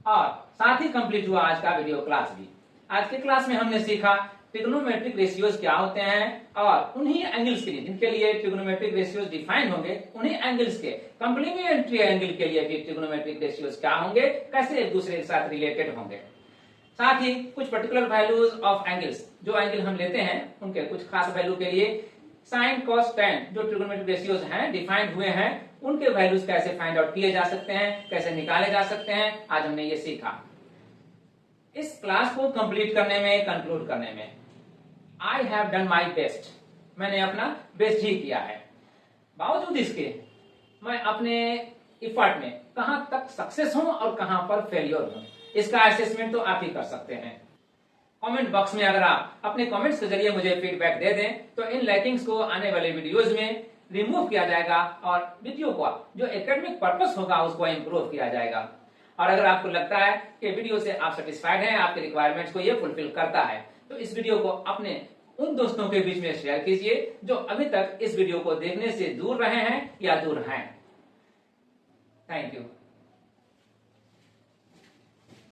और साथ ही कंप्लीट हुआ आज का वीडियो क्लास भी। आज के क्लास में हमने सीखा ट्रिग्नोमेट्रिक रेशियोज क्या होते हैं और उन्हीं एंगल्स के लिए जिनके लिए ट्रिग्नोमेट्रिक रेशियोज डिफाइन होंगे, उन्हीं एंगल्स के कॉम्प्लीमेंट्री एंगल के लिए भी ट्रिग्नोमेट्रिक रेशियोज क्या होंगे, कैसे एक दूसरे के साथ रिलेटेड होंगे। साथ ही कुछ पर्टिकुलर वैल्यूज ऑफ एंगल्स, जो एंगल हम लेते हैं उनके कुछ खास वैल्यू के लिए साइन कॉस टेन जो ट्रिग्नोमेट्रिक रेशियोज हैं डिफाइंड हुए हैं, उनके वैल्यूज कैसे फाइंड आउट किए जा सकते हैं, कैसे निकाले जा सकते हैं, आज हमने ये सीखा। इस क्लास को कंप्लीट करने में, कंक्लूड करने में I have done my best, मैंने अपना बेस्ट ही किया है। बावजूद इसके मैं अपने इफर्ट में कहां तक सक्सेस हूं और कहां पर फेलियर हूं, इसका असेसमेंट तो आप ही कर सकते हैं। कमेंट बॉक्स में अगर आप अपने कमेंट्स के जरिए मुझे फीडबैक दे दें तो इन लैकिंग्स को आने वाले वीडियोज में रिमूव किया जाएगा और वीडियो का जो एकेडमिक पर्पस होगा उसको इम्प्रूव किया जाएगा। और अगर आपको लगता है कि वीडियो से आप सेटिस्फाइड हैं, आपके रिक्वायरमेंट्स को ये फुलफिल करता है, तो इस वीडियो को अपने उन दोस्तों के बीच में शेयर कीजिए जो अभी तक इस वीडियो को देखने से दूर रहे हैं या दूर हैं। Thank you.